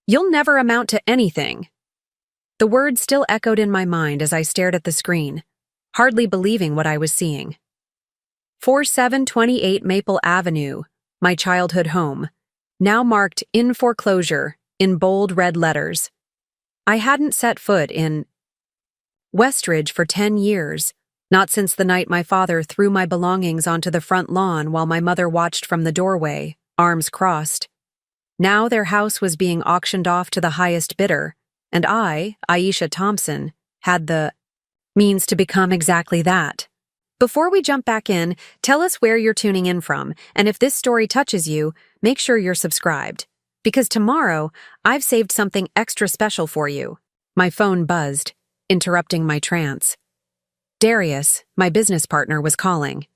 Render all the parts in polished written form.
You'll never amount to anything. The words still echoed in my mind as I stared at the screen, hardly believing what I was seeing. 4728 Maple Avenue, my childhood home, now marked in foreclosure in bold red letters. I hadn't set foot in Westridge for 10 years, not since the night my father threw my belongings onto the front lawn while my mother watched from the doorway, arms crossed. Now their house was being auctioned off to the highest bidder, and I, Aisha Thompson, had the means to become exactly that. Before we jump back in, tell us where you're tuning in from, and if this story touches you, make sure you're subscribed. Because tomorrow, I've saved something extra special for you. My phone buzzed, interrupting my trance. Darius, my business partner, was calling.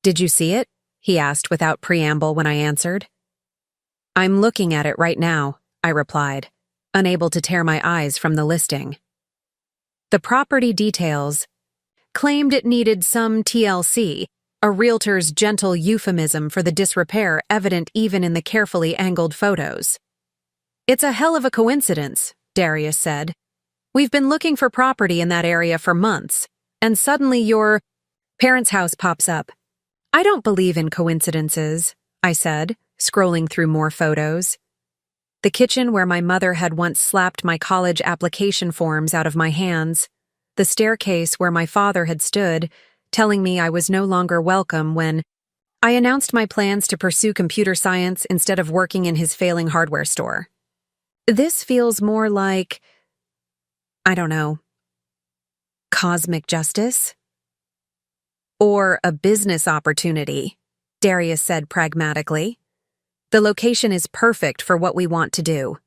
Did you see it? He asked without preamble when I answered. I'm looking at it right now, I replied, unable to tear my eyes from the listing. The property details claimed it needed some TLC, a realtor's gentle euphemism for the disrepair evident even in the carefully angled photos. It's a hell of a coincidence, Darius said. We've been looking for property in that area for months, and suddenly your parents' house pops up. I don't believe in coincidences, I said, scrolling through more photos. The kitchen where my mother had once slapped my college application forms out of my hands, the staircase where my father had stood, telling me I was no longer welcome when I announced my plans to pursue computer science instead of working in his failing hardware store. This feels more like, I don't know, cosmic justice? Or a business opportunity, Darius said pragmatically. The location is perfect for what we want to do.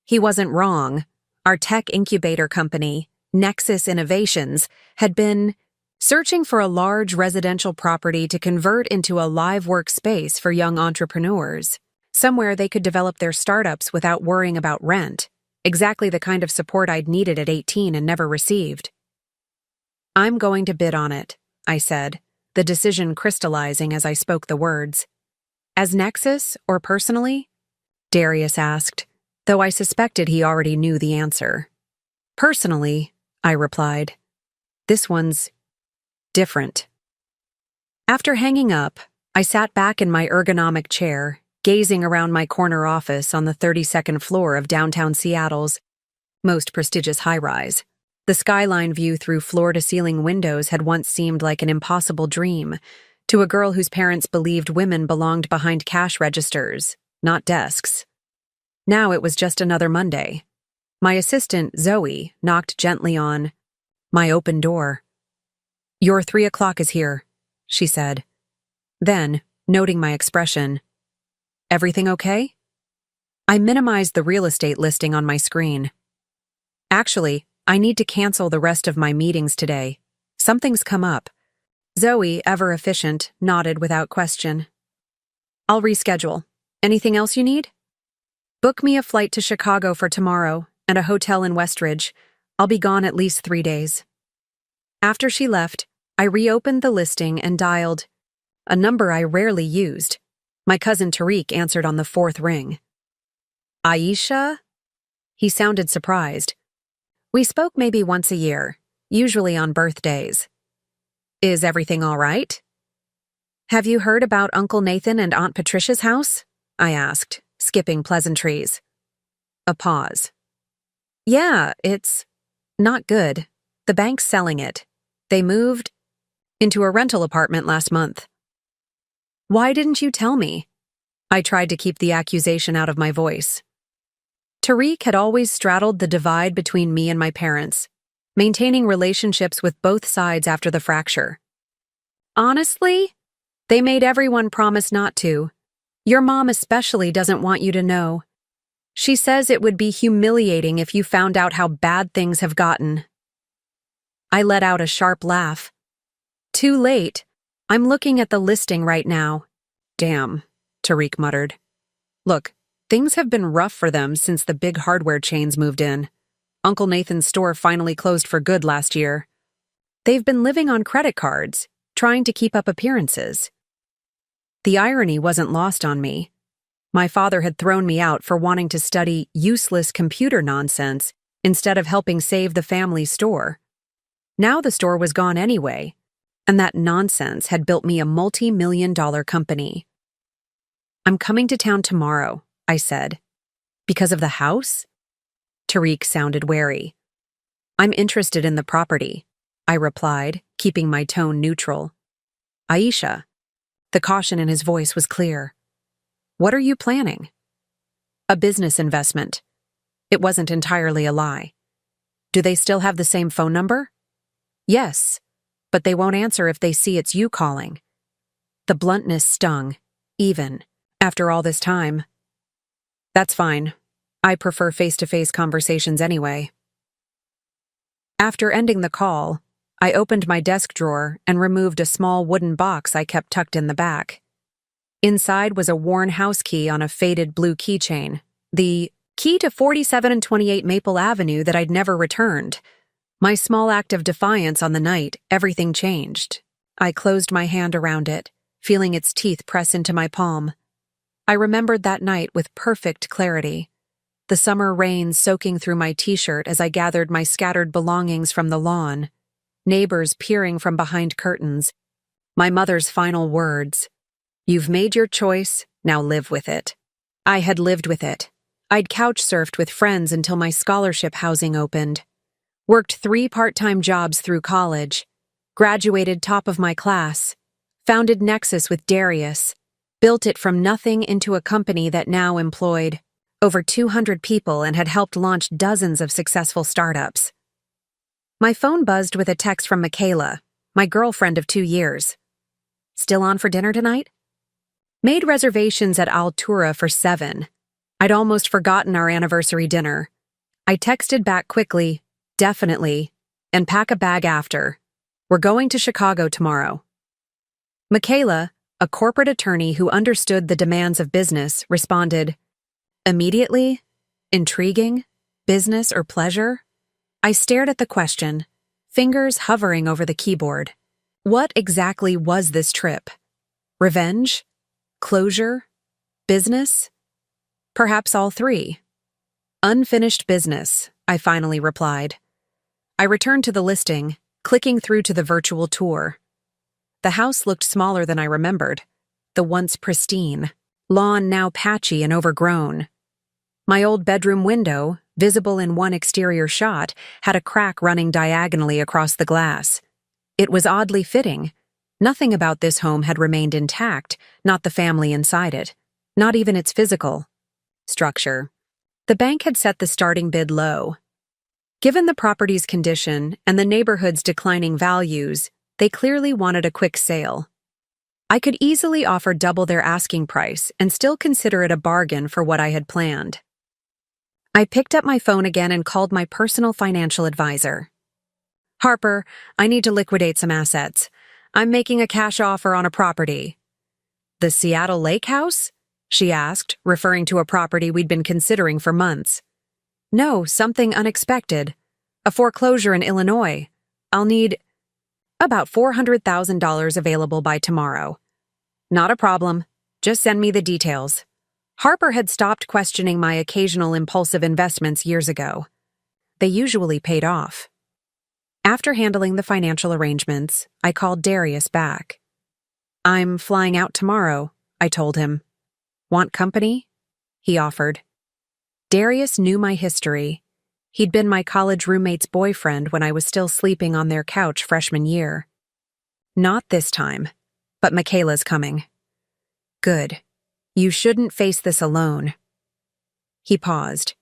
He wasn't wrong. Our tech incubator company, Nexus Innovations, had been searching for a large residential property to convert into a live workspace for young entrepreneurs, somewhere they could develop their startups without worrying about rent, exactly the kind of support I'd needed at 18 and never received. I'm going to bid on it, I said, the decision crystallizing as I spoke the words. As Nexus or personally? Darius asked, though I suspected he already knew the answer. Personally, I replied. This one's different. After hanging up, I sat back in my ergonomic chair, gazing around my corner office on the 32nd floor of downtown Seattle's most prestigious high-rise. The skyline view through floor-to-ceiling windows had once seemed like an impossible dream to a girl whose parents believed women belonged behind cash registers, not desks. Now it was just another Monday. My assistant, Zoe, knocked gently on my open door. Your 3 o'clock is here, she said. Then, noting my expression, everything okay? I minimized the real estate listing on my screen. Actually, I need to cancel the rest of my meetings today. Something's come up. Zoe, ever efficient, nodded without question. I'll reschedule. Anything else you need? Book me a flight to Chicago for tomorrow and a hotel in Westridge. I'll be gone at least 3 days. After she left, I reopened the listing and dialed a number I rarely used. My cousin Tariq answered on the 4th ring. Aisha? He sounded surprised. We spoke maybe once a year, usually on birthdays. Is everything all right? Have you heard about Uncle Nathan and Aunt Patricia's house? I asked, skipping pleasantries. A pause. Yeah, it's not good. The bank's selling it. They moved into a rental apartment last month. Why didn't you tell me? I tried to keep the accusation out of my voice. Tariq had always straddled the divide between me and my parents, maintaining relationships with both sides after the fracture. Honestly, they made everyone promise not to. Your mom especially doesn't want you to know. She says it would be humiliating if you found out how bad things have gotten. I let out a sharp laugh. Too late. I'm looking at the listing right now. Damn, Tariq muttered. Look, things have been rough for them since the big hardware chains moved in. Uncle Nathan's store finally closed for good last year. They've been living on credit cards, trying to keep up appearances. The irony wasn't lost on me. My father had thrown me out for wanting to study useless computer nonsense instead of helping save the family store. Now the store was gone anyway, and that nonsense had built me a multi-million-dollar company. "I'm coming to town tomorrow," I said. "Because of the house?" Tariq sounded wary. "I'm interested in the property," I replied, keeping my tone neutral. "Aisha." The caution in his voice was clear. "What are you planning?" "A business investment." It wasn't entirely a lie. "Do they still have the same phone number?" "Yes, but they won't answer if they see it's you calling." The bluntness stung, even after all this time. "That's fine. I prefer face-to-face conversations anyway." After ending the call, I opened my desk drawer and removed a small wooden box I kept tucked in the back. Inside was a worn house key on a faded blue keychain, the key to 47 and 28 Maple Avenue that I'd never returned. My small act of defiance on the night, everything changed. I closed my hand around it, feeling its teeth press into my palm. I remembered that night with perfect clarity. The summer rain soaking through my t-shirt as I gathered my scattered belongings from the lawn, neighbors peering from behind curtains, my mother's final words, "You've made your choice, now live with it." I had lived with it. I'd couch-surfed with friends until my scholarship housing opened, worked 3 part-time jobs through college, graduated top of my class, founded Nexus with Darius, built it from nothing into a company that now employed over 200 people and had helped launch dozens of successful startups. My phone buzzed with a text from Michaela, my girlfriend of 2 years. "Still on for dinner tonight?" Made reservations at Altura for 7. I'd almost forgotten our anniversary dinner. I texted back quickly, "Definitely, and pack a bag after. We're going to Chicago tomorrow." Michaela, a corporate attorney who understood the demands of business, responded, "Immediately? Intriguing? Business or pleasure?" I stared at the question, fingers hovering over the keyboard. What exactly was this trip? Revenge? Closure? Business? Perhaps all three. "Unfinished business," I finally replied. I returned to the listing, clicking through to the virtual tour. The house looked smaller than I remembered, the once pristine lawn now patchy and overgrown. My old bedroom window, visible in one exterior shot, had a crack running diagonally across the glass. It was oddly fitting. Nothing about this home had remained intact, not the family inside it, not even its physical structure. The bank had set the starting bid low. Given the property's condition and the neighborhood's declining values, they clearly wanted a quick sale. I could easily offer double their asking price and still consider it a bargain for what I had planned. I picked up my phone again and called my personal financial advisor. "Harper, I need to liquidate some assets. I'm making a cash offer on a property." "The Seattle Lake House?" she asked, referring to a property we'd been considering for months. "No, something unexpected. A foreclosure in Illinois. I'll need about $400,000 available by tomorrow." "Not a problem. Just send me the details." Harper had stopped questioning my occasional impulsive investments years ago. They usually paid off. After handling the financial arrangements, I called Darius back. "I'm flying out tomorrow," I told him. "Want company?" he offered. Darius knew my history. He'd been my college roommate's boyfriend when I was still sleeping on their couch freshman year. "Not this time, but Michaela's coming." "Good. You shouldn't face this alone." He paused.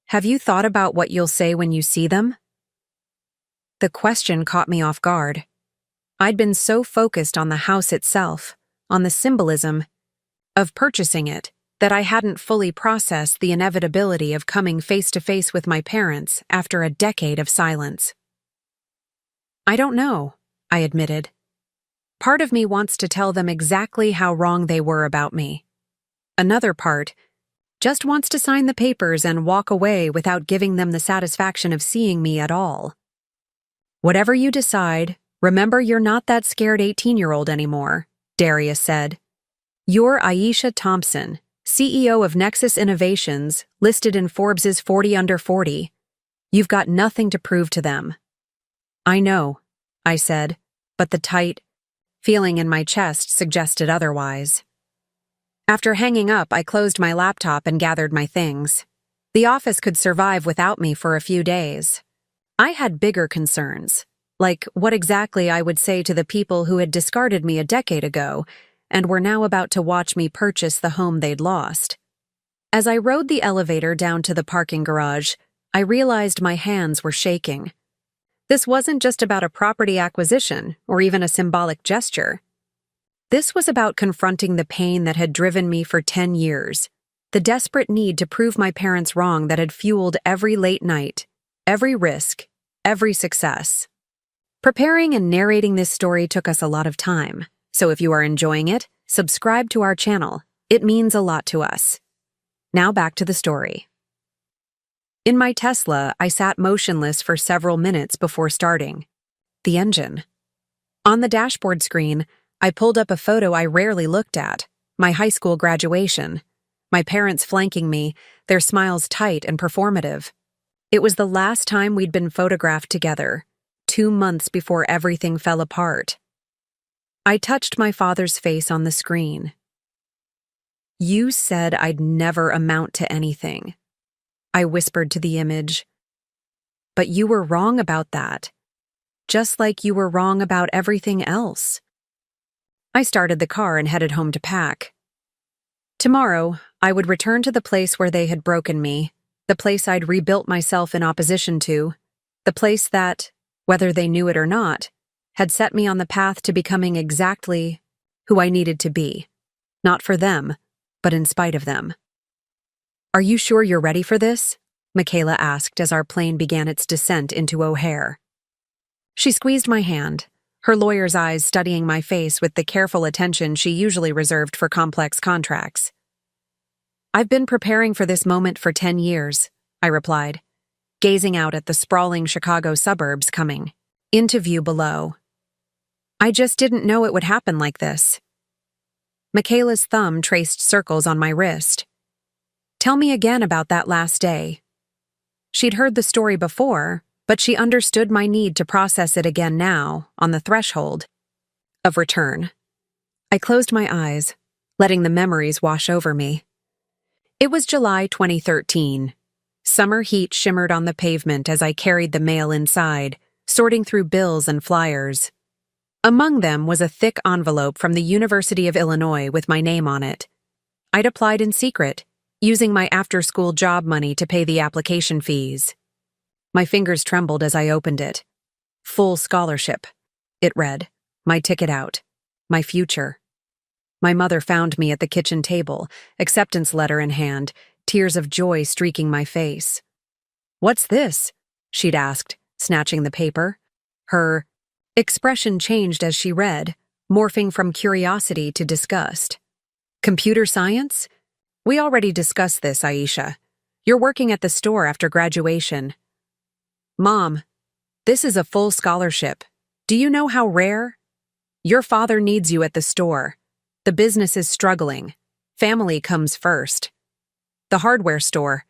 "Have you thought about what you'll say when you see them?" The question caught me off guard. I'd been so focused on the house itself, on the symbolism of purchasing it, that I hadn't fully processed the inevitability of coming face-to-face with my parents after a decade of silence. "I don't know," I admitted. Part of me wants to tell them exactly how wrong they were about me. Another part just wants to sign the papers and walk away without giving them the satisfaction of seeing me at all. "Whatever you decide, remember you're not that scared 18-year-old anymore," Darius said. "You're Aisha Thompson, CEO of Nexus Innovations, listed in Forbes's 40 Under 40. You've got nothing to prove to them. I know, I said, but the tight feeling in my chest suggested otherwise. After hanging up, I closed my laptop and gathered my things. The office could survive without me for a few days. I had bigger concerns, like what exactly I would say to the people who had discarded me a decade ago and were now about to watch me purchase the home they'd lost. As I rode the elevator down to the parking garage, I realized my hands were shaking. This wasn't just about a property acquisition or even a symbolic gesture. This was about confronting the pain that had driven me for 10 years, the desperate need to prove my parents wrong that had fueled every late night, every risk, every success. Preparing and narrating this story took us a lot of time, so if you are enjoying it, subscribe to our channel. It means a lot to us. Now back to the story. In my Tesla, I sat motionless for several minutes before starting the engine. On the dashboard screen, I pulled up a photo I rarely looked at, my high school graduation. My parents flanking me, their smiles tight and performative. It was the last time we'd been photographed together, 2 months before everything fell apart. I touched my father's face on the screen. You said I'd never amount to anything, I whispered to the image. But you were wrong about that, just like you were wrong about everything else. I started the car and headed home to pack. Tomorrow, I would return to the place where they had broken me, the place I'd rebuilt myself in opposition to, the place that, whether they knew it or not, had set me on the path to becoming exactly who I needed to be, not for them, but in spite of them. Are you sure you're ready for this? Michaela asked as our plane began its descent into O'Hare. She squeezed my hand, her lawyer's eyes studying my face with the careful attention she usually reserved for complex contracts. I've been preparing for this moment for 10 years, I replied, gazing out at the sprawling Chicago suburbs coming into view below. I just didn't know it would happen like this. Michaela's thumb traced circles on my wrist. Tell me again about that last day. She'd heard the story before, but she understood my need to process it again now, on the threshold of return. I closed my eyes, letting the memories wash over me. It was July 2013. Summer heat shimmered on the pavement as I carried the mail inside, sorting through bills and flyers. Among them was a thick envelope from the University of Illinois with my name on it. I'd applied in secret, using my after-school job money to pay the application fees. My fingers trembled as I opened it. Full scholarship, it read. My ticket out. My future. My mother found me at the kitchen table, acceptance letter in hand, tears of joy streaking my face. What's this? She'd asked, snatching the paper. Her expression changed as she read, morphing from curiosity to disgust. Computer science? We already discussed this, Aisha. You're working at the store after graduation. Mom, this is a full scholarship. Do you know how rare? Your father needs you at the store. The business is struggling. Family comes first. The hardware store,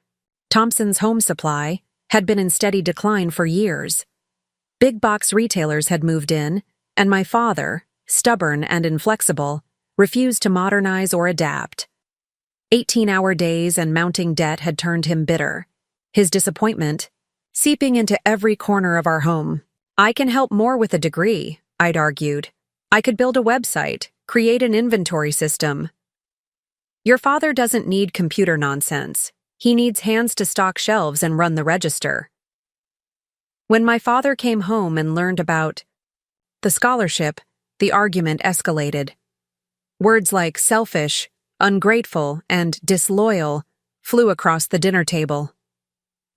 Thompson's Home Supply, had been in steady decline for years. Big box retailers had moved in, and my father, stubborn and inflexible, refused to modernize or adapt. 18-hour days and mounting debt had turned him bitter. His disappointment, seeping into every corner of our home. I can help more with a degree, I'd argued. I could build a website, create an inventory system. Your father doesn't need computer nonsense. He needs hands to stock shelves and run the register. When my father came home and learned about the scholarship, the argument escalated. Words like selfish, ungrateful, and disloyal flew across the dinner table.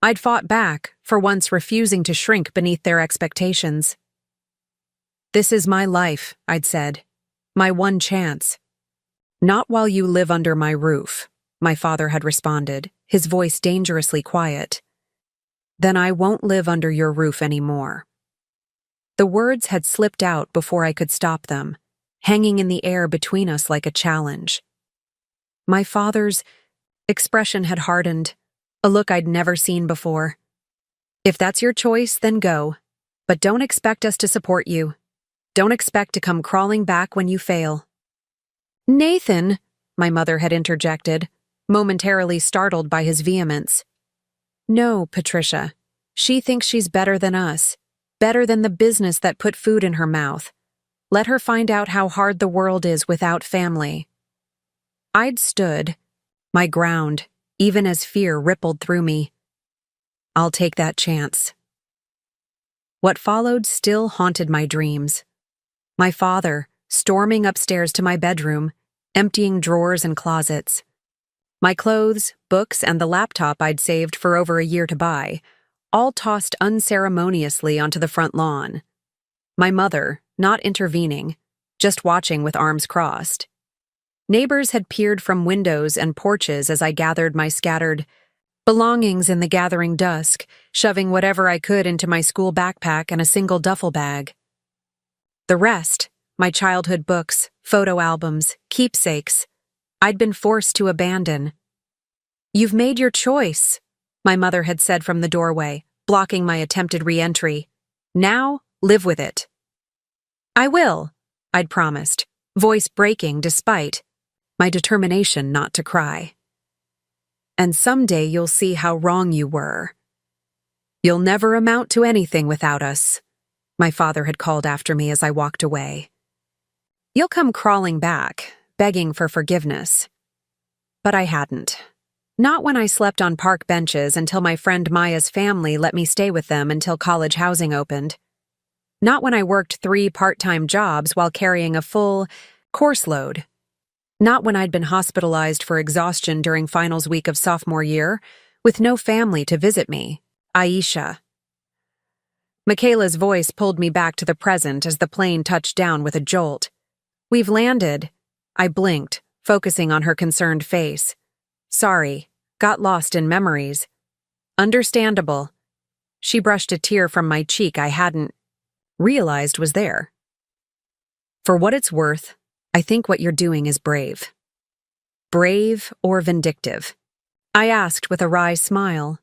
I'd fought back, for once refusing to shrink beneath their expectations. This is my life, I'd said. My one chance. Not while you live under my roof, my father had responded, his voice dangerously quiet. Then I won't live under your roof anymore. The words had slipped out before I could stop them, hanging in the air between us like a challenge. My father's expression had hardened, a look I'd never seen before. If that's your choice, then go. But don't expect us to support you. Don't expect to come crawling back when you fail. Nathan, my mother had interjected, momentarily startled by his vehemence. No, Patricia. She thinks she's better than us, better than the business that put food in her mouth. Let her find out how hard the world is without family. I'd stood, my ground, even as fear rippled through me. I'll take that chance. What followed still haunted my dreams. My father, storming upstairs to my bedroom, emptying drawers and closets. My clothes, books, and the laptop I'd saved for over a year to buy, all tossed unceremoniously onto the front lawn. My mother, not intervening, just watching with arms crossed. Neighbors had peered from windows and porches as I gathered my scattered belongings in the gathering dusk, shoving whatever I could into my school backpack and a single duffel bag. The rest, my childhood books, photo albums, keepsakes, I'd been forced to abandon. You've made your choice, my mother had said from the doorway, blocking my attempted re-entry. Now, live with it. I will, I'd promised, voice breaking despite my determination not to cry. And someday you'll see how wrong you were. You'll never amount to anything without us, my father had called after me as I walked away. You'll come crawling back, begging for forgiveness. But I hadn't. Not when I slept on park benches until my friend Maya's family let me stay with them until college housing opened. Not when I worked 3 part-time jobs while carrying a full course load. Not when I'd been hospitalized for exhaustion during finals week of sophomore year, with no family to visit me. Aisha. Michaela's voice pulled me back to the present as the plane touched down with a jolt. We've landed. I blinked, focusing on her concerned face. Sorry, got lost in memories. Understandable. She brushed a tear from my cheek I hadn't realized was there. For what it's worth, I think what you're doing is brave. Brave or vindictive? I asked with a wry smile.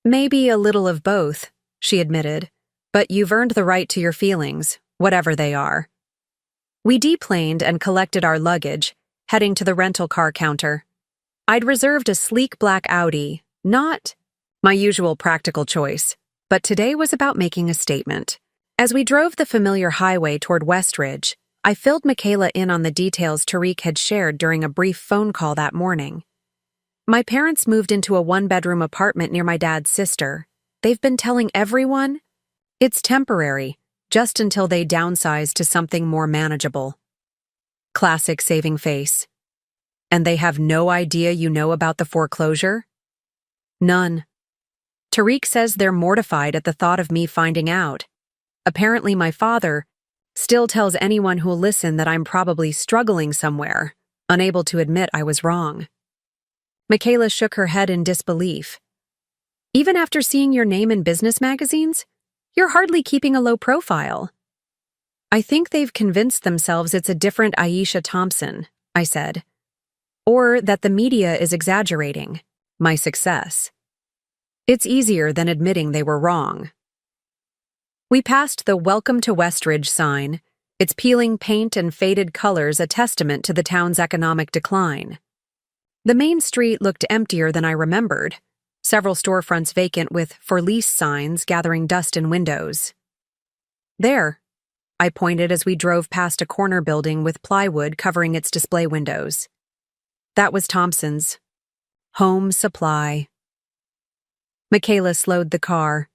Maybe a little of both, she admitted, but you've earned the right to your feelings, whatever they are. We deplaned and collected our luggage, heading to the rental car counter. I'd reserved a sleek black Audi, not my usual practical choice, but today was about making a statement. As we drove the familiar highway toward Westridge, I filled Michaela in on the details Tariq had shared during a brief phone call that morning. My parents moved into a 1-bedroom apartment near my dad's sister. They've been telling everyone it's temporary, just until they downsize to something more manageable. Classic saving face. And they have no idea you know about the foreclosure? None. Tariq says they're mortified at the thought of me finding out. Apparently my father still tells anyone who'll listen that I'm probably struggling somewhere, unable to admit I was wrong. Michaela shook her head in disbelief. Even after seeing your name in business magazines, you're hardly keeping a low profile. I think they've convinced themselves it's a different Aisha Thompson, I said. Or that the media is exaggerating my success. It's easier than admitting they were wrong. We passed the Welcome to Westridge sign, its peeling paint and faded colors a testament to the town's economic decline. The main street looked emptier than I remembered, several storefronts vacant with for lease signs gathering dust in windows. There, I pointed as we drove past a corner building with plywood covering its display windows. That was Thompson's. Home Supply. Michaela slowed the car.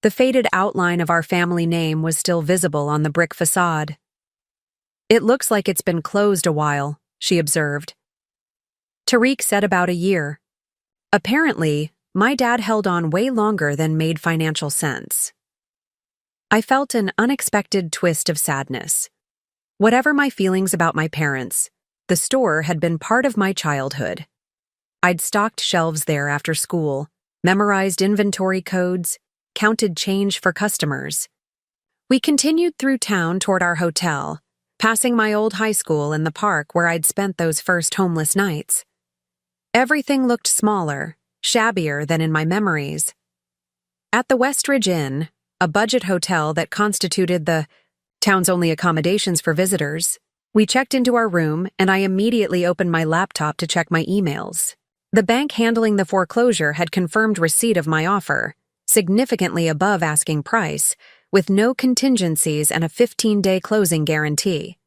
The faded outline of our family name was still visible on the brick facade. It looks like it's been closed a while, she observed. Tariq said about a year. Apparently, my dad held on way longer than made financial sense. I felt an unexpected twist of sadness. Whatever my feelings about my parents, the store had been part of my childhood. I'd stocked shelves there after school, memorized inventory codes, counted change for customers. We continued through town toward our hotel, passing my old high school and the park where I'd spent those first homeless nights. Everything looked smaller, shabbier than in my memories. At the Westridge Inn, a budget hotel that constituted the town's only accommodations for visitors, we checked into our room and I immediately opened my laptop to check my emails. The bank handling the foreclosure had confirmed receipt of my offer, significantly above asking price, with no contingencies and a 15-day closing guarantee.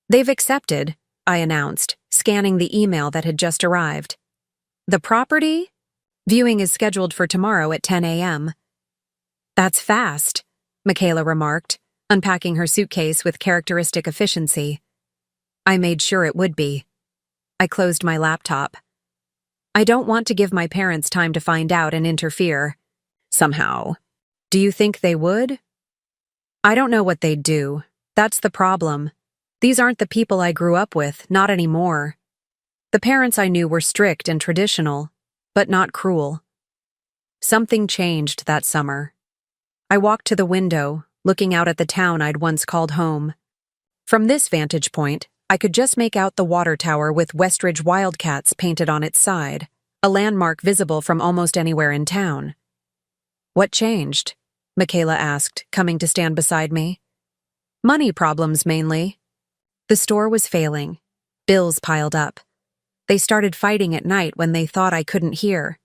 "They've accepted," I announced, scanning the email that had just arrived. "The property? Viewing is scheduled for tomorrow at 10 a.m. "That's fast," Michaela remarked, unpacking her suitcase with characteristic efficiency. I made sure it would be. I closed my laptop. I don't want to give my parents time to find out and interfere. Somehow. Do you think they would? I don't know what they'd do. That's the problem. These aren't the people I grew up with, not anymore. The parents I knew were strict and traditional, but not cruel. Something changed that summer. I walked to the window, looking out at the town I'd once called home. From this vantage point, I could just make out the water tower with Westridge Wildcats painted on its side, a landmark visible from almost anywhere in town. "What changed?" Michaela asked, coming to stand beside me. "Money problems, mainly. The store was failing. Bills piled up. They started fighting at night when they thought I couldn't hear.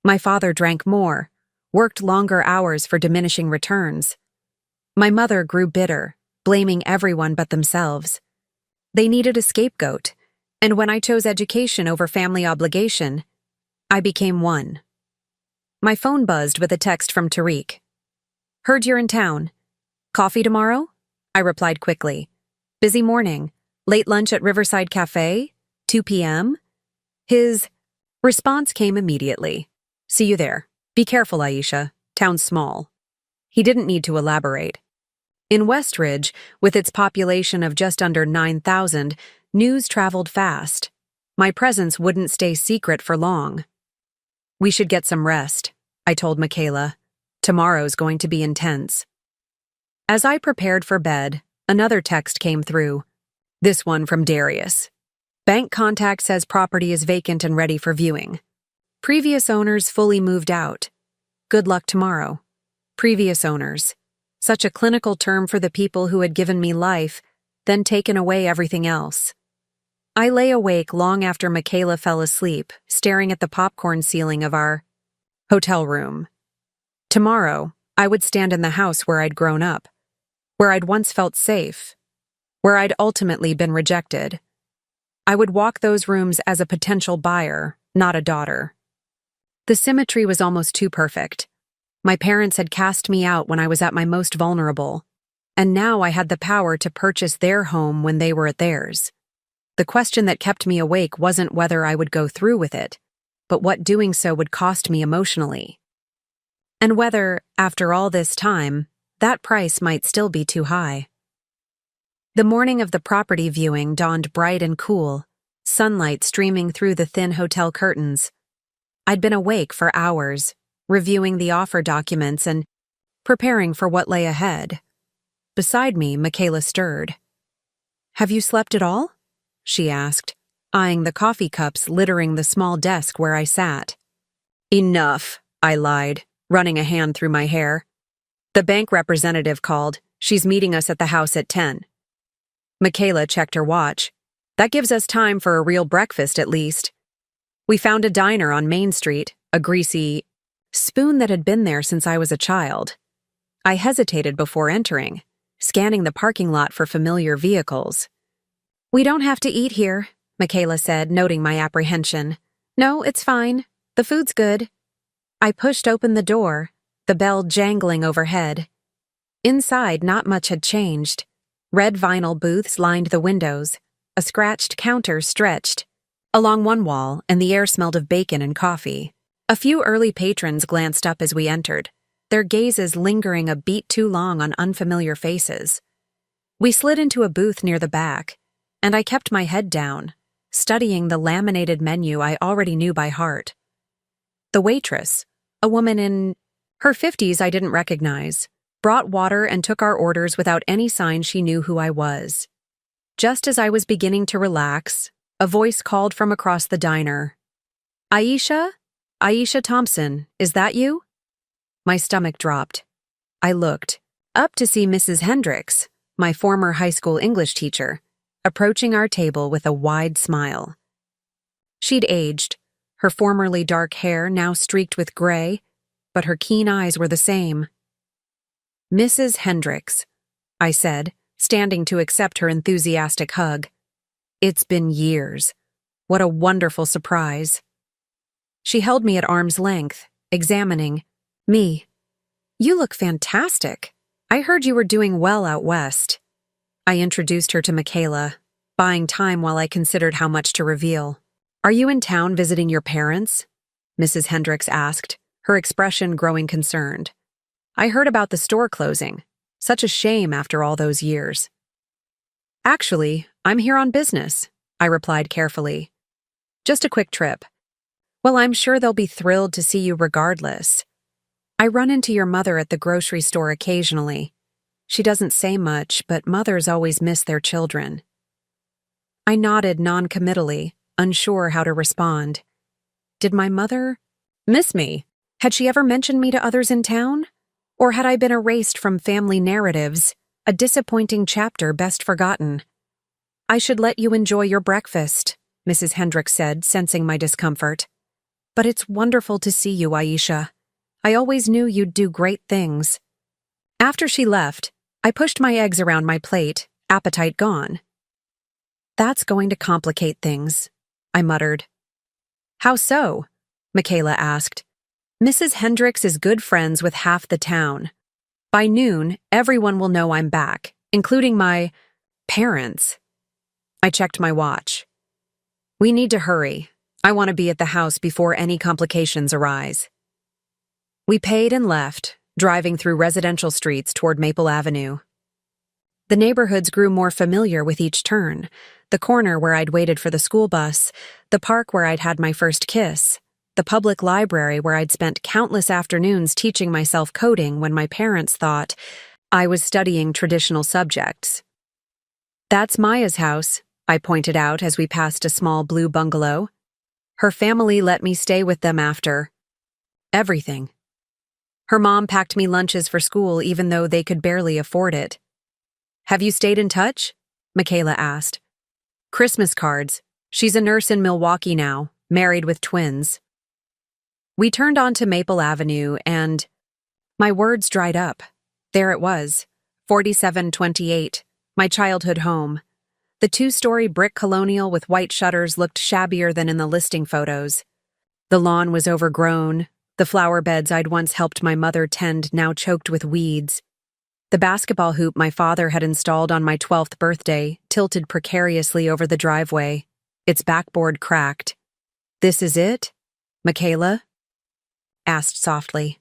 My father drank more, worked longer hours for diminishing returns. My mother grew bitter, blaming everyone but themselves. They needed a scapegoat, and when I chose education over family obligation, I became one." My phone buzzed with a text from Tariq. "Heard you're in town. Coffee tomorrow?" I replied quickly. "Busy morning. Late lunch at Riverside Cafe? 2 p.m.? His response came immediately. "See you there. Be careful, Aisha. Town's small." He didn't need to elaborate. In Westridge, with its population of just under 9,000, news traveled fast. My presence wouldn't stay secret for long. "We should get some rest," I told Michaela. "Tomorrow's going to be intense." As I prepared for bed, another text came through. This one from Darius. "Bank contact says property is vacant and ready for viewing. Previous owners fully moved out. Good luck tomorrow." Previous owners. Such a clinical term for the people who had given me life, then taken away everything else. I lay awake long after Michaela fell asleep, staring at the popcorn ceiling of our hotel room. Tomorrow, I would stand in the house where I'd grown up, where I'd once felt safe, where I'd ultimately been rejected. I would walk those rooms as a potential buyer, not a daughter. The symmetry was almost too perfect. My parents had cast me out when I was at my most vulnerable, and now I had the power to purchase their home when they were at theirs. The question that kept me awake wasn't whether I would go through with it, but what doing so would cost me emotionally. And whether, after all this time, that price might still be too high. The morning of the property viewing dawned bright and cool, sunlight streaming through the thin hotel curtains. I'd been awake for hours, reviewing the offer documents and preparing for what lay ahead. Beside me, Michaela stirred. "Have you slept at all?" she asked, eyeing the coffee cups littering the small desk where I sat. "Enough," I lied, running a hand through my hair. "The bank representative called. She's meeting us at the house at 10. Michaela checked her watch. "That gives us time for a real breakfast at least." We found a diner on Main Street, a greasy spoon that had been there since I was a child. I hesitated before entering, scanning the parking lot for familiar vehicles. "We don't have to eat here," Michaela said, noting my apprehension. "No, it's fine. The food's good." I pushed open the door, the bell jangling overhead. Inside, not much had changed. Red vinyl booths lined the windows, a scratched counter stretched along one wall, and the air smelled of bacon and coffee. A few early patrons glanced up as we entered, their gazes lingering a beat too long on unfamiliar faces. We slid into a booth near the back, and I kept my head down, studying the laminated menu I already knew by heart. The waitress, a woman in her 50s I didn't recognize, brought water and took our orders without any sign she knew who I was. Just as I was beginning to relax, a voice called from across the diner. Aisha? Aisha Thompson, is that you? My stomach dropped. I looked up to see Mrs. Hendricks, my former high school English teacher, approaching our table with a wide smile. She'd aged, her formerly dark hair now streaked with gray, but her keen eyes were the same. Mrs. Hendricks, I said, standing to accept her enthusiastic hug. It's been years. What a wonderful surprise. She held me at arm's length, examining me. You look fantastic. I heard you were doing well out west. I introduced her to Michaela, buying time while I considered how much to reveal. Are you in town visiting your parents? Mrs. Hendricks asked, her expression growing concerned. I heard about the store closing. Such a shame after all those years. Actually, I'm here on business, I replied carefully. Just a quick trip. Well, I'm sure they'll be thrilled to see you regardless. I run into your mother at the grocery store occasionally. She doesn't say much, but mothers always miss their children. I nodded non-committally, unsure how to respond. Did my mother miss me? Had she ever mentioned me to others in town? Or had I been erased from family narratives, a disappointing chapter best forgotten? I should let you enjoy your breakfast, Mrs. Hendricks said, sensing my discomfort. But it's wonderful to see you, Aisha. I always knew you'd do great things. After she left, I pushed my eggs around my plate, appetite gone. That's going to complicate things, I muttered. How so? Michaela asked. Mrs. Hendricks is good friends with half the town. By noon, everyone will know I'm back, including my parents. I checked my watch. We need to hurry. I want to be at the house before any complications arise. We paid and left, driving through residential streets toward Maple Avenue. The neighborhoods grew more familiar with each turn. The corner where I'd waited for the school bus, the park where I'd had my first kiss, the public library where I'd spent countless afternoons teaching myself coding when my parents thought I was studying traditional subjects. That's Maya's house, I pointed out as we passed a small blue bungalow. Her family let me stay with them after everything. Her mom packed me lunches for school even though they could barely afford it. Have you stayed in touch? Michaela asked. Christmas cards. She's a nurse in Milwaukee now, married with twins. We turned onto Maple Avenue and my words dried up. There it was, 4728, my childhood home. The two-story brick colonial with white shutters looked shabbier than in the listing photos. The lawn was overgrown, the flower beds I'd once helped my mother tend now choked with weeds. The basketball hoop my father had installed on my 12th birthday tilted precariously over the driveway, its backboard cracked. This is it? Michaela asked softly.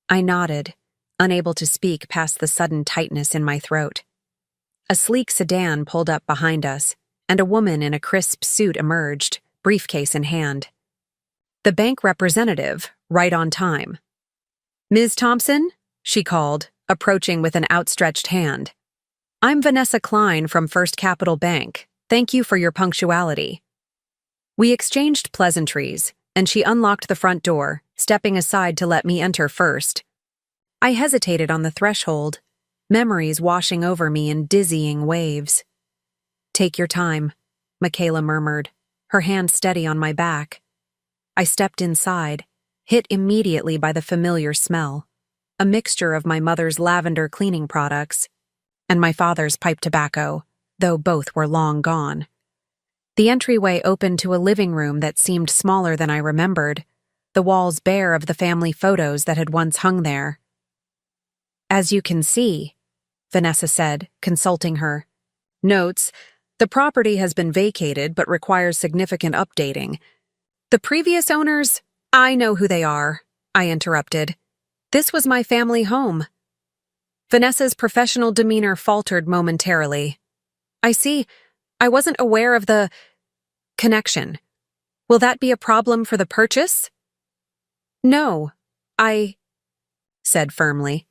I nodded, unable to speak past the sudden tightness in my throat. A sleek sedan pulled up behind us, and a woman in a crisp suit emerged, briefcase in hand. The bank representative, right on time. Ms. Thompson? She called, approaching with an outstretched hand. I'm Vanessa Klein from First Capital Bank. Thank you for your punctuality. We exchanged pleasantries, and she unlocked the front door, stepping aside to let me enter first. I hesitated on the threshold, memories washing over me in dizzying waves. Take your time, Michaela murmured, her hand steady on my back. I stepped inside, hit immediately by the familiar smell, a mixture of my mother's lavender cleaning products and my father's pipe tobacco, though both were long gone. The entryway opened to a living room that seemed smaller than I remembered, the walls bare of the family photos that had once hung there. As you can see, Vanessa said, consulting her. Notes, the property has been vacated but requires significant updating. The previous owners, I know who they are, I interrupted. This was my family home. Vanessa's professional demeanor faltered momentarily. I see. I wasn't aware of the connection. Will that be a problem for the purchase? No, I said firmly.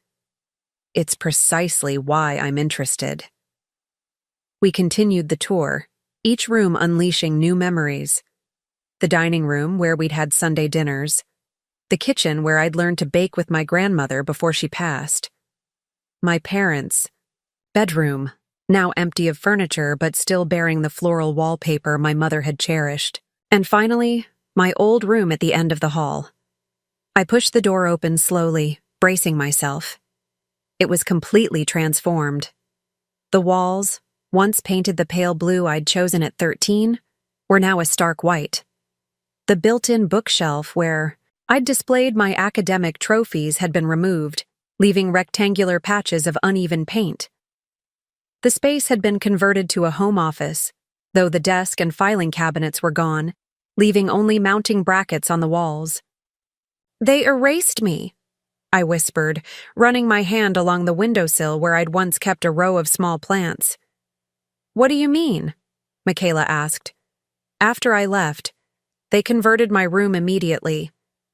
It's precisely why I'm interested. We continued the tour, each room unleashing new memories. The dining room, where we'd had Sunday dinners. The kitchen, where I'd learned to bake with my grandmother before she passed. My parents' bedroom, now empty of furniture but still bearing the floral wallpaper my mother had cherished. And finally, my old room at the end of the hall. I pushed the door open slowly, bracing myself. It was completely transformed. The walls, once painted the pale blue I'd chosen at 13, were now a stark white. The built-in bookshelf where I'd displayed my academic trophies had been removed, leaving rectangular patches of uneven paint. The space had been converted to a home office, though the desk and filing cabinets were gone, leaving only mounting brackets on the walls. "They erased me," I whispered, running my hand along the windowsill where I'd once kept a row of small plants. "What do you mean?" Michaela asked. After I left, they converted my room immediately,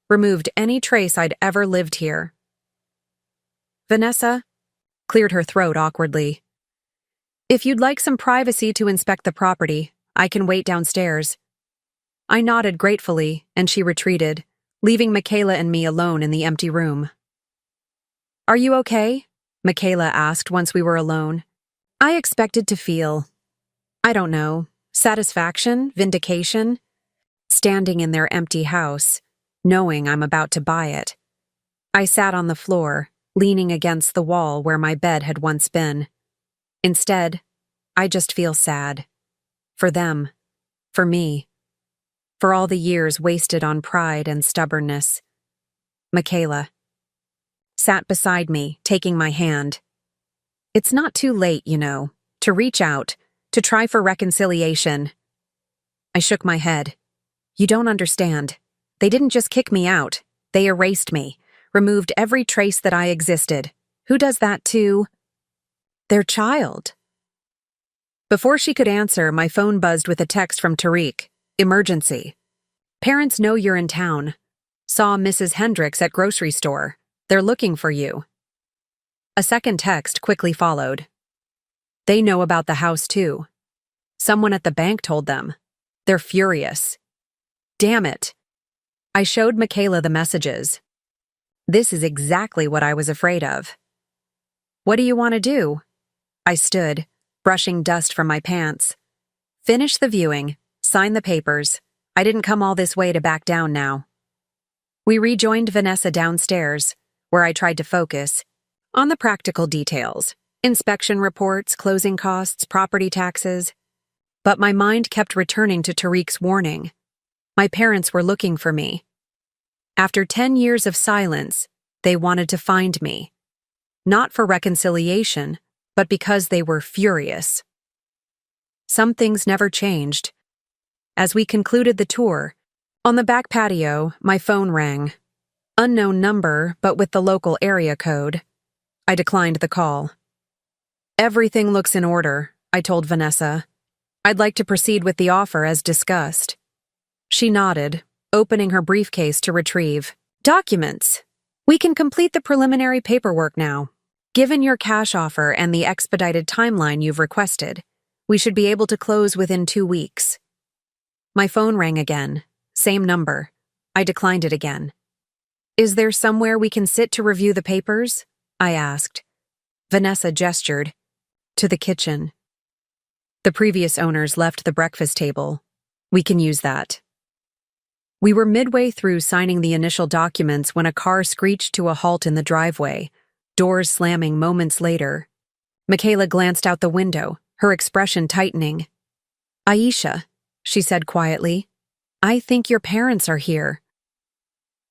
removed any trace I'd ever lived here. Vanessa cleared her throat awkwardly. "If you'd like some privacy to inspect the property, I can wait downstairs." I nodded gratefully, and she retreated, leaving Michaela and me alone in the empty room. "Are you okay?" Michaela asked once we were alone. I expected to feel, I don't know, satisfaction, vindication, standing in their empty house, knowing I'm about to buy it. I sat on the floor, leaning against the wall where my bed had once been. Instead, I just feel sad. For them. For me. For all the years wasted on pride and stubbornness. Michaela sat beside me, taking my hand. "It's not too late, you know, to reach out, to try for reconciliation." I shook my head. "You don't understand. They didn't just kick me out. They erased me, removed every trace that I existed. Who does that to their child?" Before she could answer, my phone buzzed with a text from Tariq. "Emergency. Parents know you're in town. Saw Mrs. Hendricks at grocery store. They're looking for you." A second text quickly followed. "They know about the house too. Someone at the bank told them. They're furious." Damn it. I showed Michaela the messages. This is exactly what I was afraid of. "What do you want to do?" I stood, brushing dust from my pants. "Finish the viewing, sign the papers. I didn't come all this way to back down now." We rejoined Vanessa downstairs, where I tried to focus on the practical details, inspection reports, closing costs, property taxes. But my mind kept returning to Tariq's warning. My parents were looking for me. After 10 years of silence, they wanted to find me. Not for reconciliation, but because they were furious. Some things never changed. As we concluded the tour, on the back patio, my phone rang. Unknown number, but with the local area code. I declined the call. "Everything looks in order," I told Vanessa. "I'd like to proceed with the offer as discussed." She nodded, opening her briefcase to retrieve documents. "We can complete the preliminary paperwork now. Given your cash offer and the expedited timeline you've requested, we should be able to close within 2 weeks." My phone rang again. Same number. I declined it again. "Is there somewhere we can sit to review the papers?" I asked. Vanessa gestured. "To the kitchen. The previous owners left the breakfast table. We can use that." We were midway through signing the initial documents when a car screeched to a halt in the driveway, doors slamming moments later. Michaela glanced out the window, her expression tightening. "Aisha," she said quietly, "I think your parents are here."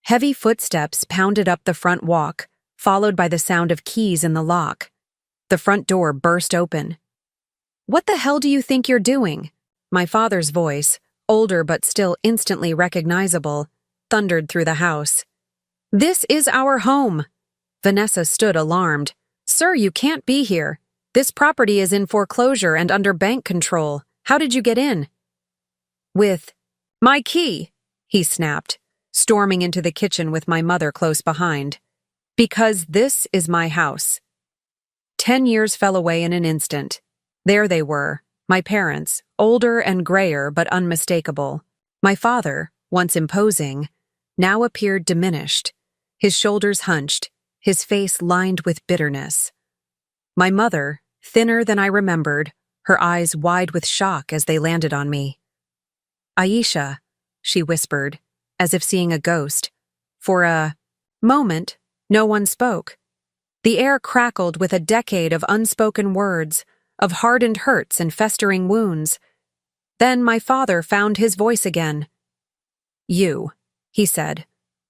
Heavy footsteps pounded up the front walk, followed by the sound of keys in the lock. The front door burst open. "What the hell do you think you're doing?" My father's voice, older but still instantly recognizable, thundered through the house. "This is our home." Vanessa stood alarmed. "Sir, you can't be here. This property is in foreclosure and under bank control. How did you get in?" "With my key," he snapped, storming into the kitchen with my mother close behind. "Because this is my house." 10 years fell away in an instant. There they were, My parents, older and grayer but unmistakable. My father, once imposing, now appeared diminished, his shoulders hunched, his face lined with bitterness. My mother, thinner than I remembered, her eyes wide with shock as they landed on me. "Aisha," she whispered, as if seeing a ghost. For a moment, no one spoke. The air crackled with a decade of unspoken words, of hardened hurts and festering wounds. Then my father found his voice again. "You," he said,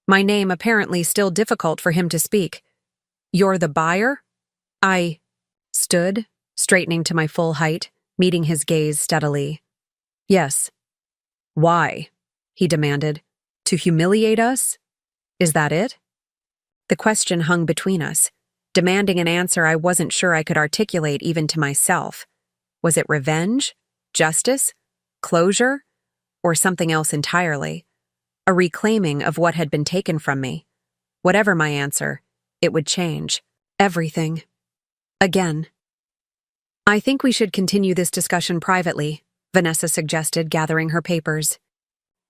my name apparently still difficult for him to speak. "You're the buyer?" I stood, straightening to my full height, meeting his gaze steadily. "Yes." "Why?" he demanded. "To humiliate us? Is that it?" The question hung between us, demanding an answer I wasn't sure I could articulate even to myself. Was it revenge? Justice? Closure? Or something else entirely? A reclaiming of what had been taken from me? Whatever my answer, it would change. Everything. Again. "I think we should continue this discussion privately," Vanessa suggested, gathering her papers.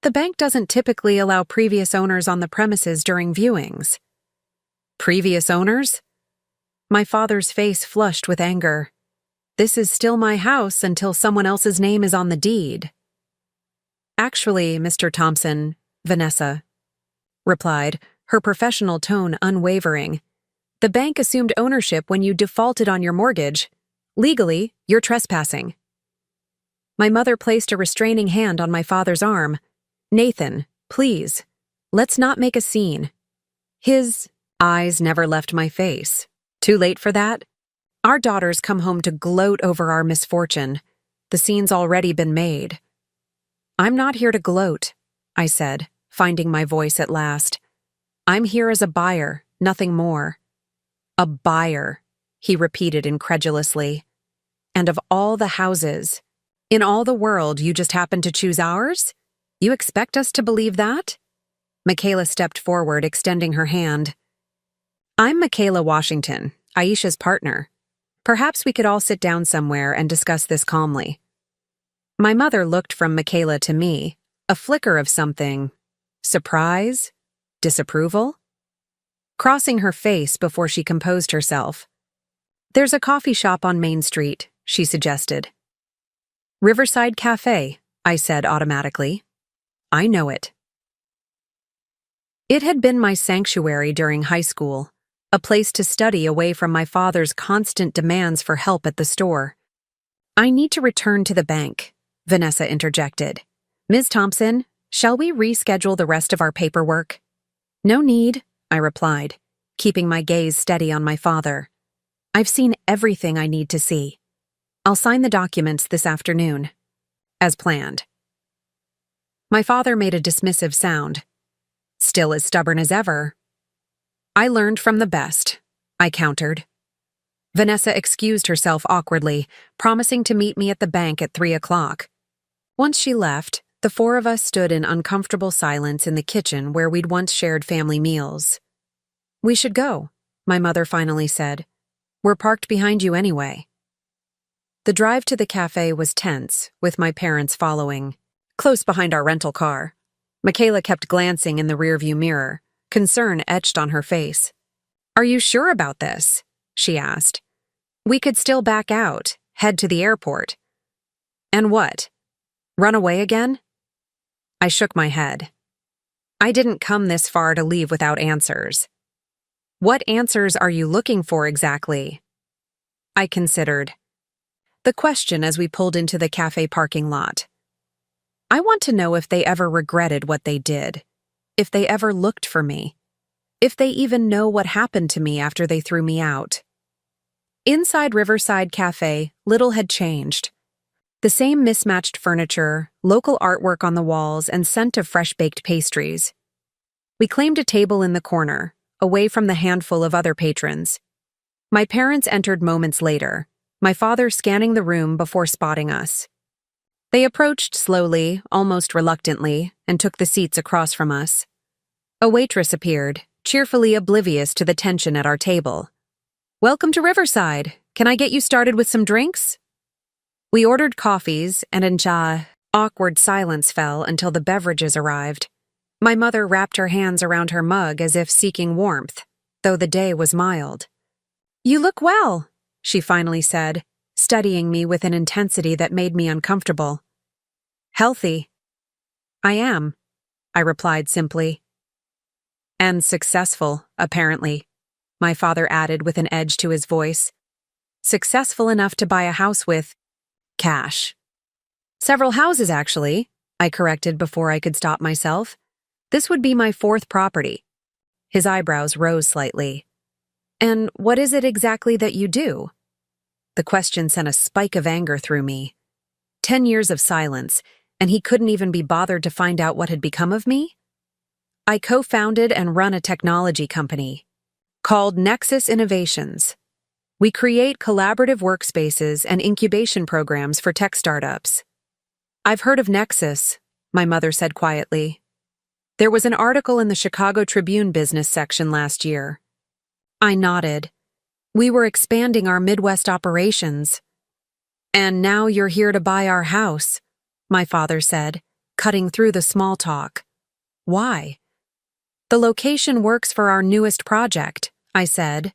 "The bank doesn't typically allow previous owners on the premises during viewings." "Previous owners?" My father's face flushed with anger. "This is still my house until someone else's name is on the deed." "Actually, Mr. Thompson," Vanessa replied, her professional tone unwavering, "the bank assumed ownership when you defaulted on your mortgage. Legally, you're trespassing." My mother placed a restraining hand on my father's arm. "Nathan, please, let's not make a scene." His eyes never left my face. Too late for that? Our daughters come home to gloat over our misfortune. The scene's already been made. "I'm not here to gloat," I said, finding my voice at last. "I'm here as a buyer, nothing more." "A buyer," he repeated incredulously. "And of all the houses in all the world, you just happen to choose ours? You expect us to believe that?" Michaela stepped forward, extending her hand. "I'm Michaela Washington, Aisha's partner. Perhaps we could all sit down somewhere and discuss this calmly." My mother looked from Michaela to me, a flicker of something. Surprise? Disapproval? Crossing her face before she composed herself. "There's a coffee shop on Main Street," she suggested. "Riverside Cafe," I said automatically. "I know it." It had been my sanctuary during high school, a place to study away from my father's constant demands for help at the store. "I need to return to the bank," Vanessa interjected. "Ms. Thompson, shall we reschedule the rest of our paperwork?" "No need," I replied, keeping my gaze steady on my father. "I've seen everything I need to see. I'll sign the documents this afternoon." As planned. My father made a dismissive sound. "Still as stubborn as ever." "I learned from the best," I countered. Vanessa excused herself awkwardly, promising to meet me at the bank at 3:00. Once she left, the four of us stood in uncomfortable silence in the kitchen where we'd once shared family meals. "We should go," my mother finally said. "We're parked behind you anyway." The drive to the cafe was tense, with my parents following, close behind our rental car. Michaela kept glancing in the rearview mirror, concern etched on her face. "Are you sure about this?" she asked. "We could still back out, head to the airport." "And what? Run away again?" I shook my head. I didn't come this far to leave without answers. "What answers are you looking for exactly?" I considered the question as we pulled into the cafe parking lot. "I want to know if they ever regretted what they did, if they ever looked for me, if they even know what happened to me after they threw me out." Inside Riverside Cafe, little had changed. The same mismatched furniture, local artwork on the walls, and scent of fresh-baked pastries. We claimed a table in the corner, away from the handful of other patrons. My parents entered moments later, my father scanning the room before spotting us. They approached slowly, almost reluctantly, and took the seats across from us. A waitress appeared, cheerfully oblivious to the tension at our table. "Welcome to Riverside. Can I get you started with some drinks?" We ordered coffees, and awkward silence fell until the beverages arrived. My mother wrapped her hands around her mug as if seeking warmth, though the day was mild. "You look well," she finally said, studying me with an intensity that made me uncomfortable. "Healthy." "I am," I replied simply. "And successful, apparently," my father added with an edge to his voice. "Successful enough to buy a house with cash." "Several houses, actually," I corrected before I could stop myself. "This would be my fourth property." His eyebrows rose slightly. "And what is it exactly that you do?" The question sent a spike of anger through me. 10 years of silence, and he couldn't even be bothered to find out what had become of me? "I co-founded and run a technology company called Nexus Innovations. We create collaborative workspaces and incubation programs for tech startups." "I've heard of Nexus," my mother said quietly. "There was an article in the Chicago Tribune business section last year." I nodded. "We were expanding our Midwest operations." "And now you're here to buy our house," my father said, cutting through the small talk. "Why?" "The location works for our newest project," I said,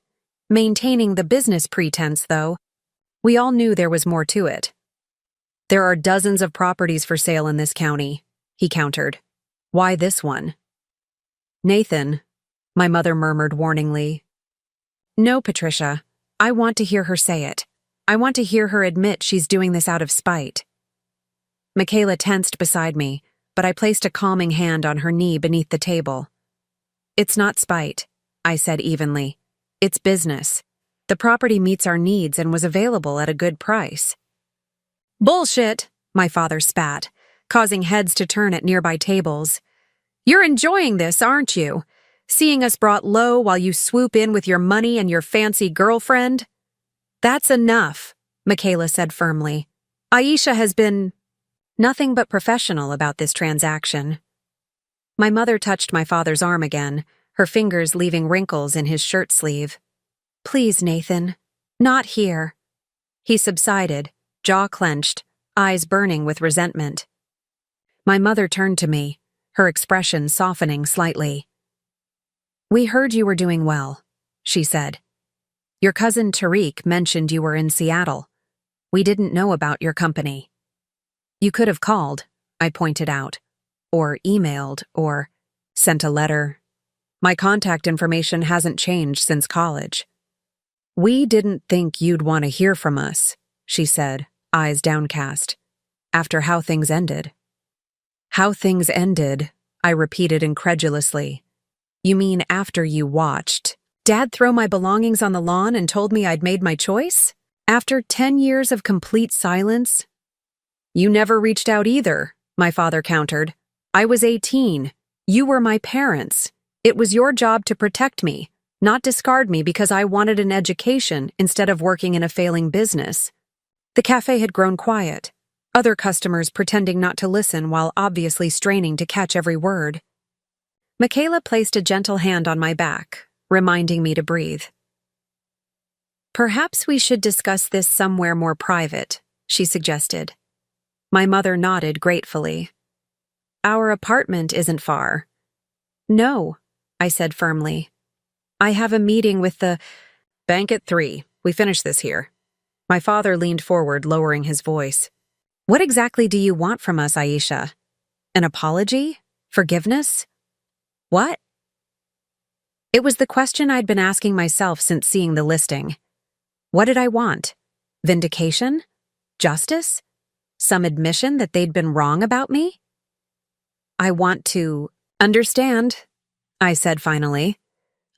maintaining the business pretense, though. We all knew there was more to it. "There are dozens of properties for sale in this county," he countered. "Why this one?" "Nathan," my mother murmured warningly. "No, Patricia. I want to hear her say it. I want to hear her admit she's doing this out of spite." Michaela tensed beside me, but I placed a calming hand on her knee beneath the table. "It's not spite," I said evenly. "It's business. The property meets our needs and was available at a good price." "Bullshit," my father spat, causing heads to turn at nearby tables. "You're enjoying this, aren't you? Seeing us brought low while you swoop in with your money and your fancy girlfriend?" "That's enough," Michaela said firmly. "Aisha has been nothing but professional about this transaction." My mother touched my father's arm again, her fingers leaving wrinkles in his shirt sleeve. "Please, Nathan. Not here." He subsided, jaw clenched, eyes burning with resentment. My mother turned to me, her expression softening slightly. "We heard you were doing well," she said. "Your cousin Tariq mentioned you were in Seattle. We didn't know about your company." "You could have called," I pointed out, "or emailed, or sent a letter. My contact information hasn't changed since college." "We didn't think you'd want to hear from us," she said, eyes downcast, "after how things ended." "How things ended," I repeated incredulously. "You mean after you watched Dad throw my belongings on the lawn and told me I'd made my choice? After 10 years of complete silence?" "You never reached out either," my father countered. "I was 18. You were my parents. It was your job to protect me, not discard me because I wanted an education instead of working in a failing business." The cafe had grown quiet, other customers pretending not to listen while obviously straining to catch every word. Michaela placed a gentle hand on my back, reminding me to breathe. "Perhaps we should discuss this somewhere more private," she suggested. My mother nodded gratefully. "Our apartment isn't far." "No," I said firmly. "I have a meeting with the bank at 3. We finish this here." My father leaned forward, lowering his voice. "What exactly do you want from us, Aisha? An apology? Forgiveness? What?" It was the question I'd been asking myself since seeing the listing. What did I want? Vindication? Justice? Some admission that they'd been wrong about me? "I want to understand," I said finally.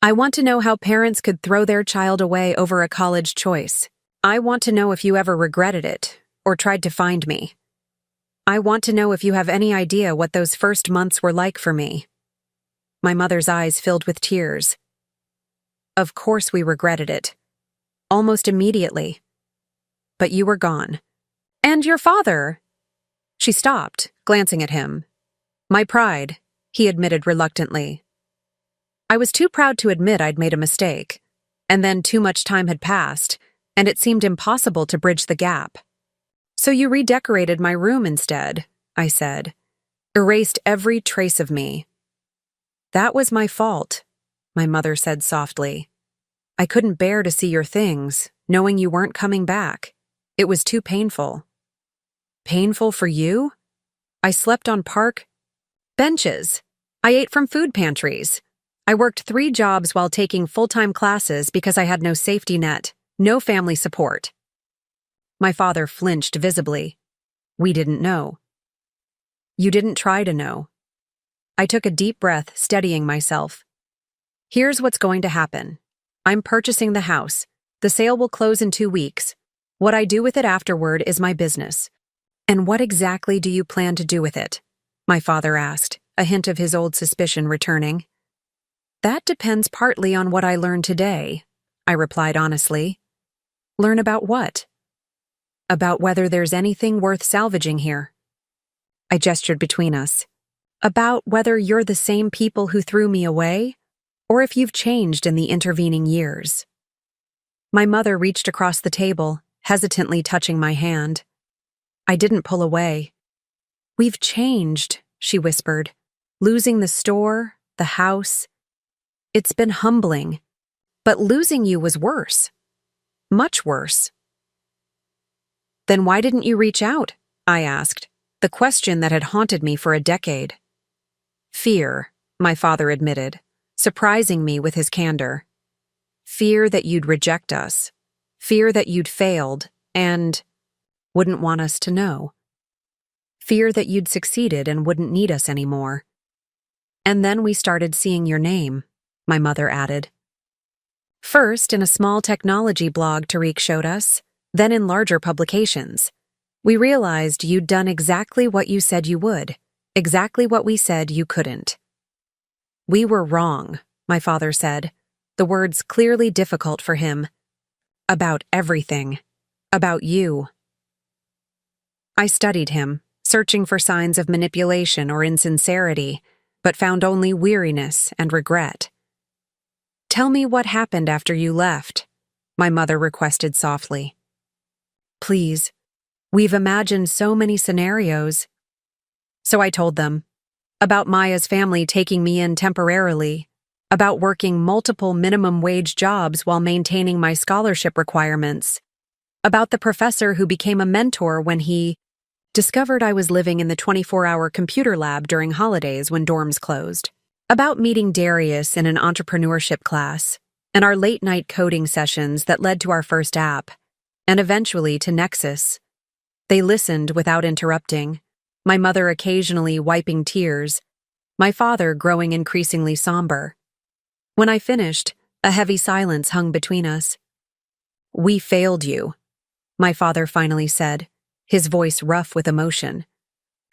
"I want to know how parents could throw their child away over a college choice. I want to know if you ever regretted it, or tried to find me. I want to know if you have any idea what those first months were like for me." My mother's eyes filled with tears. "Of course we regretted it. Almost immediately. But you were gone. And your father." She stopped, glancing at him. "My pride," he admitted reluctantly. I was too proud to admit I'd made a mistake, and then too much time had passed, and it seemed impossible to bridge the gap. So you redecorated my room instead, I said. Erased every trace of me. That was my fault, my mother said softly. I couldn't bear to see your things, knowing you weren't coming back. It was too painful. Painful for you? I slept on park benches. I ate from food pantries. I worked 3 jobs while taking full-time classes because I had no safety net, no family support. My father flinched visibly. We didn't know. You didn't try to know. I took a deep breath, steadying myself. Here's what's going to happen. I'm purchasing the house. The sale will close in 2 weeks. What I do with it afterward is my business. And what exactly do you plan to do with it? My father asked, a hint of his old suspicion returning. That depends partly on what I learn today, I replied honestly. Learn about what? About whether there's anything worth salvaging here. I gestured between us. About whether you're the same people who threw me away, or if you've changed in the intervening years. My mother reached across the table, hesitantly touching my hand. I didn't pull away. We've changed, she whispered, losing the store, the house. It's been humbling, but losing you was worse. Much worse. Then why didn't you reach out? I asked, the question that had haunted me for a decade. Fear, my father admitted, surprising me with his candor. Fear that you'd reject us. Fear that you'd failed and wouldn't want us to know. Fear that you'd succeeded and wouldn't need us anymore. And then we started seeing your name, my mother added. First in a small technology blog Tariq showed us, then in larger publications. We realized you'd done exactly what you said you would, exactly what we said you couldn't. We were wrong, my father said, the words clearly difficult for him. About everything. About you. I studied him, searching for signs of manipulation or insincerity, but found only weariness and regret. Tell me what happened after you left, my mother requested softly. Please, we've imagined so many scenarios. So I told them, about Maya's family taking me in temporarily, about working multiple minimum wage jobs while maintaining my scholarship requirements, about the professor who became a mentor when he discovered I was living in the 24-hour computer lab during holidays when dorms closed, about meeting Darius in an entrepreneurship class, and our late-night coding sessions that led to our first app, and eventually to Nexus. They listened without interrupting, my mother occasionally wiping tears, my father growing increasingly somber. When I finished, a heavy silence hung between us. We failed you, my father finally said, his voice rough with emotion.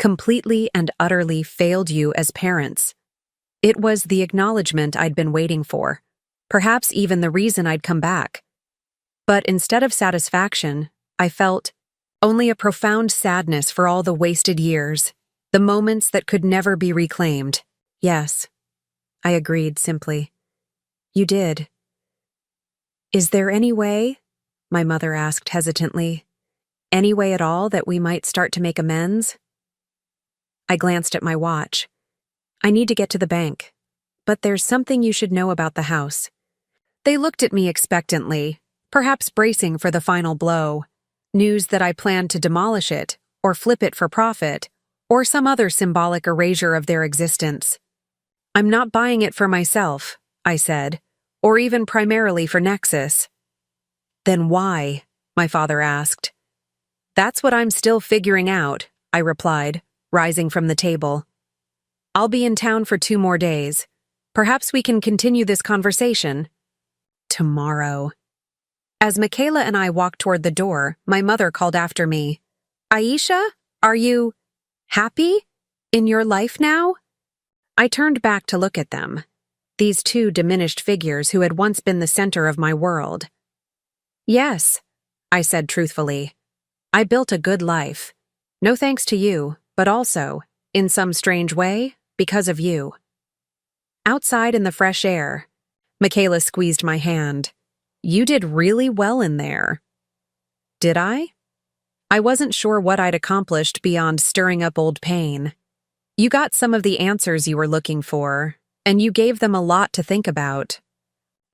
Completely and utterly failed you as parents. It was the acknowledgement I'd been waiting for, perhaps even the reason I'd come back. But instead of satisfaction, I felt only a profound sadness for all the wasted years, the moments that could never be reclaimed. Yes, I agreed simply. You did. Is there any way? My mother asked hesitantly. Any way at all that we might start to make amends? I glanced at my watch. I need to get to the bank. But there's something you should know about the house. They looked at me expectantly, perhaps bracing for the final blow. News that I planned to demolish it, or flip it for profit, or some other symbolic erasure of their existence. I'm not buying it for myself, I said, or even primarily for Nexus. Then why? My father asked. That's what I'm still figuring out, I replied, rising from the table. I'll be in town for 2 more days. Perhaps we can continue this conversation tomorrow. As Michaela and I walked toward the door, my mother called after me. Aisha, are you happy in your life now? I turned back to look at them, these 2 diminished figures who had once been the center of my world. Yes, I said truthfully. I built a good life. No thanks to you, but also, in some strange way, because of you. Outside in the fresh air, Michaela squeezed my hand. You did really well in there. Did I? I wasn't sure what I'd accomplished beyond stirring up old pain. You got some of the answers you were looking for, and you gave them a lot to think about.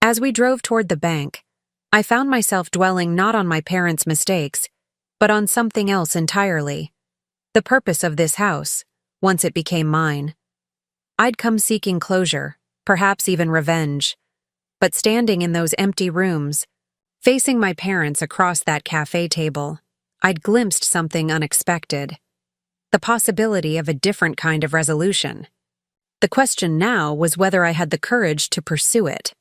As we drove toward the bank, I found myself dwelling not on my parents' mistakes, but on something else entirely. The purpose of this house, once it became mine. I'd come seeking closure, perhaps even revenge. But standing in those empty rooms, facing my parents across that cafe table, I'd glimpsed something unexpected. The possibility of a different kind of resolution. The question now was whether I had the courage to pursue it.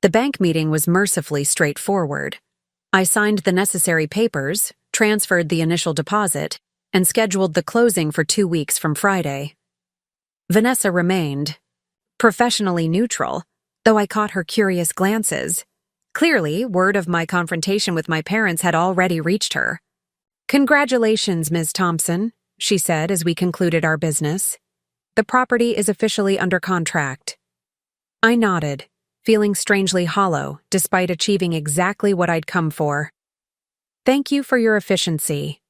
The bank meeting was mercifully straightforward. I signed the necessary papers, transferred the initial deposit, and scheduled the closing for 2 weeks from Friday. Vanessa remained, professionally neutral, though I caught her curious glances. Clearly, word of my confrontation with my parents had already reached her. "Congratulations, Ms. Thompson," she said as we concluded our business. "The property is officially under contract." I nodded, feeling strangely hollow despite achieving exactly what I'd come for. "Thank you for your efficiency."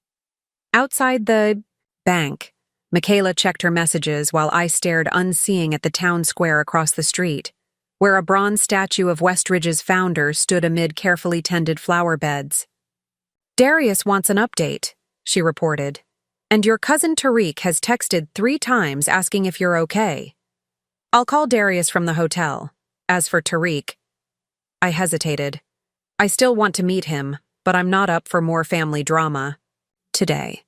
Outside the bank, Michaela checked her messages while I stared unseeing at the town square across the street, where a bronze statue of Westridge's founder stood amid carefully tended flower beds. "Darius wants an update," she reported, "and your cousin Tariq has texted 3 times asking if you're okay. I'll call Darius from the hotel. As for Tariq..." I hesitated. I still want to meet him, but I'm not up for more family drama. Today.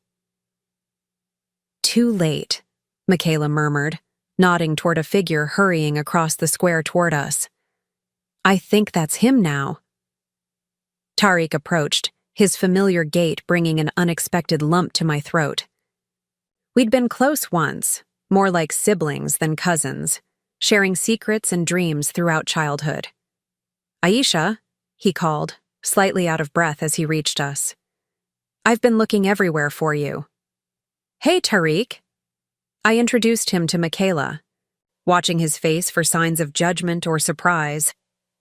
"Too late," Michaela murmured, nodding toward a figure hurrying across the square toward us. "I think that's him now." Tariq approached, his familiar gait bringing an unexpected lump to my throat. We'd been close once, more like siblings than cousins, sharing secrets and dreams throughout childhood. "Aisha," he called, slightly out of breath as he reached us. "I've been looking everywhere for you." "Hey, Tariq." I introduced him to Michaela, watching his face for signs of judgment or surprise.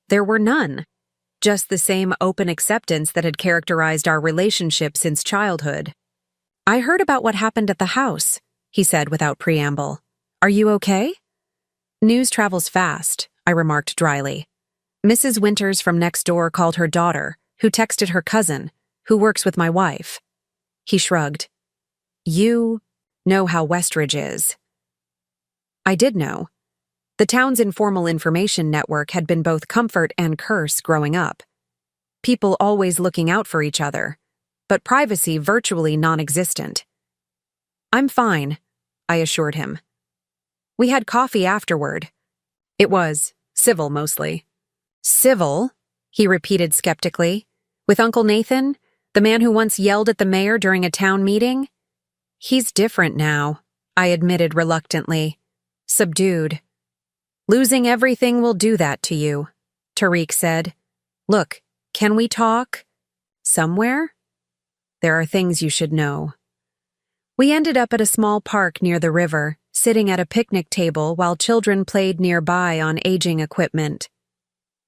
There were none, just the same open acceptance that had characterized our relationship since childhood. "I heard about what happened at the house," he said without preamble. "Are you okay?" "News travels fast," I remarked dryly. "Mrs. Winters from next door called her daughter, who texted her cousin, who works with my wife." He shrugged. "You know how Westridge is." I did know. The town's informal information network had been both comfort and curse growing up. People always looking out for each other, but privacy virtually non-existent. "I'm fine," I assured him. We had coffee afterward. It was civil mostly. "Civil?" he repeated skeptically. "With Uncle Nathan, the man who once yelled at the mayor during a town meeting?" "He's different now," I admitted reluctantly. Subdued. "Losing everything will do that to you," Tariq said. "Look, can we talk? Somewhere? There are things you should know." We ended up at a small park near the river, sitting at a picnic table while children played nearby on aging equipment.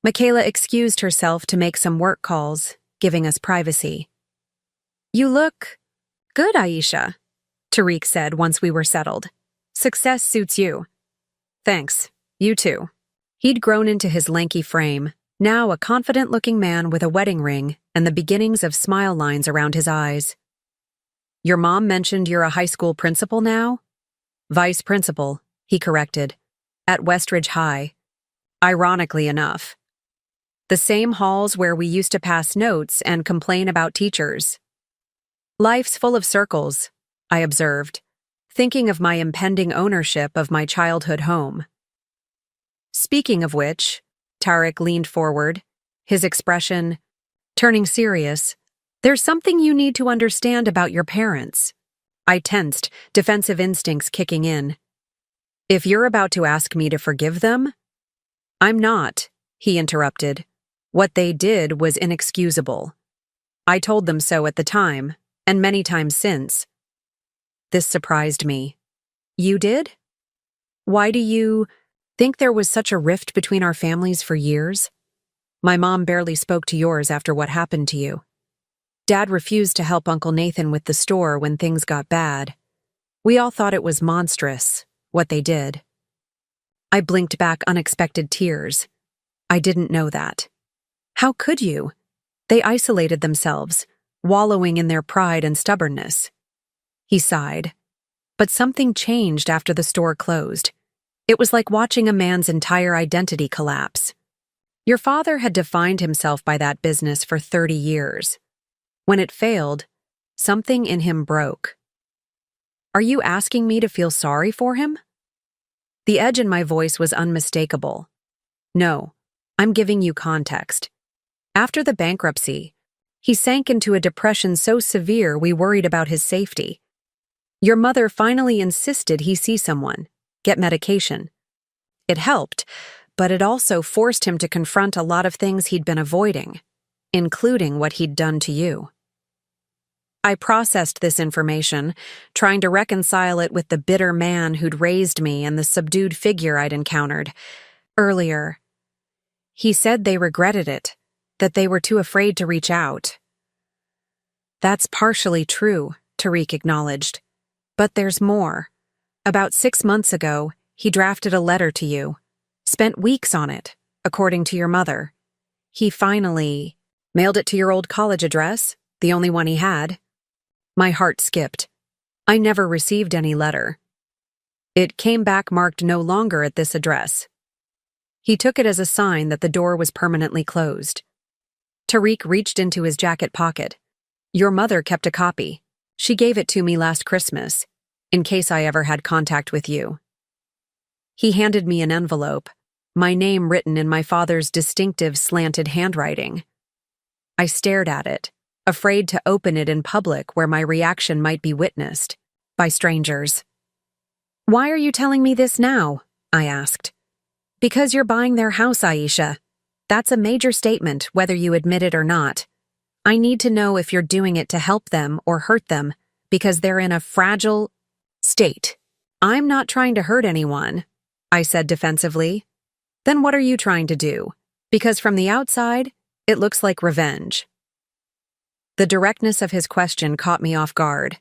Michaela excused herself to make some work calls, giving us privacy. "You look good, Aisha," Tariq said once we were settled. "Success suits you." "Thanks. You too." He'd grown into his lanky frame, now a confident-looking man with a wedding ring and the beginnings of smile lines around his eyes. "Your mom mentioned you're a high school principal now?" "Vice principal," he corrected. "At Westridge High. Ironically enough. The same halls where we used to pass notes and complain about teachers." "Life's full of circles," I observed, thinking of my impending ownership of my childhood home. "Speaking of which," Tariq leaned forward, his expression turning serious, "there's something you need to understand about your parents." I tensed, defensive instincts kicking in. "If you're about to ask me to forgive them?" "I'm not," he interrupted. "What they did was inexcusable. I told them so at the time, and many times since." This surprised me. "You did? Why do you think there was such a rift between our families for years? My mom barely spoke to yours after what happened to you." Dad refused to help Uncle Nathan with the store when things got bad. We all thought it was monstrous, what they did. I blinked back unexpected tears. I didn't know that. How could you? They isolated themselves, wallowing in their pride and stubbornness. He sighed. But something changed after the store closed. It was like watching a man's entire identity collapse. Your father had defined himself by that business for 30 years. When it failed, something in him broke. Are you asking me to feel sorry for him? The edge in my voice was unmistakable. No, I'm giving you context. After the bankruptcy, he sank into a depression so severe we worried about his safety. Your mother finally insisted he see someone, get medication. It helped, but it also forced him to confront a lot of things he'd been avoiding, including what he'd done to you. I processed this information, trying to reconcile it with the bitter man who'd raised me and the subdued figure I'd encountered. Earlier, he said they regretted it, that they were too afraid to reach out. That's partially true, Tariq acknowledged. But there's more. About 6 months ago, he drafted a letter to you. Spent weeks on it, according to your mother. He finally mailed it to your old college address, the only one he had. My heart skipped. I never received any letter. It came back marked no longer at this address. He took it as a sign that the door was permanently closed. Tariq reached into his jacket pocket. Your mother kept a copy. She gave it to me last Christmas, in case I ever had contact with you. He handed me an envelope, my name written in my father's distinctive slanted handwriting. I stared at it, afraid to open it in public where my reaction might be witnessed by strangers. Why are you telling me this now? I asked. Because you're buying their house, Aisha. That's a major statement, whether you admit it or not. I need to know if you're doing it to help them or hurt them, because they're in a fragile state. I'm not trying to hurt anyone, I said defensively. Then what are you trying to do? Because from the outside, it looks like revenge. The directness of his question caught me off guard.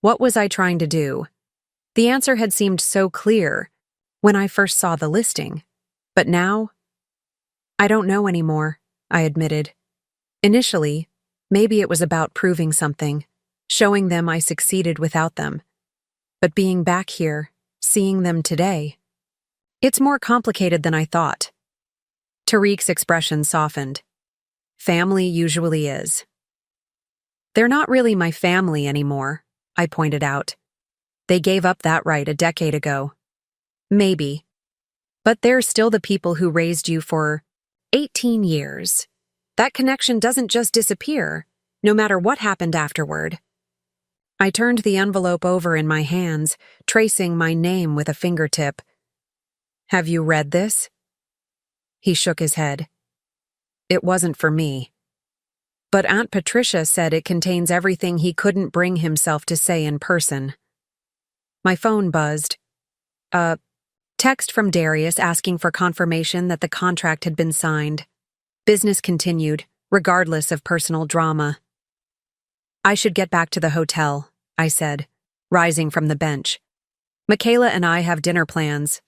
What was I trying to do? The answer had seemed so clear when I first saw the listing. But now, I don't know anymore, I admitted. Initially, maybe it was about proving something, showing them I succeeded without them. But being back here, seeing them today, it's more complicated than I thought. Tariq's expression softened. Family usually is. They're not really my family anymore, I pointed out. They gave up that right a decade ago. Maybe. But they're still the people who raised you for 18 years. That connection doesn't just disappear, no matter what happened afterward. I turned the envelope over in my hands, tracing my name with a fingertip. Have you read this? He shook his head. It wasn't for me. But Aunt Patricia said it contains everything he couldn't bring himself to say in person. My phone buzzed. A text from Darius asking for confirmation that the contract had been signed. Business continued, regardless of personal drama. I should get back to the hotel, I said, rising from the bench. Michaela and I have dinner plans.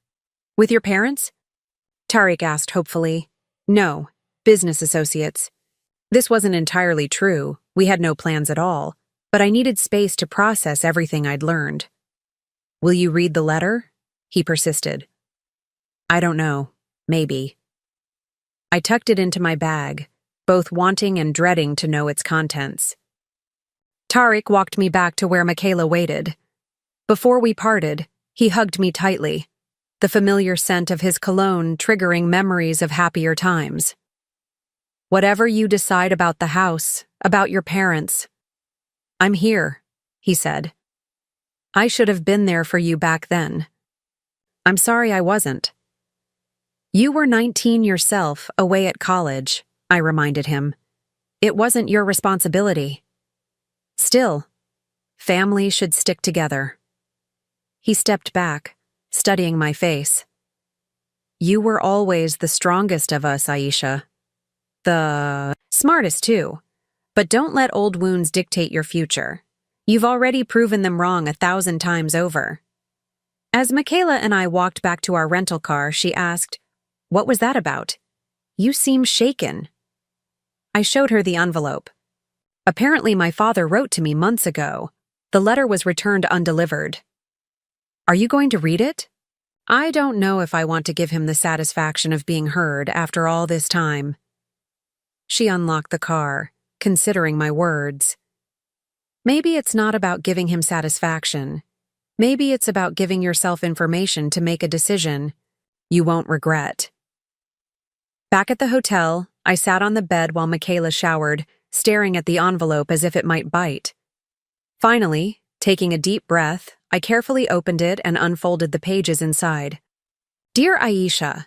With your parents? Tariq asked hopefully. No, business associates. This wasn't entirely true, we had no plans at all, but I needed space to process everything I'd learned. Will you read the letter? He persisted. I don't know, maybe. I tucked it into my bag, both wanting and dreading to know its contents. Tariq walked me back to where Michaela waited. Before we parted, he hugged me tightly, the familiar scent of his cologne triggering memories of happier times. Whatever you decide about the house, about your parents, I'm here, he said. I should have been there for you back then. I'm sorry I wasn't. You were 19 yourself, away at college, I reminded him. It wasn't your responsibility. Still, family should stick together. He stepped back, studying my face. You were always the strongest of us, Aisha. The smartest, too. But don't let old wounds dictate your future. You've already proven them wrong 1,000 times over. As Michaela and I walked back to our rental car, she asked, "What was that about? You seem shaken." I showed her the envelope. Apparently, my father wrote to me months ago. The letter was returned undelivered. "Are you going to read it?" I don't know if I want to give him the satisfaction of being heard after all this time. She unlocked the car, considering my words. Maybe it's not about giving him satisfaction. Maybe it's about giving yourself information to make a decision you won't regret. Back at the hotel, I sat on the bed while Michaela showered, staring at the envelope as if it might bite. Finally, taking a deep breath, I carefully opened it and unfolded the pages inside. Dear Aisha,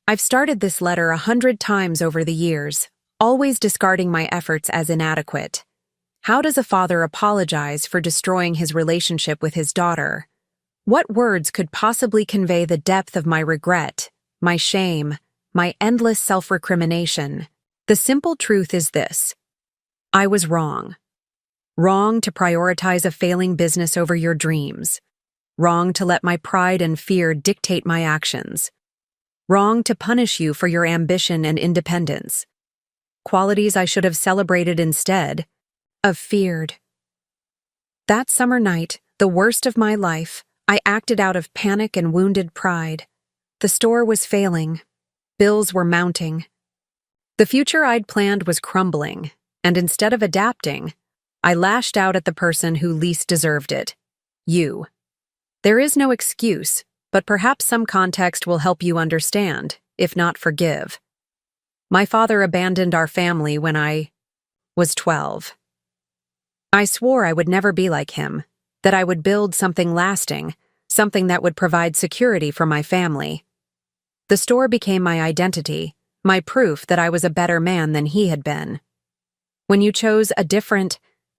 I've started this letter 100 times over the years, always discarding my efforts as inadequate. How does a father apologize for destroying his relationship with his daughter? What words could possibly convey the depth of my regret, my shame, my endless self-recrimination? The simple truth is this: I was wrong. Wrong to prioritize a failing business over your dreams. Wrong to let my pride and fear dictate my actions. Wrong to punish you for your ambition and independence. Qualities I should have celebrated instead of feared. That summer night, the worst of my life, I acted out of panic and wounded pride. The store was failing. Bills were mounting. The future I'd planned was crumbling, and instead of adapting, I lashed out at the person who least deserved it: you. There is no excuse, but perhaps some context will help you understand, if not forgive. My father abandoned our family when I was 12. I swore I would never be like him, that I would build something lasting, something that would provide security for my family. The store became my identity, my proof that I was a better man than he had been. When you chose a different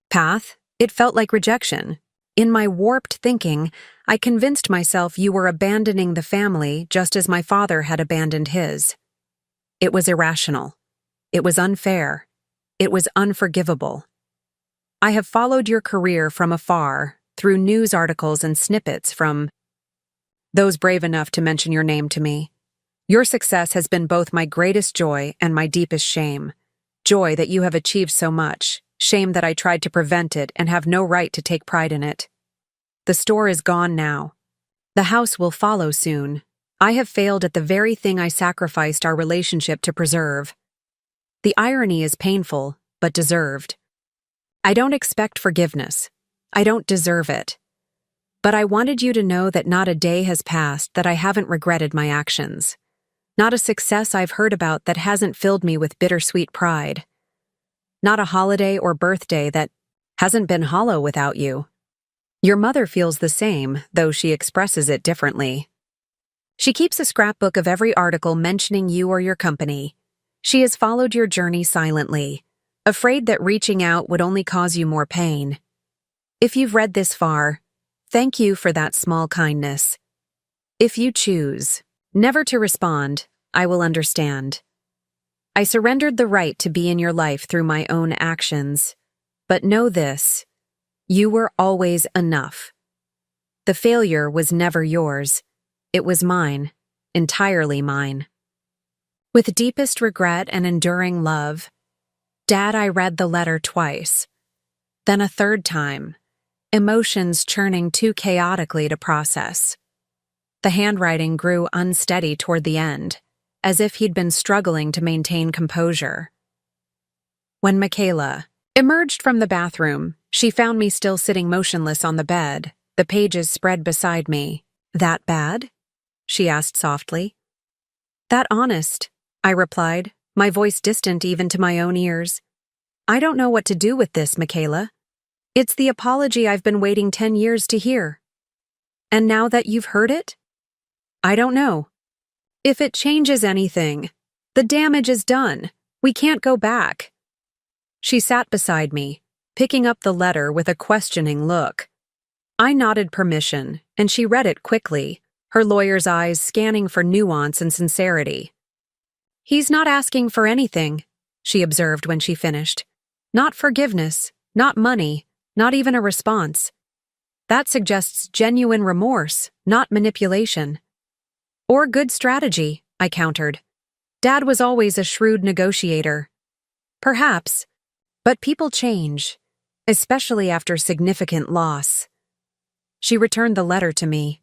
path, it felt like rejection. In my warped thinking, I convinced myself you were abandoning the family just as my father had abandoned his. It was irrational. It was unfair. It was unforgivable. I have followed your career from afar, through news articles and snippets from those brave enough to mention your name to me. Your success has been both my greatest joy and my deepest shame. Joy that you have achieved so much, shame that I tried to prevent it and have no right to take pride in it. The store is gone now. The house will follow soon. I have failed at the very thing I sacrificed our relationship to preserve. The irony is painful, but deserved. I don't expect forgiveness. I don't deserve it. But I wanted you to know that not a day has passed that I haven't regretted my actions. Not a success I've heard about that hasn't filled me with bittersweet pride. Not a holiday or birthday that hasn't been hollow without you. Your mother feels the same, though she expresses it differently. She keeps a scrapbook of every article mentioning you or your company. She has followed your journey silently, afraid that reaching out would only cause you more pain. If you've read this far, thank you for that small kindness. If you choose never to respond, I will understand. I surrendered the right to be in your life through my own actions. But know this: you were always enough. The failure was never yours. It was mine, entirely mine. With deepest regret and enduring love, Dad, I read the letter twice, then a third time, emotions churning too chaotically to process. The handwriting grew unsteady toward the end, as if he'd been struggling to maintain composure. When Michaela emerged from the bathroom, she found me still sitting motionless on the bed, the pages spread beside me. "That bad?" she asked softly. "That honest," I replied, my voice distant even to my own ears. "I don't know what to do with this, Michaela. It's the apology I've been waiting 10 years to hear. And now that you've heard it? I don't know. If it changes anything, the damage is done. We can't go back." She sat beside me, picking up the letter with a questioning look. I nodded permission, and she read it quickly, her lawyer's eyes scanning for nuance and sincerity. "He's not asking for anything," she observed when she finished. Not forgiveness, not money, not even a response. That suggests genuine remorse, not manipulation. Or good strategy, I countered. Dad was always a shrewd negotiator. Perhaps, but people change, especially after significant loss. She returned the letter to me.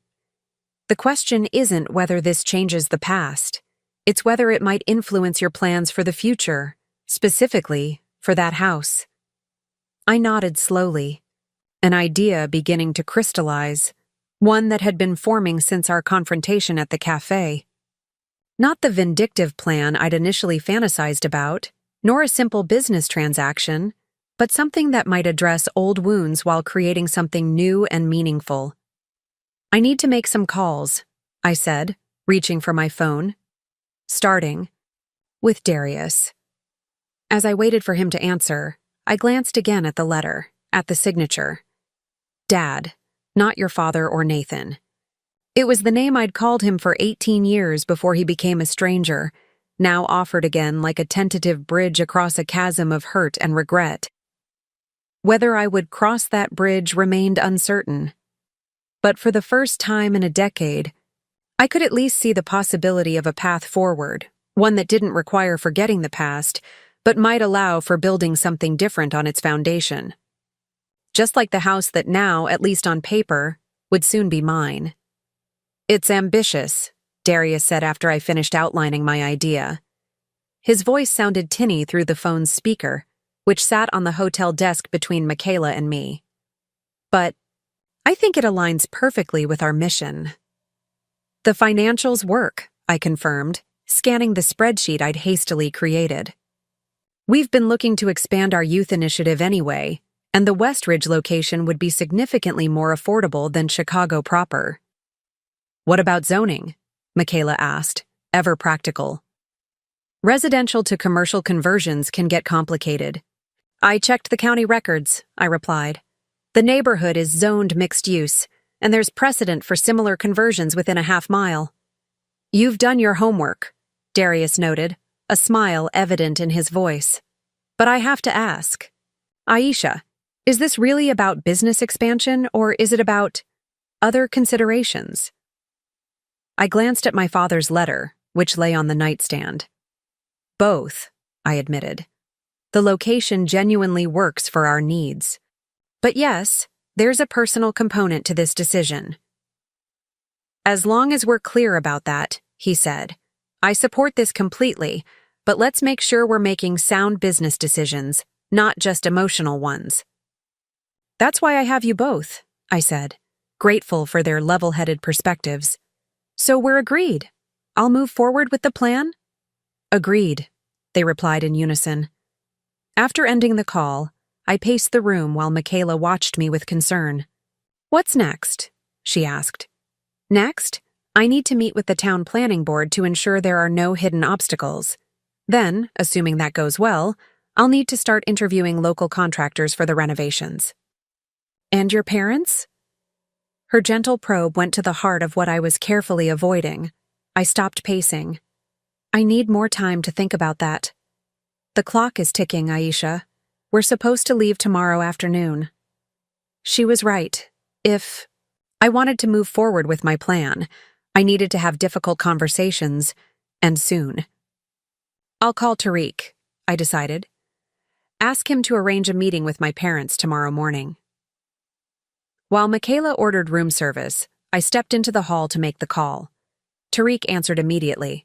The question isn't whether this changes the past. It's whether it might influence your plans for the future, specifically for that house. I nodded slowly, an idea beginning to crystallize, one that had been forming since our confrontation at the cafe. Not the vindictive plan I'd initially fantasized about, nor a simple business transaction, but something that might address old wounds while creating something new and meaningful. I need to make some calls, I said, reaching for my phone. Starting with Darius. As I waited for him to answer, I glanced again at the letter, at the signature. Dad, not your father or Nathan. It was the name I'd called him for 18 years before he became a stranger, now offered again like a tentative bridge across a chasm of hurt and regret. Whether I would cross that bridge remained uncertain. But for the first time in a decade, I could at least see the possibility of a path forward, one that didn't require forgetting the past, but might allow for building something different on its foundation. Just like the house that now, at least on paper, would soon be mine. It's ambitious, Darius said after I finished outlining my idea. His voice sounded tinny through the phone's speaker, which sat on the hotel desk between Michaela and me. But I think it aligns perfectly with our mission. The financials work, I confirmed, scanning the spreadsheet I'd hastily created. We've been looking to expand our youth initiative anyway, and the Westridge location would be significantly more affordable than Chicago proper. What about zoning? Michaela asked, ever practical. Residential to commercial conversions can get complicated. I checked the county records, I replied. The neighborhood is zoned mixed use, and there's precedent for similar conversions within a half-mile. You've done your homework, Darius noted, a smile evident in his voice. But I have to ask, Aisha, is this really about business expansion, or is it about other considerations? I glanced at my father's letter, which lay on the nightstand. Both, I admitted. The location genuinely works for our needs. But yes, there's a personal component to this decision. As long as we're clear about that, he said. I support this completely, but let's make sure we're making sound business decisions, not just emotional ones. That's why I have you both, I said, grateful for their level-headed perspectives. So we're agreed. I'll move forward with the plan? Agreed, they replied in unison. After ending the call, I paced the room while Michaela watched me with concern. What's next? She asked. Next, I need to meet with the town planning board to ensure there are no hidden obstacles. Then, assuming that goes well, I'll need to start interviewing local contractors for the renovations. And your parents? Her gentle probe went to the heart of what I was carefully avoiding. I stopped pacing. I need more time to think about that. The clock is ticking, Aisha. We're supposed to leave tomorrow afternoon. She was right. If I wanted to move forward with my plan, I needed to have difficult conversations, and soon. I'll call Tariq, I decided. Ask him to arrange a meeting with my parents tomorrow morning. While Michaela ordered room service, I stepped into the hall to make the call. Tariq answered immediately.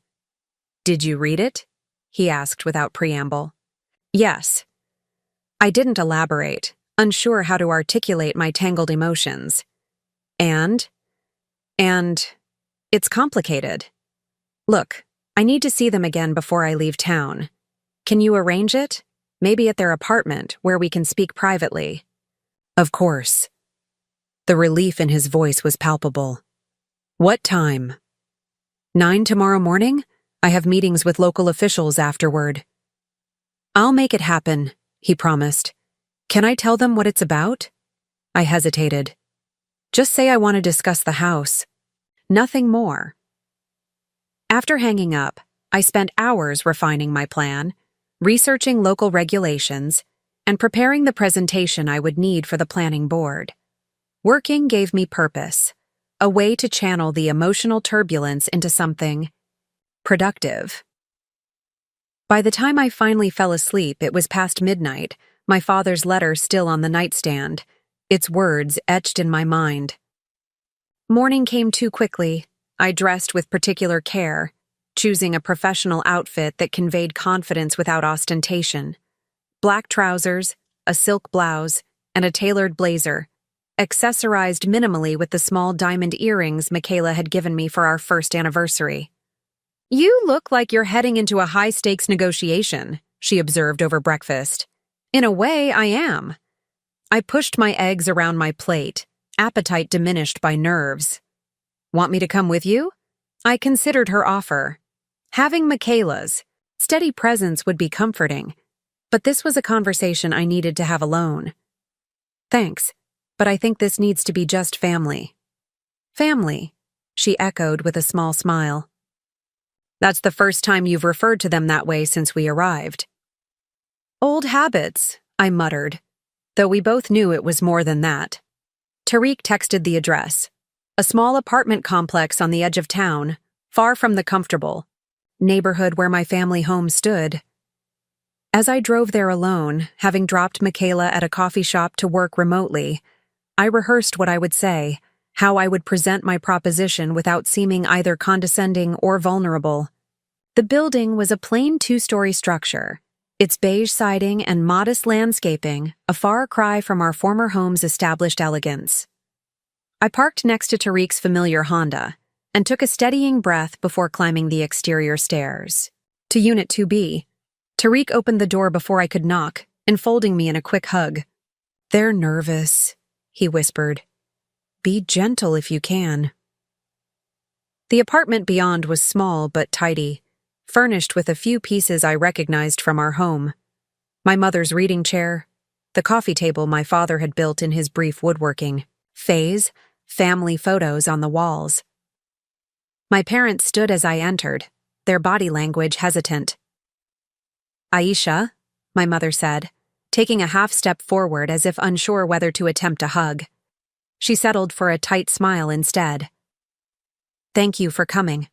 Did you read it? He asked without preamble. Yes. I didn't elaborate, unsure how to articulate my tangled emotions. And it's complicated. Look, I need to see them again before I leave town. Can you arrange it? Maybe at their apartment, where we can speak privately. Of course. The relief in his voice was palpable. What time? 9 tomorrow morning? I have meetings with local officials afterward. I'll make it happen, he promised. Can I tell them what it's about? I hesitated. Just say I want to discuss the house. Nothing more. After hanging up, I spent hours refining my plan, researching local regulations, and preparing the presentation I would need for the planning board. Working gave me purpose, a way to channel the emotional turbulence into something productive. By the time I finally fell asleep, it was past midnight, my father's letter still on the nightstand, its words etched in my mind. Morning came too quickly. I dressed with particular care, choosing a professional outfit that conveyed confidence without ostentation. Black trousers, a silk blouse, and a tailored blazer, accessorized minimally with the small diamond earrings Michaela had given me for our first anniversary. "You look like you're heading into a high-stakes negotiation," she observed over breakfast. "In a way, I am." I pushed my eggs around my plate, appetite diminished by nerves. "Want me to come with you?" I considered her offer. Having Michaela's steady presence would be comforting, but this was a conversation I needed to have alone. "Thanks, but I think this needs to be just family." "Family," she echoed with a small smile. "That's the first time you've referred to them that way since we arrived." "Old habits," I muttered, though we both knew it was more than that. Tariq texted the address, a small apartment complex on the edge of town, far from the comfortable neighborhood where my family home stood. As I drove there alone, having dropped Michaela at a coffee shop to work remotely, I rehearsed what I would say, how I would present my proposition without seeming either condescending or vulnerable. The building was a plain two-story structure, its beige siding and modest landscaping a far cry from our former home's established elegance. I parked next to Tariq's familiar Honda and took a steadying breath before climbing the exterior stairs. To Unit 2B, Tariq opened the door before I could knock, enfolding me in a quick hug. "They're nervous," he whispered. "Be gentle if you can." The apartment beyond was small but tidy, furnished with a few pieces I recognized from our home. My mother's reading chair, the coffee table my father had built in his brief woodworking, family photos on the walls. My parents stood as I entered, their body language hesitant. "Aisha," my mother said, taking a half step forward as if unsure whether to attempt a hug. She settled for a tight smile instead. "Thank you for coming."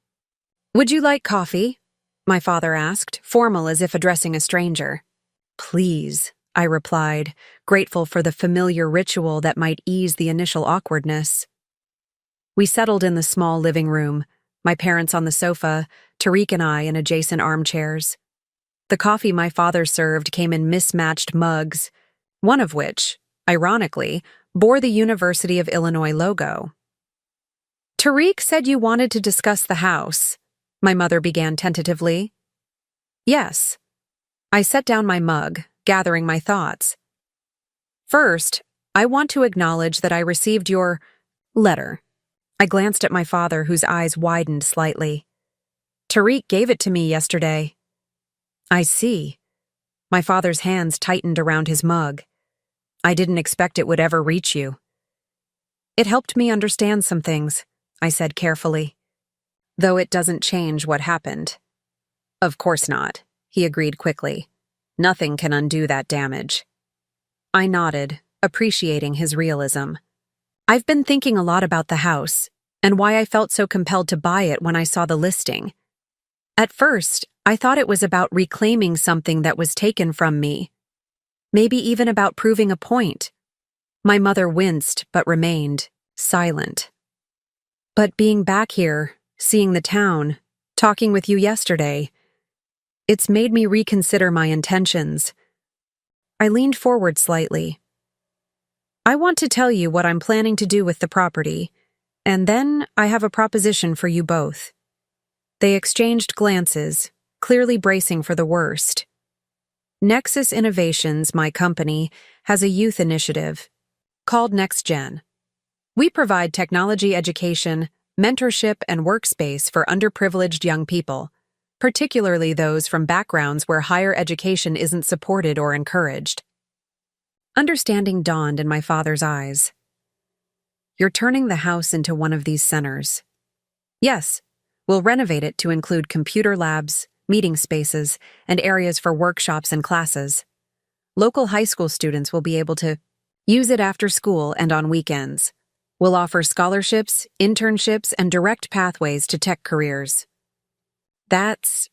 "Would you like coffee?" my father asked, formal as if addressing a stranger. "Please," I replied, grateful for the familiar ritual that might ease the initial awkwardness. We settled in the small living room, my parents on the sofa, Tariq and I in adjacent armchairs. The coffee my father served came in mismatched mugs, one of which, ironically, bore the University of Illinois logo. "Tariq said you wanted to discuss the house," my mother began tentatively. "Yes." I set down my mug, gathering my thoughts. "First, I want to acknowledge that I received your letter." I glanced at my father, whose eyes widened slightly. "Tariq gave it to me yesterday." "I see." My father's hands tightened around his mug. "I didn't expect it would ever reach you." "It helped me understand some things," I said carefully. "Though it doesn't change what happened." "Of course not," he agreed quickly. "Nothing can undo that damage." I nodded, appreciating his realism. I've been thinking a lot about the house, and why I felt so compelled to buy it when I saw the listing. At first, I thought it was about reclaiming something that was taken from me. Maybe even about proving a point. My mother winced but remained silent. But being back here, seeing the town, talking with you yesterday, it's made me reconsider my intentions. I leaned forward slightly. "I want to tell you what I'm planning to do with the property, and then I have a proposition for you both." They exchanged glances, clearly bracing for the worst. Nexus Innovations, my company, has a youth initiative called Next Gen. We provide technology education, mentorship, and workspace for underprivileged young people, particularly those from backgrounds where higher education isn't supported or encouraged. Understanding dawned in my father's eyes. "You're turning the house into one of these centers." "Yes, we'll renovate it to include computer labs, meeting spaces, and areas for workshops and classes. Local high school students will be able to use it after school and on weekends. We'll offer scholarships, internships, and direct pathways to tech careers. That's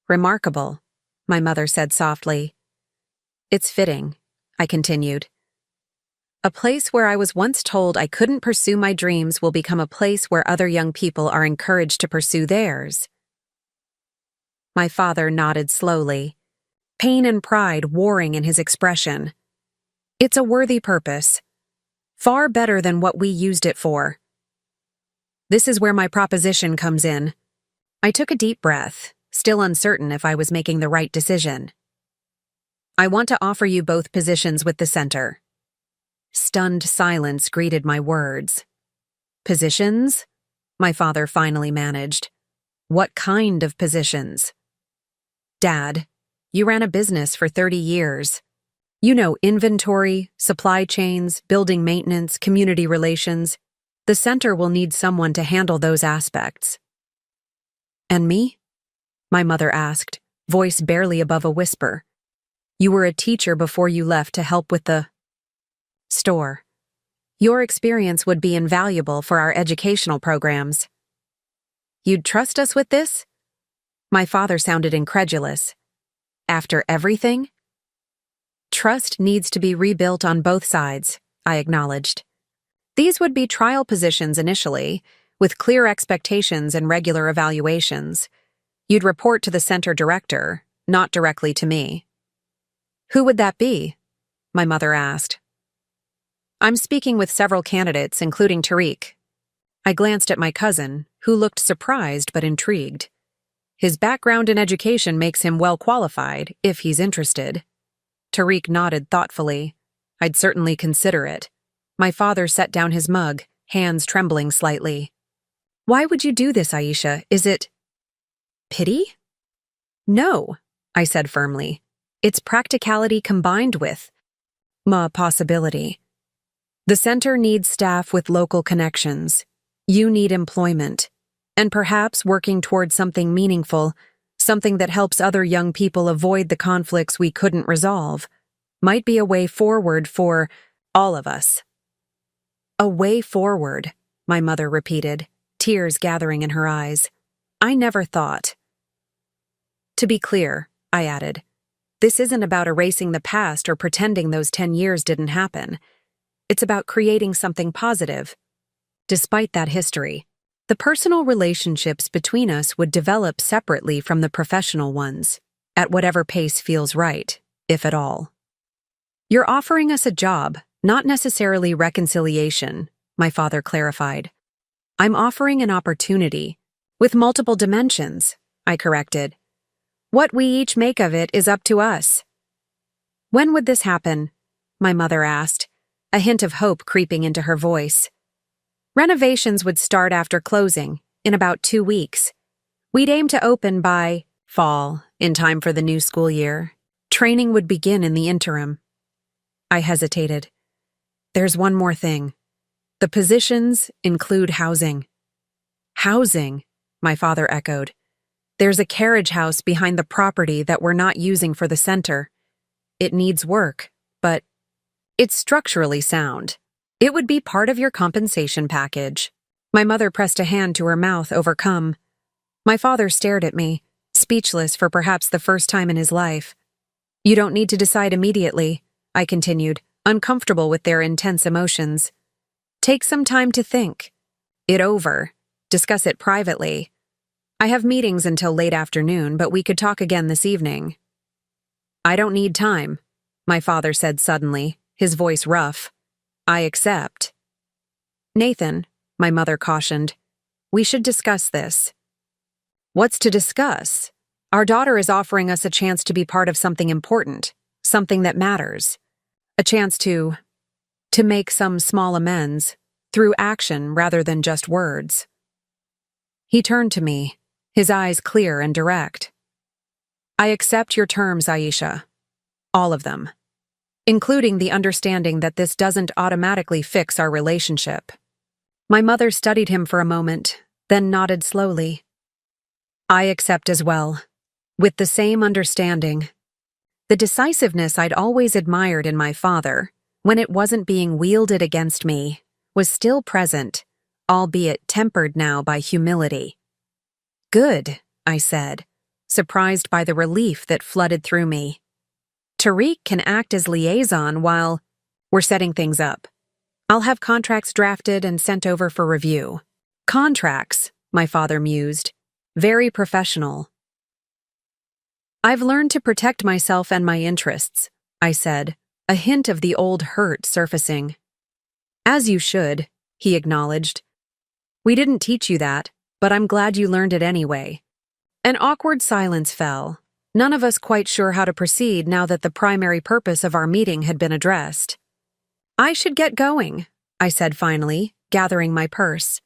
remarkable, my mother said softly. It's fitting, I continued. A place where I was once told I couldn't pursue my dreams will become a place where other young people are encouraged to pursue theirs. My father nodded slowly, pain and pride warring in his expression. It's a worthy purpose, far better than what we used it for. This is where my proposition comes in. I took a deep breath, still uncertain if I was making the right decision. I want to offer you both positions with the center. Stunned silence greeted my words. Positions? My father finally managed. What kind of positions? Dad, you ran a business for 30 years. You know inventory, supply chains, building maintenance, community relations. The center will need someone to handle those aspects. And me? My mother asked, voice barely above a whisper. You were a teacher before you left to help with the store. Your experience would be invaluable for our educational programs. You'd trust us with this? My father sounded incredulous. After everything? Trust needs to be rebuilt on both sides, I acknowledged. These would be trial positions initially, with clear expectations and regular evaluations. You'd report to the center director, not directly to me. Who would that be? My mother asked. I'm speaking with several candidates, including Tariq. I glanced at my cousin, who looked surprised but intrigued. His background in education makes him well qualified, if he's interested. Tariq nodded thoughtfully. I'd certainly consider it. My father set down his mug, hands trembling slightly. Why would you do this, Aisha? Is it pity? No, I said firmly. It's practicality combined with possibility. The center needs staff with local connections. You need employment. And perhaps working towards something meaningful, something that helps other young people avoid the conflicts we couldn't resolve, might be a way forward for all of us. A way forward, my mother repeated, tears gathering in her eyes. I never thought. To be clear, I added, this isn't about erasing the past or pretending those 10 years didn't happen. It's about creating something positive. Despite that history, the personal relationships between us would develop separately from the professional ones, at whatever pace feels right, if at all. You're offering us a job, not necessarily reconciliation, my father clarified. I'm offering an opportunity, with multiple dimensions, I corrected. What we each make of it is up to us. When would this happen? My mother asked, a hint of hope creeping into her voice. Renovations would start after closing, in about 2 weeks. We'd aim to open by fall, in time for the new school year. Training would begin in the interim. I hesitated. There's one more thing. The positions include housing. Housing, my father echoed. There's a carriage house behind the property that we're not using for the center. It needs work, but it's structurally sound. It would be part of your compensation package. My mother pressed a hand to her mouth, overcome. My father stared at me, speechless for perhaps the first time in his life. You don't need to decide immediately, I continued, uncomfortable with their intense emotions. Take some time to think it over. Discuss it privately. I have meetings until late afternoon, but we could talk again this evening. I don't need time, my father said suddenly, his voice rough. I accept. Nathan, my mother cautioned, we should discuss this. What's to discuss? Our daughter is offering us a chance to be part of something important, something that matters. A chance to make some small amends, through action rather than just words. He turned to me, his eyes clear and direct. I accept your terms, Aisha. All of them. Including the understanding that this doesn't automatically fix our relationship. My mother studied him for a moment, then nodded slowly. I accept as well, with the same understanding. The decisiveness I'd always admired in my father, when it wasn't being wielded against me, was still present, albeit tempered now by humility. "Good," I said, surprised by the relief that flooded through me. "Tariq can act as liaison while we're setting things up. I'll have contracts drafted and sent over for review." "Contracts," my father mused. "Very professional." "I've learned to protect myself and my interests," I said, a hint of the old hurt surfacing. "As you should," he acknowledged. "We didn't teach you that, but I'm glad you learned it anyway." An awkward silence fell, none of us quite sure how to proceed now that the primary purpose of our meeting had been addressed. "I should get going," I said finally, gathering my purse.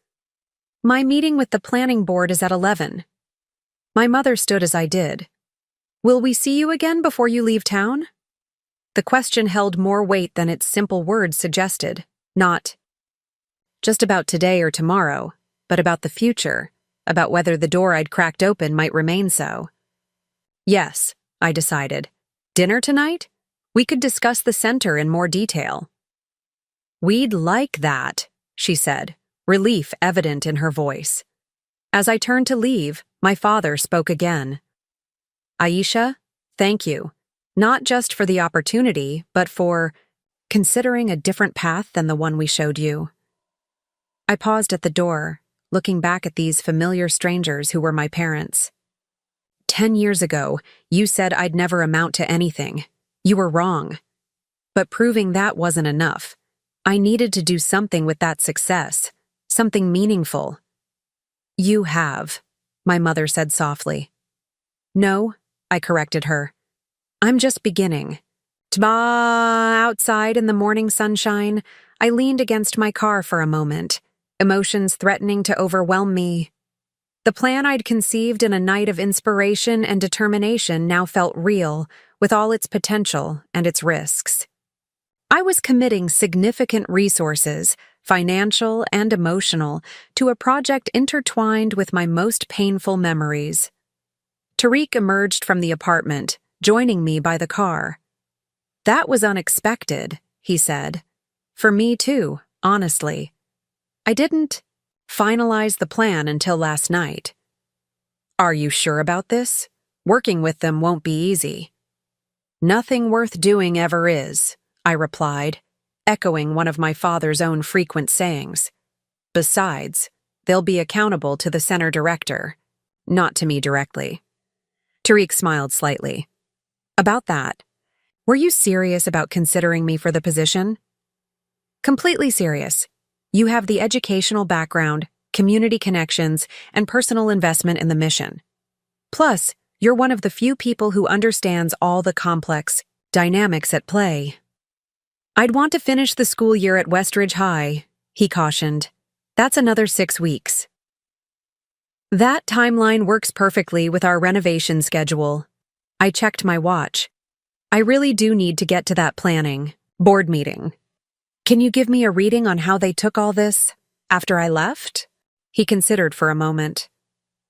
"My meeting with the planning board is at 11. My mother stood as I did. "Will we see you again before you leave town?" The question held more weight than its simple words suggested, not just about today or tomorrow, but about the future, about whether the door I'd cracked open might remain so. "Yes," I decided. "Dinner tonight? We could discuss the center in more detail." "We'd like that," she said, relief evident in her voice. As I turned to leave, my father spoke again. "Aisha, thank you, not just for the opportunity, but for considering a different path than the one we showed you." I paused at the door, looking back at these familiar strangers who were my parents. 10 years ago, you said I'd never amount to anything. You were wrong. But proving that wasn't enough. I needed to do something with that success, something meaningful. "You have," my mother said softly. "No," I corrected her. "I'm just beginning." Outside in the morning sunshine, I leaned against my car for a moment, emotions threatening to overwhelm me. The plan I'd conceived in a night of inspiration and determination now felt real, with all its potential and its risks. I was committing significant resources, financial and emotional, to a project intertwined with my most painful memories. Tariq emerged from the apartment, joining me by the car. "That was unexpected," he said. "For me too, honestly. I didn't finalize the plan until last night." "Are you sure about this? Working with them won't be easy." "Nothing worth doing ever is," I replied, echoing one of my father's own frequent sayings. "Besides, they'll be accountable to the center director, not to me directly." Tariq smiled slightly. "About that, were you serious about considering me for the position?" "Completely serious. You have the educational background, community connections, and personal investment in the mission. Plus, you're one of the few people who understands all the complex dynamics at play." "I'd want to finish the school year at Westridge High," he cautioned. "That's another 6 weeks." "That timeline works perfectly with our renovation schedule." I checked my watch. "I really do need to get to that planning board meeting. Can you give me a reading on how they took all this after I left?" He considered for a moment.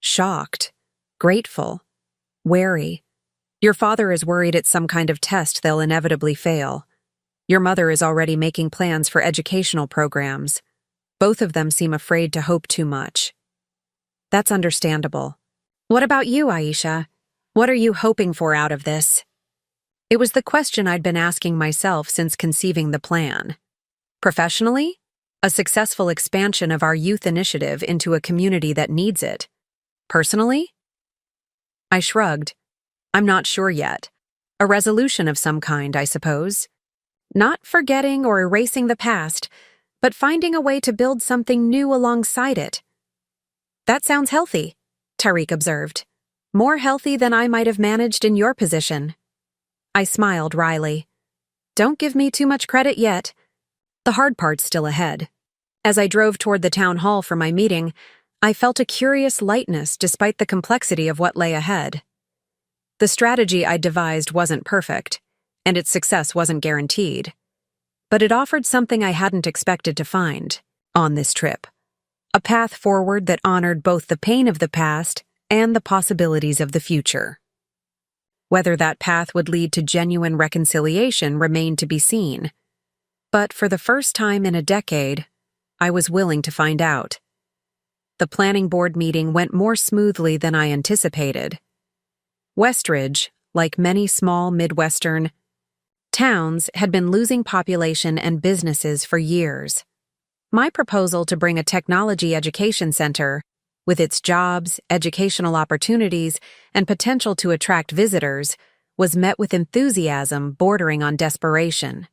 "Shocked, grateful, wary. Your father is worried it's some kind of test they'll inevitably fail. Your mother is already making plans for educational programs. Both of them seem afraid to hope too much." "That's understandable. What about you, Aisha? What are you hoping for out of this?" It was the question I'd been asking myself since conceiving the plan. Professionally, a successful expansion of our youth initiative into a community that needs it. Personally? I shrugged. "I'm not sure yet. A resolution of some kind, I suppose. Not forgetting or erasing the past, but finding a way to build something new alongside it." "That sounds healthy," Tariq observed. "More healthy than I might have managed in your position." I smiled wryly. "Don't give me too much credit yet. The hard part's still ahead." As I drove toward the town hall for my meeting, I felt a curious lightness despite the complexity of what lay ahead. The strategy I devised wasn't perfect, and its success wasn't guaranteed. But it offered something I hadn't expected to find on this trip. A path forward that honored both the pain of the past and the possibilities of the future. Whether that path would lead to genuine reconciliation remained to be seen. But for the first time in a decade, I was willing to find out. The planning board meeting went more smoothly than I anticipated. Westridge, like many small Midwestern towns, had been losing population and businesses for years. My proposal to bring a technology education center, with its jobs, educational opportunities, and potential to attract visitors, was met with enthusiasm bordering on desperation.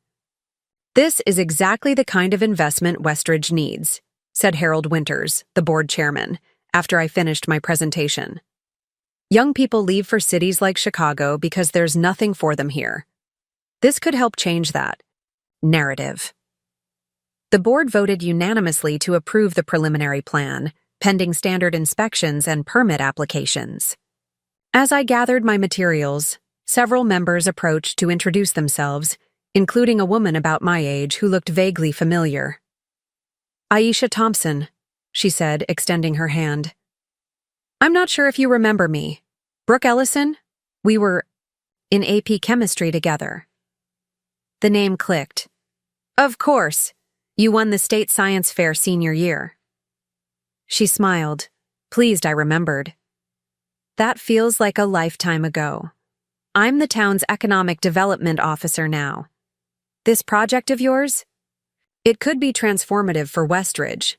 "This is exactly the kind of investment Westridge needs," said Harold Winters, the board chairman, after I finished my presentation. "Young people leave for cities like Chicago because there's nothing for them here. This could help change that narrative." The board voted unanimously to approve the preliminary plan, pending standard inspections and permit applications. As I gathered my materials, several members approached to introduce themselves, including a woman about my age who looked vaguely familiar. "Aisha Thompson," she said, extending her hand. "I'm not sure if you remember me. Brooke Ellison? We were in AP chemistry together." The name clicked. "Of course. You won the state science fair senior year." She smiled, pleased I remembered. "That feels like a lifetime ago. I'm the town's economic development officer now. This project of yours? It could be transformative for Westridge."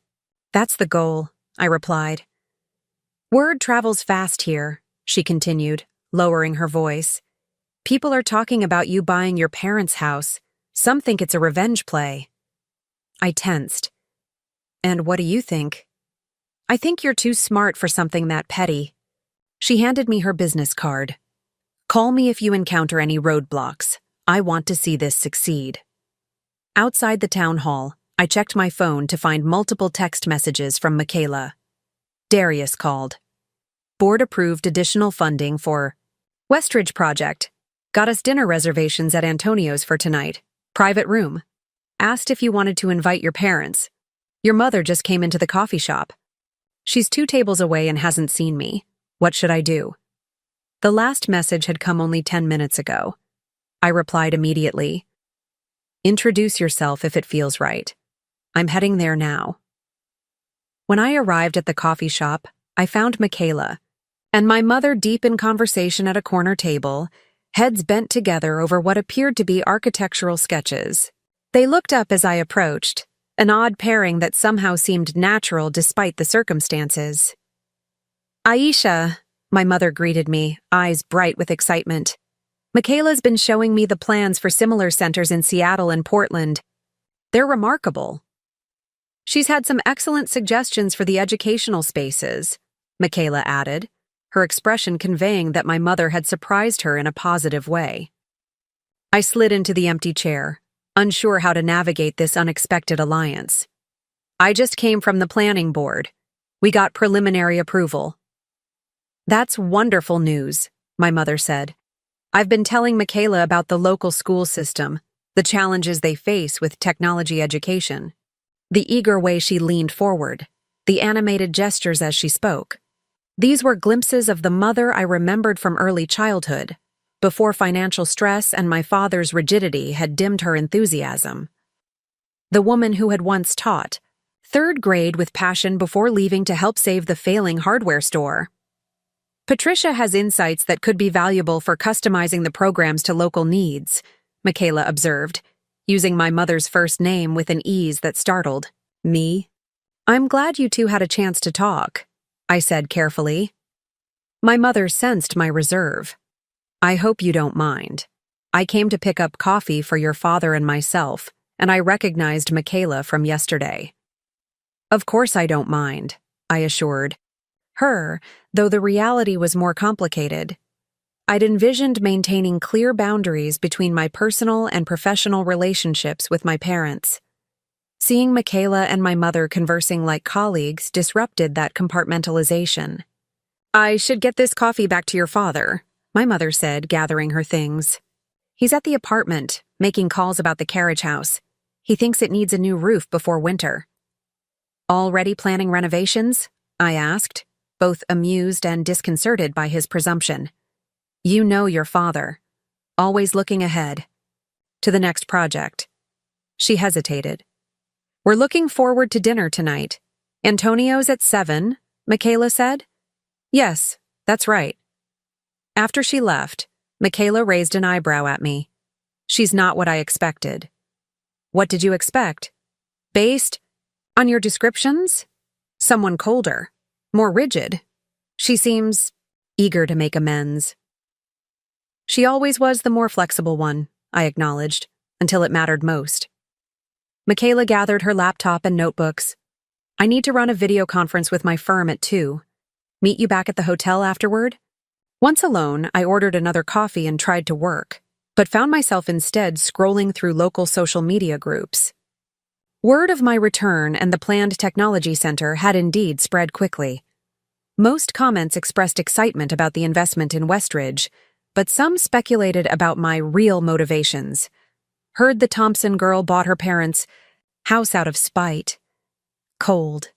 "That's the goal," I replied. "Word travels fast here," she continued, lowering her voice. "People are talking about you buying your parents' house. Some think it's a revenge play." I tensed. "And what do you think?" "I think you're too smart for something that petty." She handed me her business card. "Call me if you encounter any roadblocks. I want to see this succeed." Outside the town hall, I checked my phone to find multiple text messages from Michaela. Darius called. "Board approved additional funding for Westridge project. Got us dinner reservations at Antonio's for tonight. Private room. Asked if you wanted to invite your parents. Your mother just came into the coffee shop. She's 2 tables away and hasn't seen me. What should I do?" The last message had come only 10 minutes ago. I replied immediately. "Introduce yourself if it feels right. I'm heading there now." When I arrived at the coffee shop, I found Michaela and my mother deep in conversation at a corner table, heads bent together over what appeared to be architectural sketches. They looked up as I approached, an odd pairing that somehow seemed natural despite the circumstances. "Aisha," my mother greeted me, eyes bright with excitement. "Michaela's been showing me the plans for similar centers in Seattle and Portland. They're remarkable." "She's had some excellent suggestions for the educational spaces," Michaela added, her expression conveying that my mother had surprised her in a positive way. I slid into the empty chair, unsure how to navigate this unexpected alliance. "I just came from the planning board. We got preliminary approval." "That's wonderful news," my mother said. "I've been telling Michaela about the local school system, the challenges they face with technology education." The eager way she leaned forward, the animated gestures as she spoke. These were glimpses of the mother I remembered from early childhood, before financial stress and my father's rigidity had dimmed her enthusiasm. The woman who had once taught 3rd grade with passion before leaving to help save the failing hardware store. "Patricia has insights that could be valuable for customizing the programs to local needs," Michaela observed, using my mother's first name with an ease that startled me. "I'm glad you two had a chance to talk," I said carefully. My mother sensed my reserve. "I hope you don't mind. I came to pick up coffee for your father and myself, and I recognized Michaela from yesterday." "Of course I don't mind," I assured her, though the reality was more complicated. I'd envisioned maintaining clear boundaries between my personal and professional relationships with my parents. Seeing Michaela and my mother conversing like colleagues disrupted that compartmentalization. "I should get this coffee back to your father," my mother said, gathering her things. "He's at the apartment, making calls about the carriage house. He thinks it needs a new roof before winter." "Already planning renovations?" I asked, both amused and disconcerted by his presumption. You know your father. Always looking ahead. To the next project. She hesitated. We're looking forward to dinner tonight. Antonio's at 7, Michaela said. Yes, that's right. After she left, Michaela raised an eyebrow at me. She's not what I expected. What did you expect? Based on your descriptions? Someone colder, more rigid. She seems eager to make amends. She always was the more flexible one, I acknowledged, until it mattered most. Michaela gathered her laptop and notebooks. I need to run a video conference with my firm at 2. Meet you back at the hotel afterward? Once alone, I ordered another coffee and tried to work, but found myself instead scrolling through local social media groups. Word of my return and the planned technology center had indeed spread quickly. Most comments expressed excitement about the investment in Westridge, but some speculated about my real motivations. Heard the Thompson girl bought her parents' house out of spite. Cold.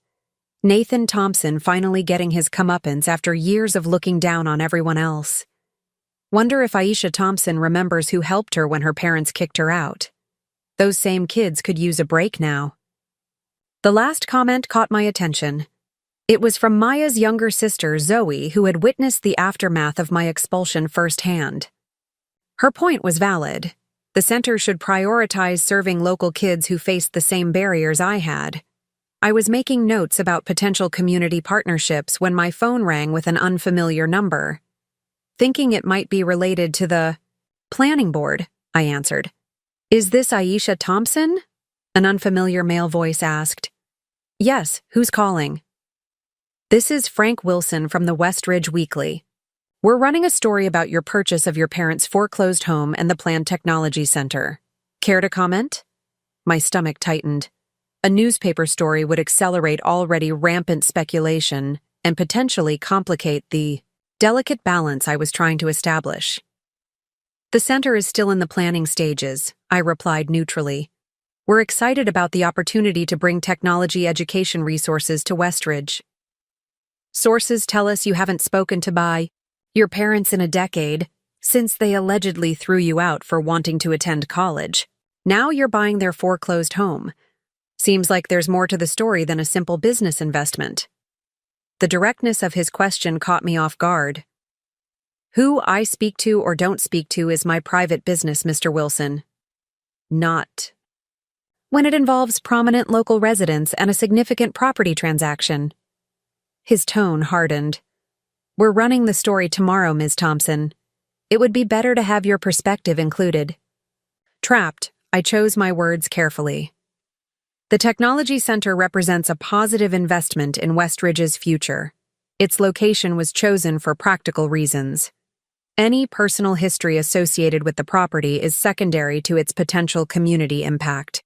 Nathan Thompson finally getting his comeuppance after years of looking down on everyone else. Wonder if Aisha Thompson remembers who helped her when her parents kicked her out. Those same kids could use a break now. The last comment caught my attention. It was from Maya's younger sister, Zoe, who had witnessed the aftermath of my expulsion firsthand. Her point was valid. The center should prioritize serving local kids who faced the same barriers I had. I was making notes about potential community partnerships when my phone rang with an unfamiliar number. Thinking it might be related to the planning board, I answered. Is this Aisha Thompson? An unfamiliar male voice asked. Yes, who's calling? This is Frank Wilson from the Westridge Weekly. We're running a story about your purchase of your parents' foreclosed home and the planned technology center. Care to comment? My stomach tightened. A newspaper story would accelerate already rampant speculation and potentially complicate the delicate balance I was trying to establish. The center is still in the planning stages, I replied neutrally. We're excited about the opportunity to bring technology education resources to Westridge. Sources tell us you haven't spoken to your parents in a decade, since they allegedly threw you out for wanting to attend college. Now you're buying their foreclosed home. Seems like there's more to the story than a simple business investment. The directness of his question caught me off guard. Who I speak to or don't speak to is my private business, Mr. Wilson. Not when it involves prominent local residents and a significant property transaction. His tone hardened. We're running the story tomorrow, Ms. Thompson. It would be better to have your perspective included. Trapped, I chose my words carefully. The Technology Center represents a positive investment in Westridge's future. Its location was chosen for practical reasons. Any personal history associated with the property is secondary to its potential community impact.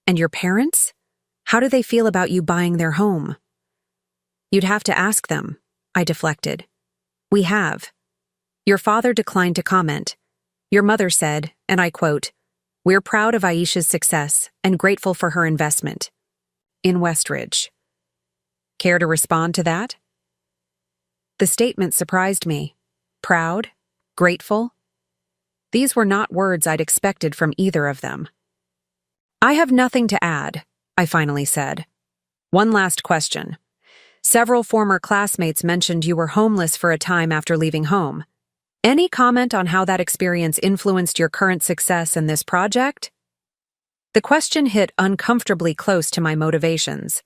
And your parents? How do they feel about you buying their home? You'd have to ask them, I deflected. We have. Your father declined to comment. Your mother said, and I quote, "We're proud of Aisha's success and grateful for her investment." In Westridge. Care to respond to that? The statement surprised me. Proud? Grateful? These were not words I'd expected from either of them. I have nothing to add, I finally said. One last question. Several former classmates mentioned you were homeless for a time after leaving home. Any comment on how that experience influenced your current success in this project? The question hit uncomfortably close to my motivations.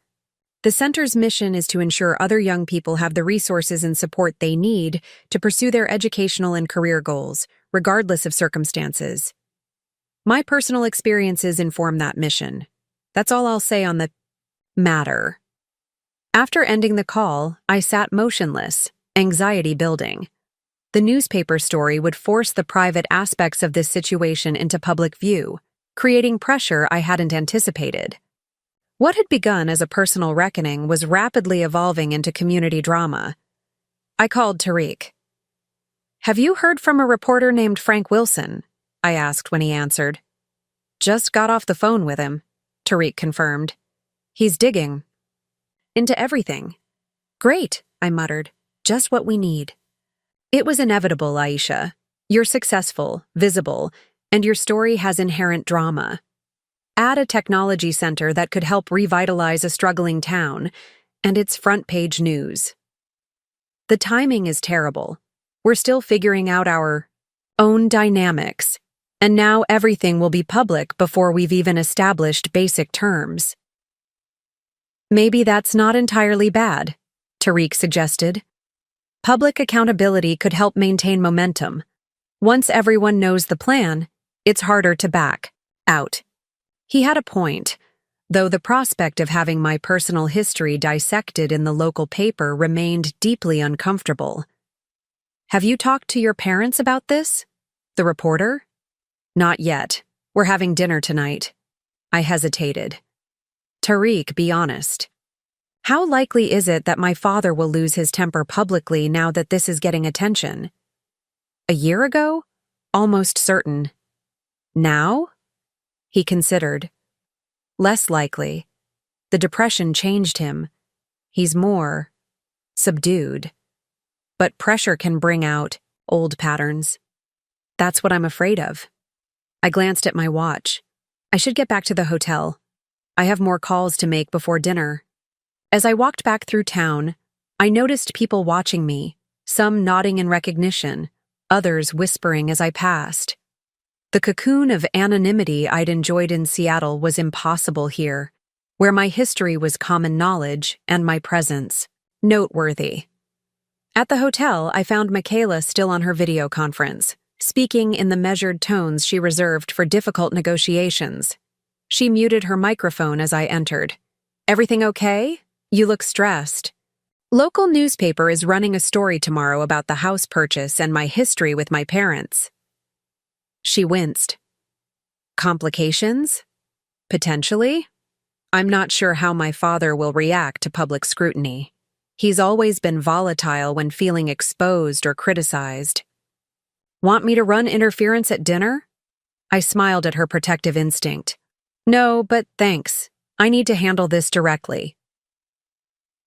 The center's mission is to ensure other young people have the resources and support they need to pursue their educational and career goals, regardless of circumstances. My personal experiences inform that mission. That's all I'll say on the matter. After ending the call, I sat motionless, anxiety building. The newspaper story would force the private aspects of this situation into public view, creating pressure I hadn't anticipated. What had begun as a personal reckoning was rapidly evolving into community drama. I called Tariq. Have you heard from a reporter named Frank Wilson? I asked when he answered. Just got off the phone with him, Tariq confirmed. He's digging into everything. Great, I muttered. Just what we need. It was inevitable, Aisha. You're successful, visible, and your story has inherent drama. Add a technology center that could help revitalize a struggling town, and it's front-page news. The timing is terrible. We're still figuring out our own dynamics, and now everything will be public before we've even established basic terms. Maybe that's not entirely bad, Tariq suggested. Public accountability could help maintain momentum. Once everyone knows the plan, it's harder to back out. He had a point, though the prospect of having my personal history dissected in the local paper remained deeply uncomfortable. Have you talked to your parents about this? The reporter? Not yet. We're having dinner tonight. I hesitated. Tariq, be honest. How likely is it that my father will lose his temper publicly now that this is getting attention? A year ago? Almost certain. Now? He considered. Less likely. The depression changed him. He's more subdued. But pressure can bring out old patterns. That's what I'm afraid of. I glanced at my watch. I should get back to the hotel. I have more calls to make before dinner. As I walked back through town, I noticed people watching me, some nodding in recognition, others whispering as I passed. The cocoon of anonymity I'd enjoyed in Seattle was impossible here, where my history was common knowledge and my presence noteworthy. At the hotel, I found Michaela still on her video conference, speaking in the measured tones she reserved for difficult negotiations. She muted her microphone as I entered. Everything okay? You look stressed. Local newspaper is running a story tomorrow about the house purchase and my history with my parents. She winced. Complications? Potentially? I'm not sure how my father will react to public scrutiny. He's always been volatile when feeling exposed or criticized. Want me to run interference at dinner? I smiled at her protective instinct. No, but thanks. I need to handle this directly.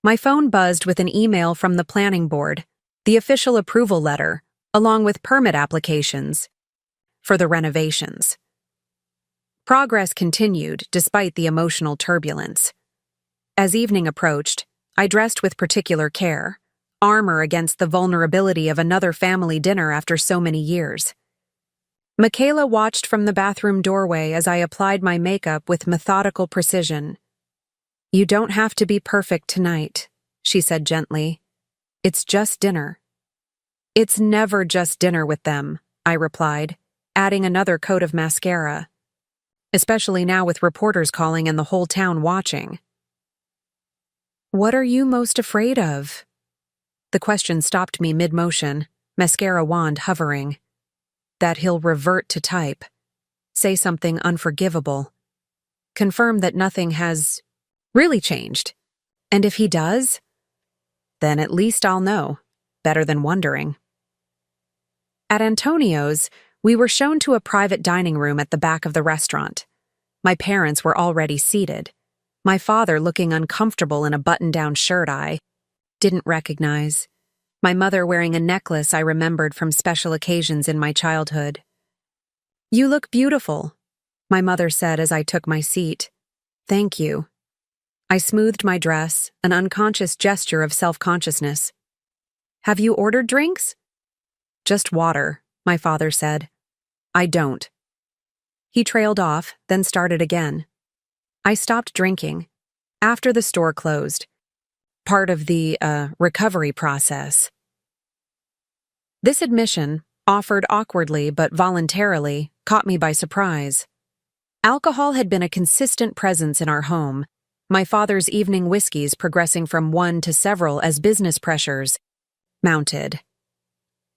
My phone buzzed with an email from the planning board, the official approval letter, along with permit applications for the renovations. Progress continued despite the emotional turbulence. As evening approached, I dressed with particular care, armor against the vulnerability of another family dinner after so many years. Michaela watched from the bathroom doorway as I applied my makeup with methodical precision. You don't have to be perfect tonight, she said gently. It's just dinner. It's never just dinner with them, I replied, adding another coat of mascara. Especially now with reporters calling and the whole town watching. What are you most afraid of? The question stopped me mid-motion, mascara wand hovering. That he'll revert to type. Say something unforgivable. Confirm that nothing has really changed. And if he does, then at least I'll know, better than wondering. At Antonio's, we were shown to a private dining room at the back of the restaurant. My parents were already seated. My father looking uncomfortable in a button-down shirt I didn't recognize. My mother wearing a necklace I remembered from special occasions in my childhood. You look beautiful, my mother said as I took my seat. Thank you. I smoothed my dress, an unconscious gesture of self-consciousness. Have you ordered drinks? Just water, my father said. I don't. He trailed off, then started again. I stopped drinking. After the store closed. Part of the, recovery process. This admission, offered awkwardly but voluntarily, caught me by surprise. Alcohol had been a consistent presence in our home, my father's evening whiskeys progressing from one to several as business pressures mounted.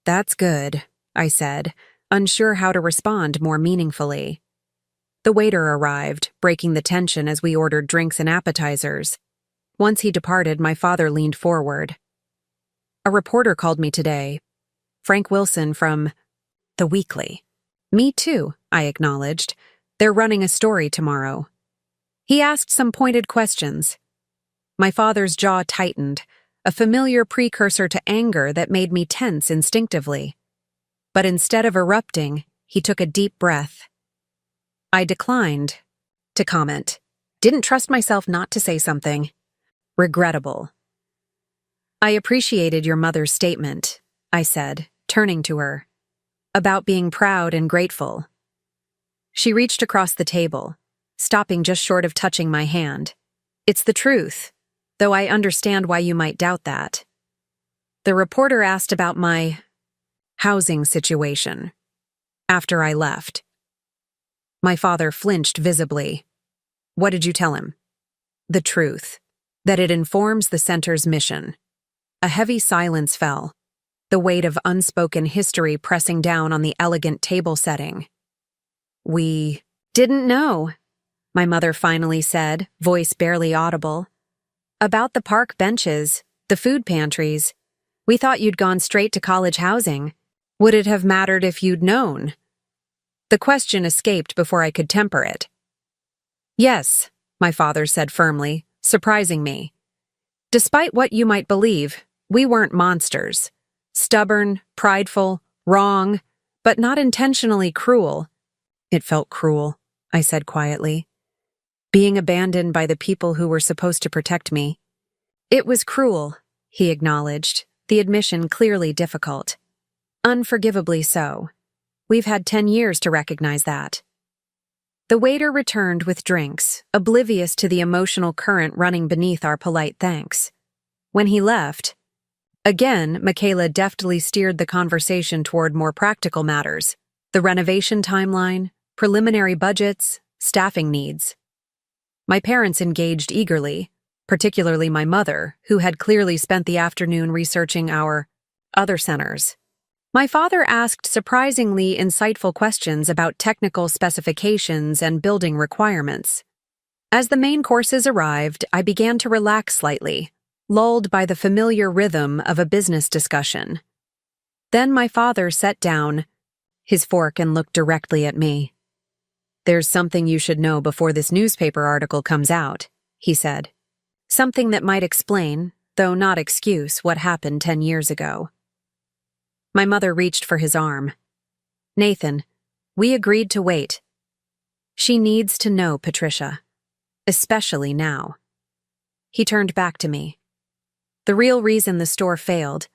That's good, I said, unsure how to respond more meaningfully. The waiter arrived, breaking the tension as we ordered drinks and appetizers. Once he departed, my father leaned forward. A reporter called me today. Frank Wilson from The Weekly. Me too, I acknowledged. They're running a story tomorrow. He asked some pointed questions. My father's jaw tightened, a familiar precursor to anger that made me tense instinctively. But instead of erupting, he took a deep breath. I declined to comment. Didn't trust myself not to say something. Regrettable. I appreciated your mother's statement, I said, turning to her, about being proud and grateful. She reached across the table, stopping just short of touching my hand. It's the truth, though I understand why you might doubt that. The reporter asked about my housing situation after I left. My father flinched visibly. What did you tell him? The truth, that it informs the center's mission. A heavy silence fell, the weight of unspoken history pressing down on the elegant table setting. We didn't know, my mother finally said, voice barely audible. About the park benches, the food pantries. We thought you'd gone straight to college housing. Would it have mattered if you'd known? The question escaped before I could temper it. Yes, my father said firmly, surprising me. Despite what you might believe, we weren't monsters. Stubborn, prideful, wrong, but not intentionally cruel. It felt cruel, I said quietly. Being abandoned by the people who were supposed to protect me. It was cruel, he acknowledged, the admission clearly difficult. Unforgivably so. We've had 10 years to recognize that. The waiter returned with drinks, oblivious to the emotional current running beneath our polite thanks. When he left, again, Michaela deftly steered the conversation toward more practical matters, the renovation timeline, preliminary budgets, staffing needs. My parents engaged eagerly, particularly my mother, who had clearly spent the afternoon researching our other centers. My father asked surprisingly insightful questions about technical specifications and building requirements. As the main courses arrived, I began to relax slightly, lulled by the familiar rhythm of a business discussion. Then my father set down his fork and looked directly at me. There's something you should know before this newspaper article comes out, he said. Something that might explain, though not excuse, what happened 10 years ago. My mother reached for his arm. Nathan, we agreed to wait. She needs to know, Patricia. Especially now. He turned back to me. The real reason the store failed,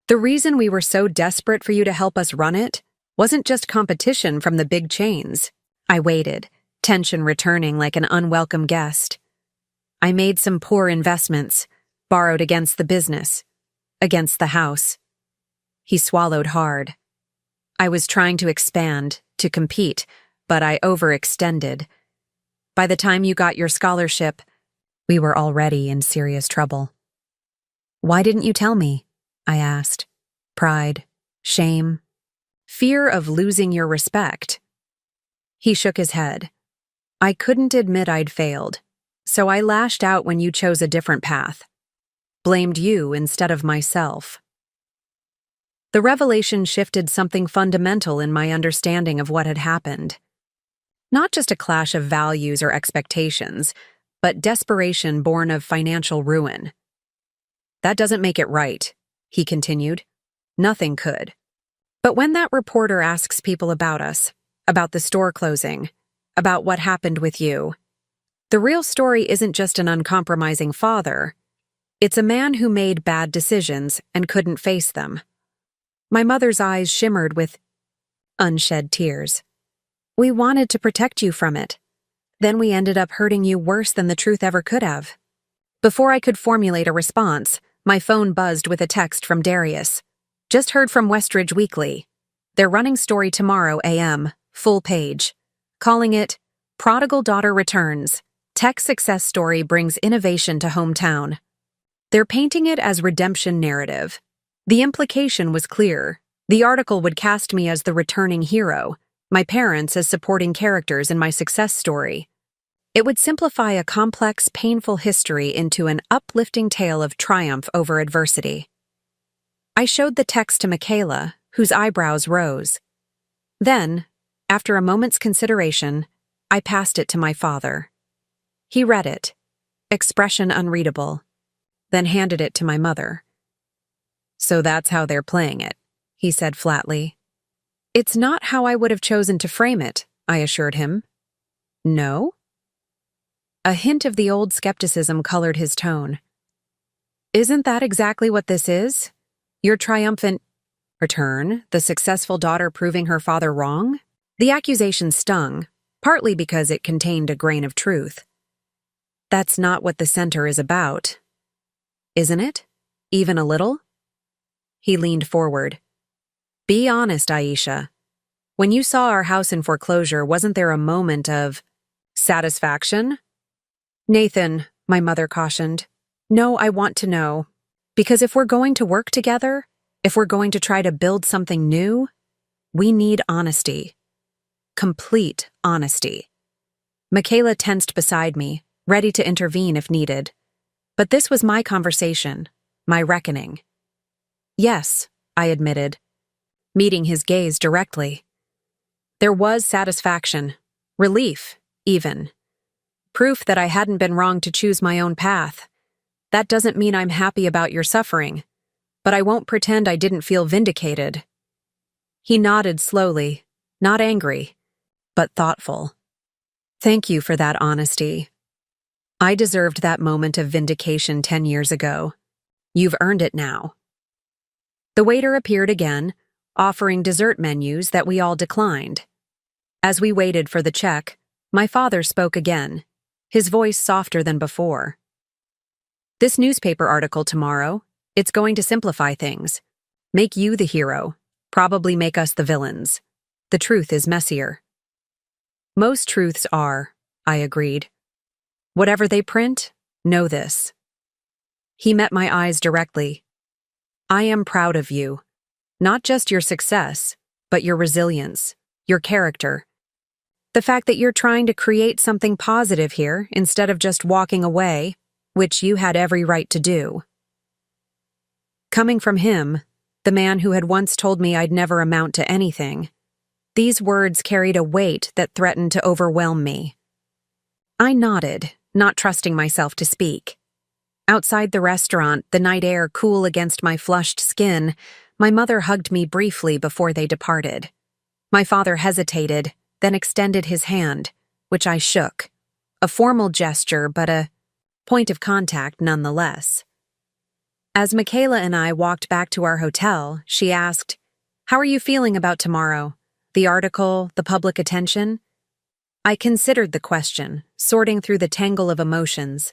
the reason we were so desperate for you to help us run it, wasn't just competition from the big chains. I waited, tension returning like an unwelcome guest. I made some poor investments, borrowed against the business, against the house. He swallowed hard. I was trying to expand, to compete, but I overextended. By the time you got your scholarship, we were already in serious trouble. Why didn't you tell me? I asked. Pride, shame, fear of losing your respect. He shook his head. I couldn't admit I'd failed, so I lashed out when you chose a different path. Blamed you instead of myself. The revelation shifted something fundamental in my understanding of what had happened. Not just a clash of values or expectations, but desperation born of financial ruin. That doesn't make it right, he continued. Nothing could. But when that reporter asks people about us, about the store closing, about what happened with you, the real story isn't just an uncompromising father. It's a man who made bad decisions and couldn't face them. My mother's eyes shimmered with unshed tears. We wanted to protect you from it. Then we ended up hurting you worse than the truth ever could have. Before I could formulate a response, my phone buzzed with a text from Darius. Just heard from Westridge Weekly. They're running story tomorrow a.m., full page. Calling it, Prodigal Daughter Returns. Tech Success Story Brings Innovation to Hometown. They're painting it as redemption narrative. The implication was clear. The article would cast me as the returning hero, my parents as supporting characters in my success story. It would simplify a complex, painful history into an uplifting tale of triumph over adversity. I showed the text to Michaela, whose eyebrows rose. Then, after a moment's consideration, I passed it to my father. He read it, expression unreadable. then handed it to my mother. "So that's how they're playing it," he said flatly. "It's not how I would have chosen to frame it," I assured him. "No?" A hint of the old skepticism colored his tone. "Isn't that exactly what this is? Your triumphant return, the successful daughter proving her father wrong?" The accusation stung, partly because it contained a grain of truth. "That's not what the center is about. Isn't it? Even a little?" He leaned forward. "Be honest, Aisha. When you saw our house in foreclosure, wasn't there a moment of satisfaction?" "Nathan," my mother cautioned, "no, I want to know. Because if we're going to work together, if we're going to try to build something new, we need honesty. Complete honesty." Michaela tensed beside me, ready to intervene if needed. But this was my conversation, my reckoning. "Yes," I admitted, meeting his gaze directly. There was satisfaction, relief, even. Proof that I hadn't been wrong to choose my own path. That doesn't mean I'm happy about your suffering, but I won't pretend I didn't feel vindicated. He nodded slowly, not angry, but thoughtful. "Thank you for that honesty. I deserved that moment of vindication 10 years ago. You've earned it now." The waiter appeared again, offering dessert menus that we all declined. As we waited for the check, my father spoke again, his voice softer than before. "This newspaper article tomorrow, it's going to simplify things. Make you the hero, probably make us the villains. The truth is messier." "Most truths are," I agreed. "Whatever they print, know this." He met my eyes directly. "I am proud of you. Not just your success, but your resilience, your character. The fact that you're trying to create something positive here instead of just walking away, which you had every right to do." Coming from him, the man who had once told me I'd never amount to anything, these words carried a weight that threatened to overwhelm me. I nodded, not trusting myself to speak. Outside the restaurant, the night air cool against my flushed skin, my mother hugged me briefly before they departed. My father hesitated, then extended his hand, which I shook. A formal gesture, but a point of contact nonetheless. As Michaela and I walked back to our hotel, she asked, "How are you feeling about tomorrow? The article, the public attention?" I considered the question, sorting through the tangle of emotions.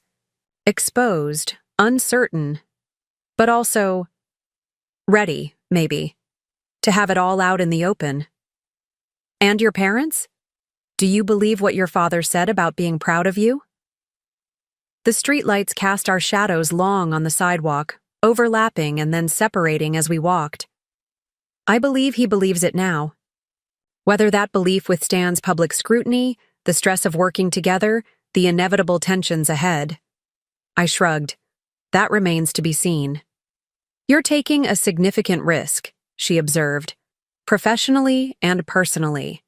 Exposed, uncertain, but also ready, maybe, to have it all out in the open. "And your parents? Do you believe what your father said about being proud of you?" The streetlights cast our shadows long on the sidewalk, overlapping and then separating as we walked. I believe he believes it now. Whether that belief withstands public scrutiny, the stress of working together, the inevitable tensions ahead. I shrugged. That remains to be seen. "You're taking a significant risk," she observed, "professionally and personally."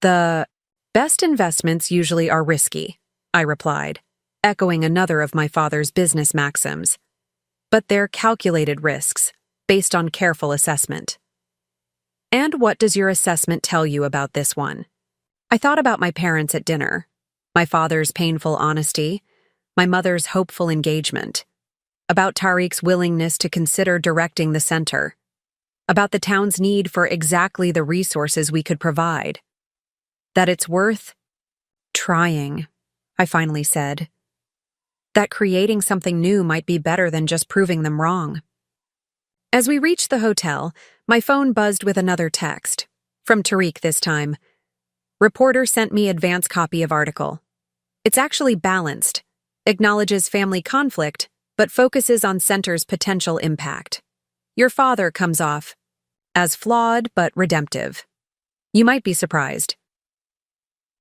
"The best investments usually are risky," I replied, echoing another of my father's business maxims. "But they're calculated risks, based on careful assessment." "And what does your assessment tell you about this one?" I thought about my parents at dinner, my father's painful honesty, my mother's hopeful engagement, about Tariq's willingness to consider directing the center, about the town's need for exactly the resources we could provide. That it's worth trying, I finally said. That creating something new might be better than just proving them wrong. As we reached the hotel, my phone buzzed with another text. From Tariq this time. "Reporter sent me advance copy of article. It's actually balanced, acknowledges family conflict, but focuses on center's potential impact. Your father comes off as flawed but redemptive. You might be surprised."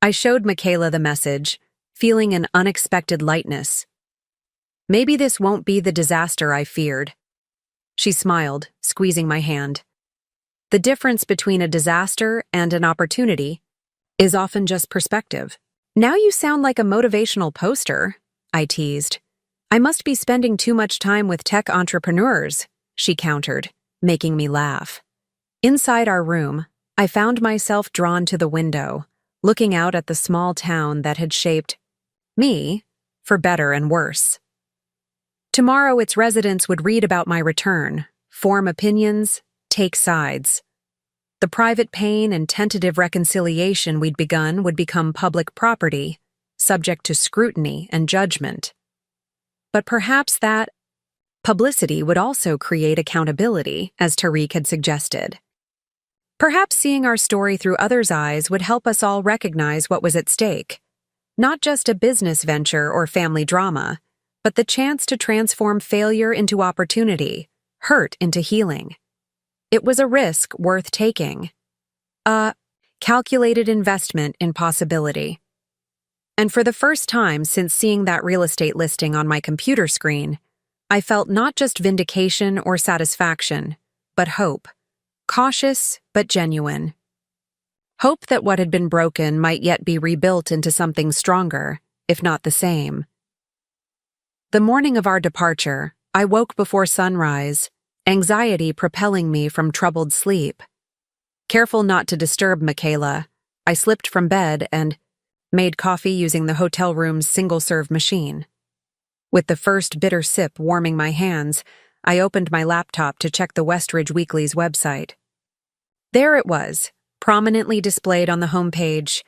I showed Michaela the message, feeling an unexpected lightness. Maybe this won't be the disaster I feared. She smiled, squeezing my hand. The difference between a disaster and an opportunity is often just perspective. "Now you sound like a motivational poster," I teased. I must be spending too much time with tech entrepreneurs, she countered, making me laugh. Inside our room, I found myself drawn to the window, looking out at the small town that had shaped me, for better and worse. Tomorrow its residents would read about my return, form opinions, take sides. The private pain and tentative reconciliation we'd begun would become public property, subject to scrutiny and judgment. But perhaps that publicity would also create accountability, as Tariq had suggested. Perhaps seeing our story through others' eyes would help us all recognize what was at stake. Not just a business venture or family drama, but the chance to transform failure into opportunity, hurt into healing. It was a risk worth taking. A calculated investment in possibility. And for the first time since seeing that real estate listing on my computer screen, I felt not just vindication or satisfaction, but hope. Cautious, but genuine. Hope that what had been broken might yet be rebuilt into something stronger, if not the same. The morning of our departure, I woke before sunrise, anxiety propelling me from troubled sleep. Careful not to disturb Michaela, I slipped from bed and made coffee using the hotel room's single-serve machine. With the first bitter sip warming my hands, I opened my laptop to check the Westridge Weekly's website. There it was, prominently displayed on the homepage,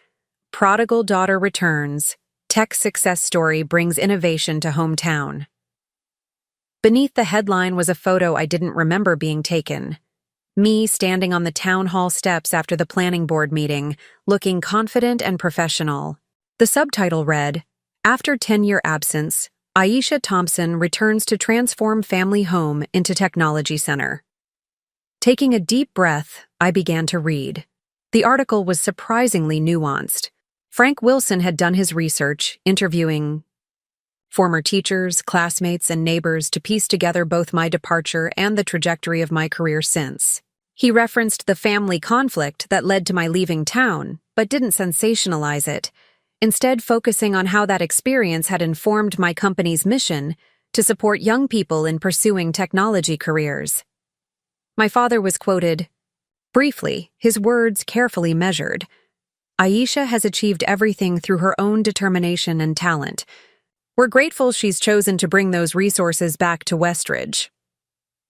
Prodigal Daughter Returns, Tech Success Story Brings Innovation to Hometown. Beneath the headline was a photo I didn't remember being taken. Me standing on the town hall steps after the planning board meeting, looking confident and professional. The subtitle read, After 10-year absence, Aisha Thompson returns to transform family home into technology center. Taking a deep breath, I began to read. The article was surprisingly nuanced. Frank Wilson had done his research, interviewing former teachers, classmates, and neighbors to piece together both my departure and the trajectory of my career since. He referenced the family conflict that led to my leaving town, but didn't sensationalize it, instead focusing on how that experience had informed my company's mission to support young people in pursuing technology careers. My father was quoted, briefly, his words carefully measured. Aisha has achieved everything through her own determination and talent. We're grateful she's chosen to bring those resources back to Westridge.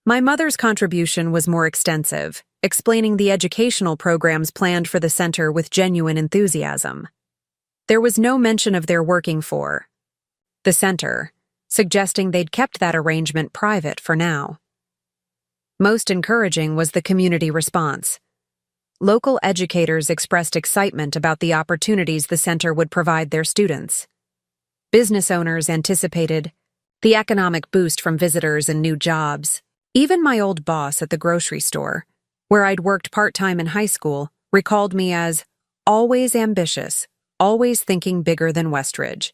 My mother's contribution was more extensive, explaining the educational programs planned for the center with genuine enthusiasm. There was no mention of their working for the center, suggesting they'd kept that arrangement private for now. Most encouraging was the community response. Local educators expressed excitement about the opportunities the center would provide their students. Business owners anticipated the economic boost from visitors and new jobs. Even my old boss at the grocery store, where I'd worked part-time in high school, recalled me as always ambitious, always thinking bigger than Westridge.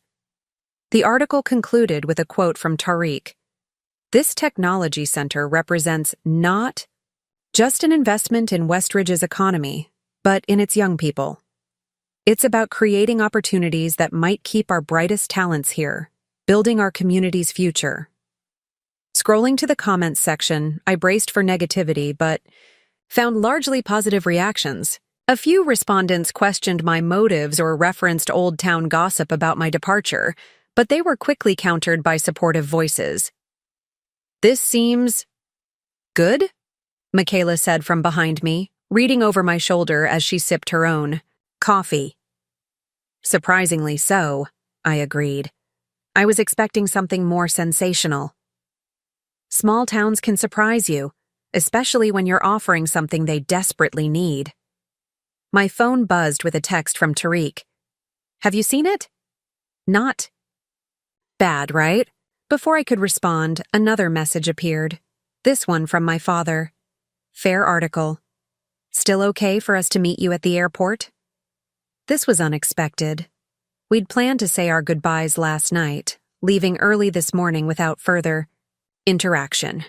The article concluded with a quote from Tariq. This technology center represents not just an investment in Westridge's economy, but in its young people. It's about creating opportunities that might keep our brightest talents here, building our community's future. Scrolling to the comments section, I braced for negativity, but found largely positive reactions. A few respondents questioned my motives or referenced old town gossip about my departure, but they were quickly countered by supportive voices. This seems good, Michaela said from behind me, reading over my shoulder as she sipped her own coffee. Surprisingly so, I agreed. I was expecting something more sensational. Small towns can surprise you, especially when you're offering something they desperately need. My phone buzzed with a text from Tariq. Have you seen it? Not bad, right? Before I could respond, another message appeared. This one from my father. Fair article. Still okay for us to meet you at the airport? This was unexpected. We'd planned to say our goodbyes last night, leaving early this morning without further interaction.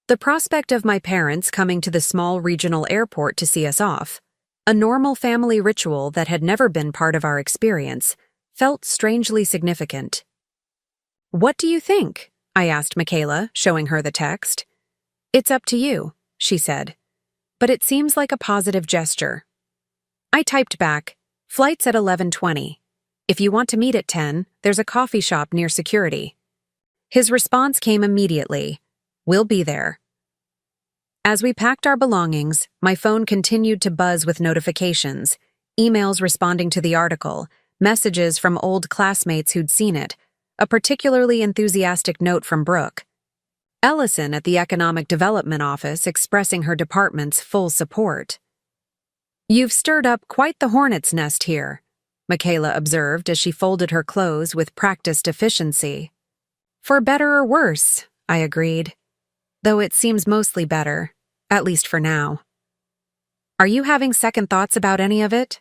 The prospect of my parents coming to the small regional airport to see us off, a normal family ritual that had never been part of our experience, felt strangely significant. What do you think? I asked Michaela, showing her the text. It's up to you, she said. But it seems like a positive gesture. I typed back, flight's at 11:20. If you want to meet at 10, there's a coffee shop near security. His response came immediately. We'll be there. As we packed our belongings, my phone continued to buzz with notifications, emails responding to the article, messages from old classmates who'd seen it, a particularly enthusiastic note from Brooke. Ellison at the Economic Development Office expressing her department's full support. You've stirred up quite the hornet's nest here, Michaela observed as she folded her clothes with practiced efficiency. For better or worse, I agreed. Though it seems mostly better, at least for now. Are you having second thoughts about any of it?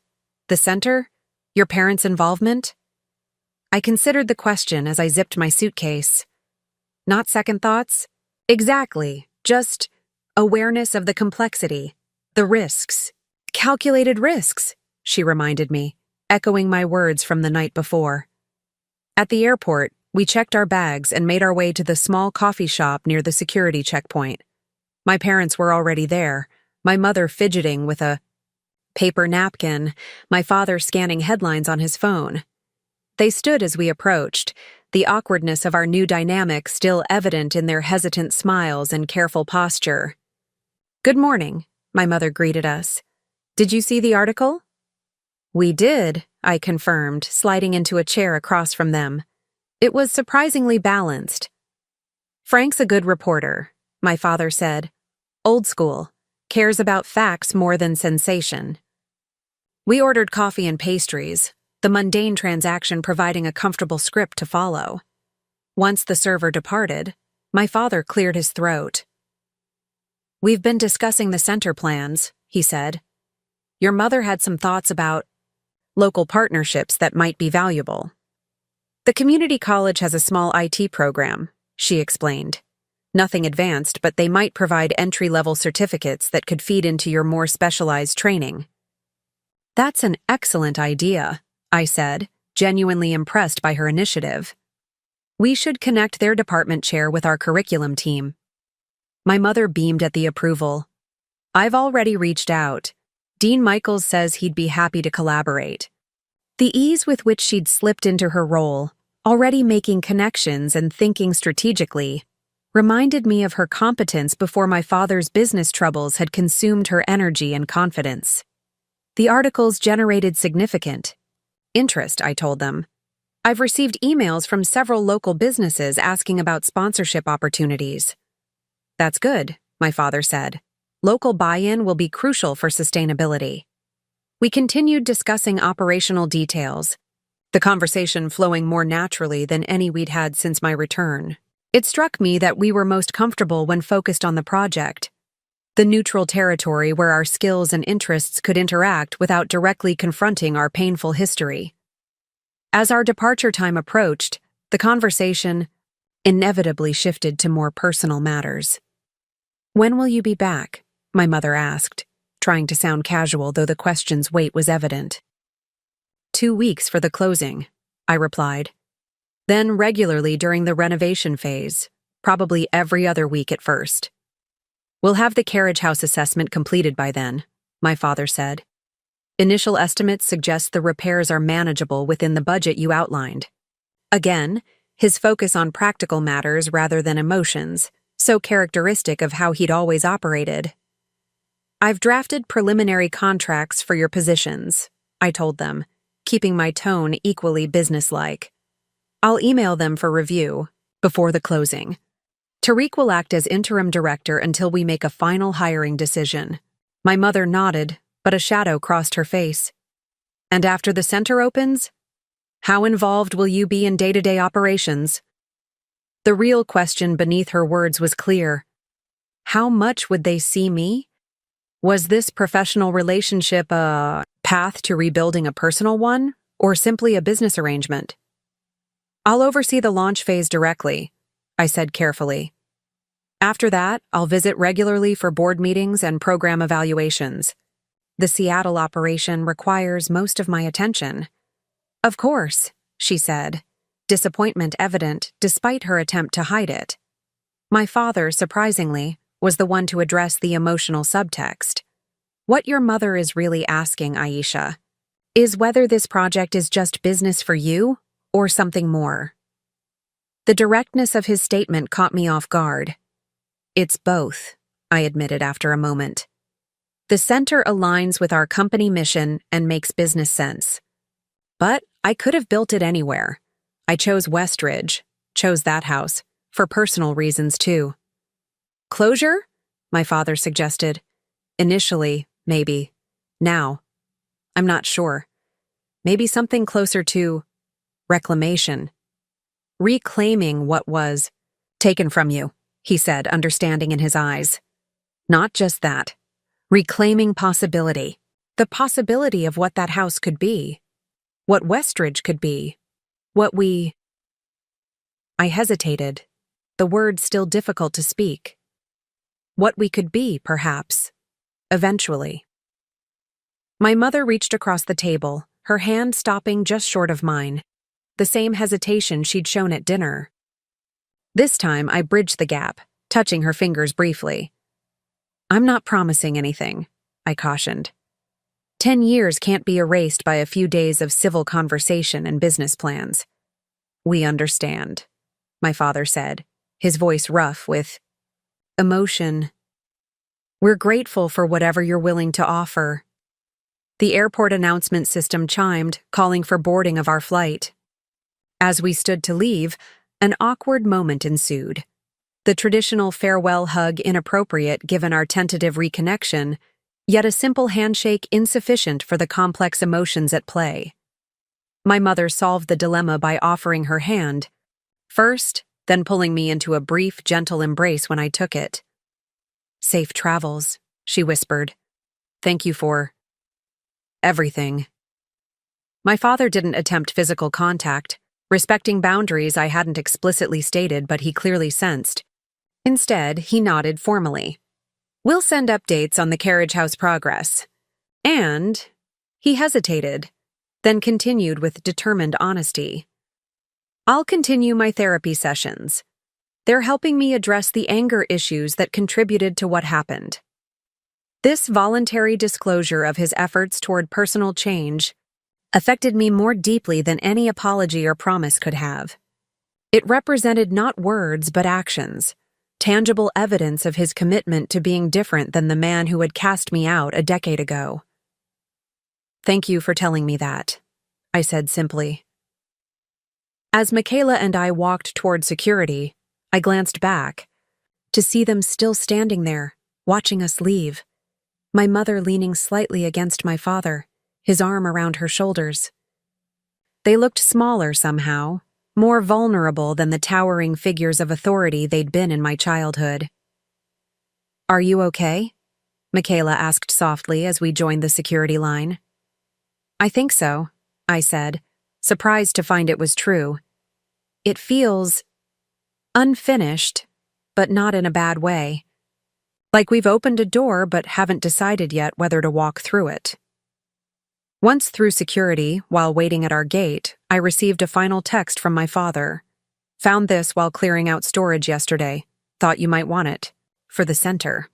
The center? Your parents' involvement? I considered the question as I zipped my suitcase. Not second thoughts? Exactly, just awareness of the complexity, the risks. Calculated risks, she reminded me, echoing my words from the night before. At the airport, we checked our bags and made our way to the small coffee shop near the security checkpoint. My parents were already there, my mother fidgeting with a paper napkin, my father scanning headlines on his phone. They stood as we approached, the awkwardness of our new dynamic still evident in their hesitant smiles and careful posture. Good morning, my mother greeted us. Did you see the article? We did, I confirmed, sliding into a chair across from them. It was surprisingly balanced. Frank's a good reporter, my father said. Old school, cares about facts more than sensation. We ordered coffee and pastries, the mundane transaction providing a comfortable script to follow. Once the server departed, my father cleared his throat. We've been discussing the center plans, he said. Your mother had some thoughts about local partnerships that might be valuable. The community college has a small IT program, she explained. Nothing advanced, but they might provide entry-level certificates that could feed into your more specialized training. That's an excellent idea, I said, genuinely impressed by her initiative. We should connect their department chair with our curriculum team. My mother beamed at the approval. I've already reached out. Dean Michaels says he'd be happy to collaborate. The ease with which she'd slipped into her role, already making connections and thinking strategically, reminded me of her competence before my father's business troubles had consumed her energy and confidence. The articles generated significant interest, I told them. I've received emails from several local businesses asking about sponsorship opportunities. That's good, my father said. Local buy-in will be crucial for sustainability. We continued discussing operational details, the conversation flowing more naturally than any we'd had since my return. It struck me that we were most comfortable when focused on the project, the neutral territory where our skills and interests could interact without directly confronting our painful history. As our departure time approached, the conversation inevitably shifted to more personal matters. When will you be back? My mother asked, trying to sound casual though the question's weight was evident. 2 weeks for the closing, I replied. Then regularly during the renovation phase, probably every other week at first. We'll have the carriage house assessment completed by then, my father said. Initial estimates suggest the repairs are manageable within the budget you outlined. Again, his focus on practical matters rather than emotions, so characteristic of how he'd always operated. I've drafted preliminary contracts for your positions, I told them, keeping my tone equally businesslike. I'll email them for review before the closing. Tariq will act as interim director until we make a final hiring decision. My mother nodded, but a shadow crossed her face. And after the center opens? How involved will you be in day-to-day operations? The real question beneath her words was clear. How much would they see me? Was this professional relationship a path to rebuilding a personal one, or simply a business arrangement? I'll oversee the launch phase directly, I said carefully. After that, I'll visit regularly for board meetings and program evaluations. The Seattle operation requires most of my attention. Of course, she said, disappointment evident despite her attempt to hide it. My father, surprisingly, was the one to address the emotional subtext. What your mother is really asking, Aisha, is whether this project is just business for you or something more. The directness of his statement caught me off guard. It's both, I admitted after a moment. The center aligns with our company mission and makes business sense. But I could have built it anywhere. I chose Westridge, chose that house, for personal reasons too. Closure? My father suggested. Initially, maybe. Now, I'm not sure. Maybe something closer to reclamation. Reclaiming what was taken from you, he said, understanding in his eyes. Not just that. Reclaiming possibility. The possibility of what that house could be. What Westridge could be. What we... I hesitated, the words still difficult to speak. What we could be, perhaps. Eventually. My mother reached across the table, her hand stopping just short of mine. The same hesitation she'd shown at dinner. This time I bridged the gap, touching her fingers briefly. I'm not promising anything, I cautioned. 10 years can't be erased by a few days of civil conversation and business plans. We understand, my father said, his voice rough with emotion. We're grateful for whatever you're willing to offer. The airport announcement system chimed, calling for boarding of our flight. As we stood to leave, an awkward moment ensued. The traditional farewell hug inappropriate given our tentative reconnection, yet a simple handshake insufficient for the complex emotions at play. My mother solved the dilemma by offering her hand, first, then pulling me into a brief, gentle embrace when I took it. Safe travels, she whispered. Thank you for everything. My father didn't attempt physical contact, respecting boundaries I hadn't explicitly stated but he clearly sensed. Instead, he nodded formally. We'll send updates on the carriage house progress. And he hesitated, then continued with determined honesty. I'll continue my therapy sessions. They're helping me address the anger issues that contributed to what happened. This voluntary disclosure of his efforts toward personal change affected me more deeply than any apology or promise could have. It represented not words but actions, tangible evidence of his commitment to being different than the man who had cast me out a decade ago. Thank you for telling me that, I said simply. As Michaela and I walked toward security, I glanced back to see them still standing there, watching us leave, my mother leaning slightly against my father, his arm around her shoulders. They looked smaller somehow, more vulnerable than the towering figures of authority they'd been in my childhood. Are you okay? Michaela asked softly as we joined the security line. I think so, I said, surprised to find it was true. It feels unfinished, but not in a bad way. Like we've opened a door but haven't decided yet whether to walk through it. Once through security, while waiting at our gate, I received a final text from my father. Found this while clearing out storage yesterday. Thought you might want it. For the center.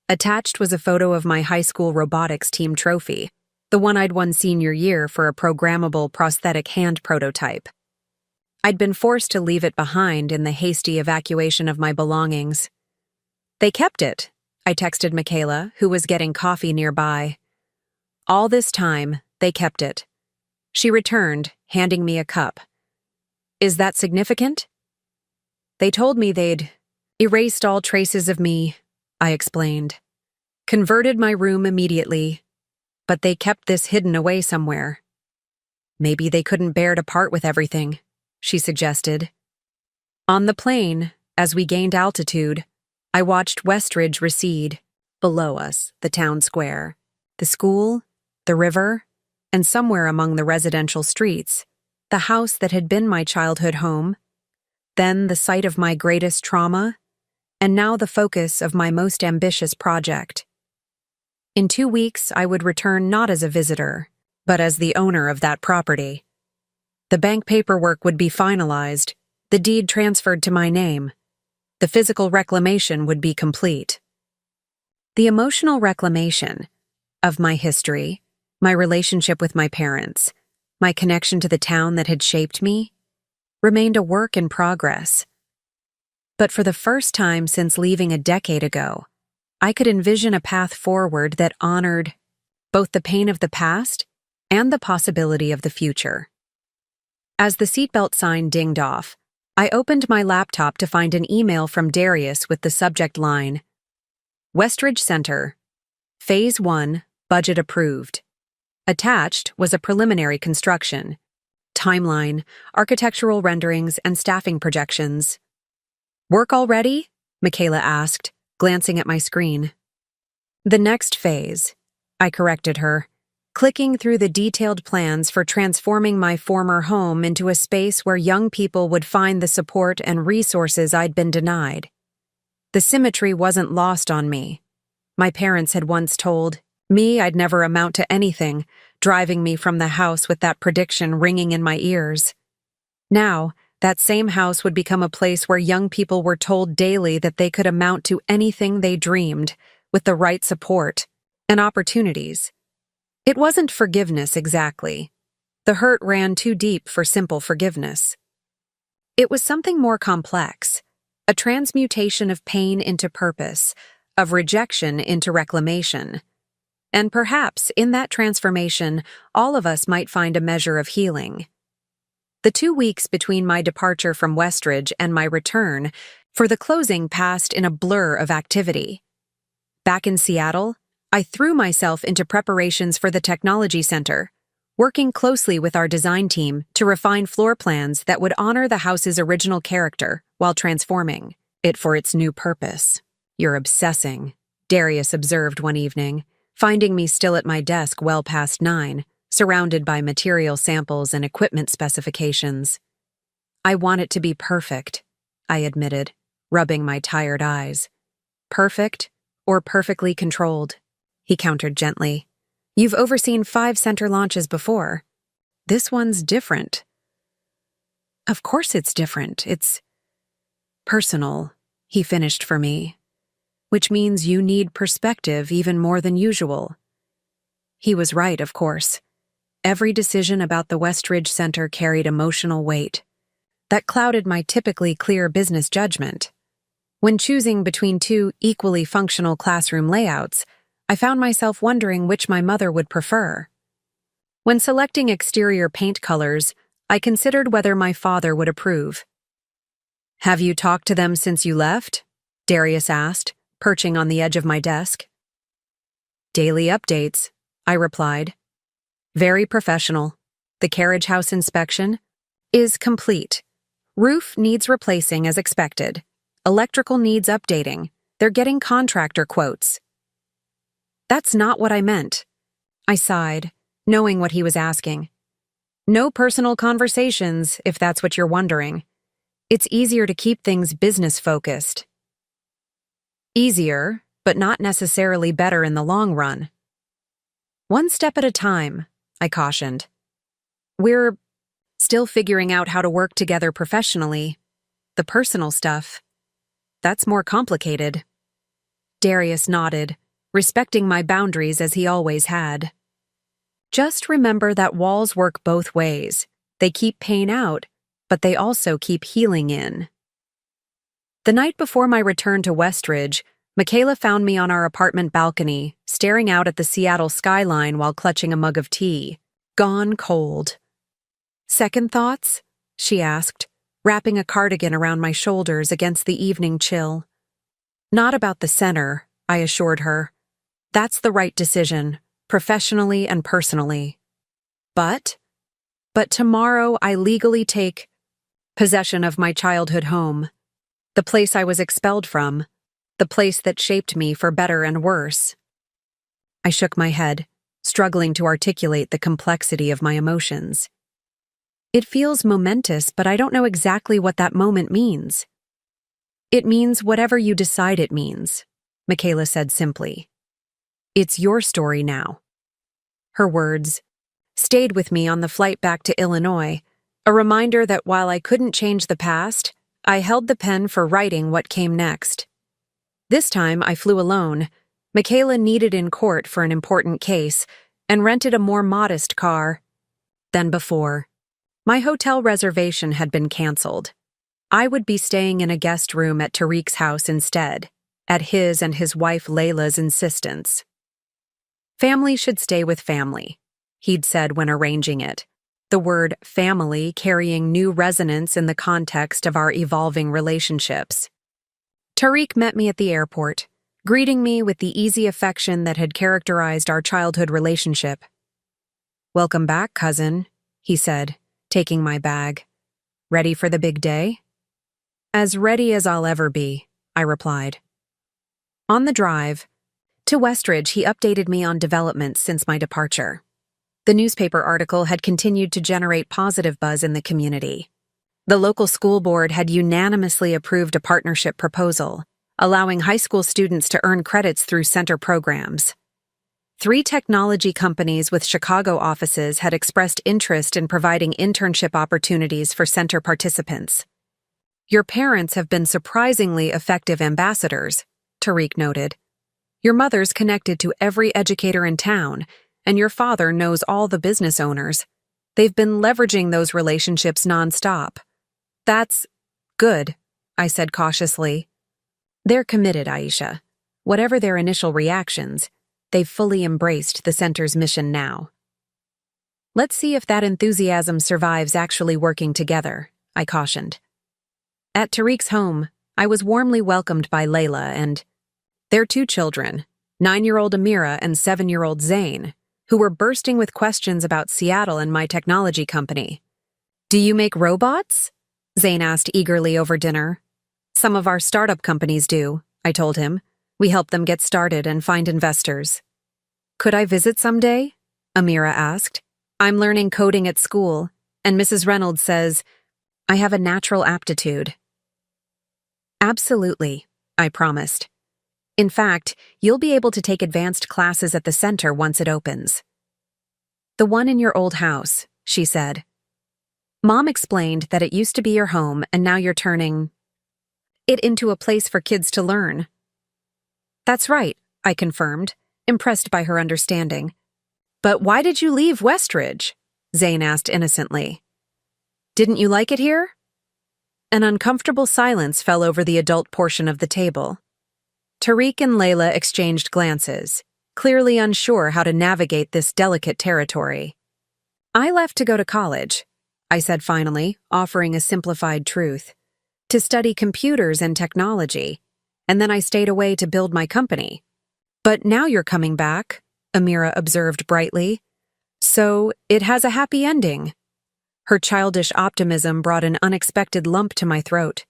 Attached was a photo of my high school robotics team trophy, the one I'd won senior year for a programmable prosthetic hand prototype. I'd been forced to leave it behind in the hasty evacuation of my belongings. They kept it, I texted Michaela, who was getting coffee nearby. All this time, they kept it. She returned, handing me a cup. Is that significant? They told me they'd erased all traces of me, I explained. Converted my room immediately, but they kept this hidden away somewhere. Maybe they couldn't bear to part with everything, she suggested. On the plane, as we gained altitude, I watched Westridge recede. Below us, the town square, the school, the river, and somewhere among the residential streets, the house that had been my childhood home, then the site of my greatest trauma, and now the focus of my most ambitious project. In 2 weeks, I would return not as a visitor, but as the owner of that property. The bank paperwork would be finalized, the deed transferred to my name. The physical reclamation would be complete. The emotional reclamation of my history, my relationship with my parents, my connection to the town that had shaped me, remained a work in progress. But for the first time since leaving a decade ago, I could envision a path forward that honored both the pain of the past and the possibility of the future. As the seatbelt sign dinged off, I opened my laptop to find an email from Darius with the subject line, Westridge Center, Phase 1, budget approved. Attached was a preliminary construction, timeline, architectural renderings, and staffing projections. Work already? Michaela asked, glancing at my screen. The next phase, I corrected her, clicking through the detailed plans for transforming my former home into a space where young people would find the support and resources I'd been denied. The symmetry wasn't lost on me. My parents had once told me I'd never amount to anything, driving me from the house with that prediction ringing in my ears. Now, that same house would become a place where young people were told daily that they could amount to anything they dreamed, with the right support and opportunities. It wasn't forgiveness exactly. The hurt ran too deep for simple forgiveness. It was something more complex, a transmutation of pain into purpose, of rejection into reclamation. And perhaps in that transformation, all of us might find a measure of healing. The 2 weeks between my departure from Westridge and my return for the closing passed in a blur of activity. Back in Seattle, I threw myself into preparations for the technology center, working closely with our design team to refine floor plans that would honor the house's original character while transforming it for its new purpose. You're obsessing, Darius observed one evening, finding me still at my desk well past 9, surrounded by material samples and equipment specifications. I want it to be perfect, I admitted, rubbing my tired eyes. Perfect or perfectly controlled, he countered gently. You've overseen 5 center launches before. This one's different. Of course it's different. It's personal, he finished for me, which means you need perspective even more than usual. He was right, of course. Every decision about the Westridge Center carried emotional weight. That clouded my typically clear business judgment. When choosing between 2 equally functional classroom layouts, I found myself wondering which my mother would prefer. When selecting exterior paint colors, I considered whether my father would approve. Have you talked to them since you left? Darius asked, perching on the edge of my desk. Daily updates, I replied. Very professional. The carriage house inspection is complete. Roof needs replacing as expected. Electrical needs updating. They're getting contractor quotes. That's not what I meant. I sighed, knowing what he was asking. No personal conversations, if that's what you're wondering. It's easier to keep things business-focused. Easier, but not necessarily better in the long run. One step at a time, I cautioned. We're still figuring out how to work together professionally. The personal stuff, that's more complicated. Darius nodded, respecting my boundaries as he always had. Just remember that walls work both ways. They keep pain out, but they also keep healing in. The night before my return to Westridge, Michaela found me on our apartment balcony, staring out at the Seattle skyline while clutching a mug of tea. Gone cold. Second thoughts? She asked, wrapping a cardigan around my shoulders against the evening chill. Not about the center, I assured her. That's the right decision, professionally and personally. But tomorrow I legally take possession of my childhood home, the place I was expelled from, the place that shaped me for better and worse. I shook my head, struggling to articulate the complexity of my emotions. It feels momentous, but I don't know exactly what that moment means. It means whatever you decide it means, Michaela said simply. It's your story now. Her words stayed with me on the flight back to Illinois, A reminder that while I couldn't change the past, I held the pen for writing what came next. This time I flew alone. Michaela needed in court for an important case and rented a more modest car than before. My hotel reservation had been canceled. I would be staying in a guest room at Tariq's house instead, at his and his wife Layla's insistence. Family should stay with family, he'd said when arranging it, the word family carrying new resonance in the context of our evolving relationships. Tariq met me at the airport, greeting me with the easy affection that had characterized our childhood relationship. "Welcome back, cousin," he said, taking my bag. "Ready for the big day?" "As ready as I'll ever be," I replied. On the drive to Westridge, he updated me on developments since my departure. The newspaper article had continued to generate positive buzz in the community. The local school board had unanimously approved a partnership proposal, allowing high school students to earn credits through center programs. 3 technology companies with Chicago offices had expressed interest in providing internship opportunities for center participants. "Your parents have been surprisingly effective ambassadors," Tariq noted. "Your mother's connected to every educator in town, and your father knows all the business owners. They've been leveraging those relationships nonstop." "That's good," I said cautiously. "They're committed, Aisha. Whatever their initial reactions, they've fully embraced the center's mission now." "Let's see if that enthusiasm survives actually working together," I cautioned. At Tariq's home, I was warmly welcomed by Layla and their 2 children, 9-year-old Amira and 7-year-old Zayn, who were bursting with questions about Seattle and my technology company. "Do you make robots?" Zayn asked eagerly over dinner. "Some of our startup companies do," I told him. "We help them get started and find investors." "Could I visit someday?" Amira asked. "I'm learning coding at school, and Mrs. Reynolds says I have a natural aptitude." "Absolutely," I promised. "In fact, you'll be able to take advanced classes at the center once it opens." "The one in your old house," she said. "Mom explained that it used to be your home and now you're turning it into a place for kids to learn." "That's right," I confirmed, impressed by her understanding. "But why did you leave Westridge?" Zayn asked innocently. "Didn't you like it here?" An uncomfortable silence fell over the adult portion of the table. Tariq and Layla exchanged glances, clearly unsure how to navigate this delicate territory. "I left to go to college," I said finally, offering a simplified truth, "to study computers and technology, and then I stayed away to build my company." "But now you're coming back," Amira observed brightly. "So it has a happy ending." Her childish optimism brought an unexpected lump to my throat.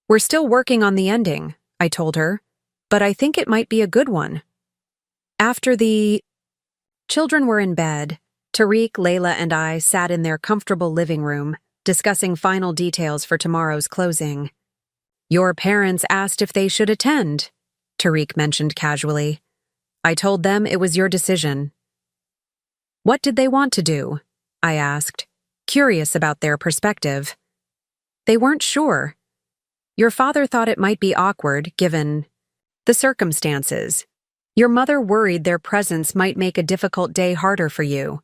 "We're still working on the ending," I told her, "but I think it might be a good one." After the children were in bed, Tariq, Layla, and I sat in their comfortable living room, discussing final details for tomorrow's closing. "Your parents asked if they should attend," Tariq mentioned casually. "I told them it was your decision." "What did they want to do?" I asked, curious about their perspective. "They weren't sure. Your father thought it might be awkward, given the circumstances. Your mother worried their presence might make a difficult day harder for you."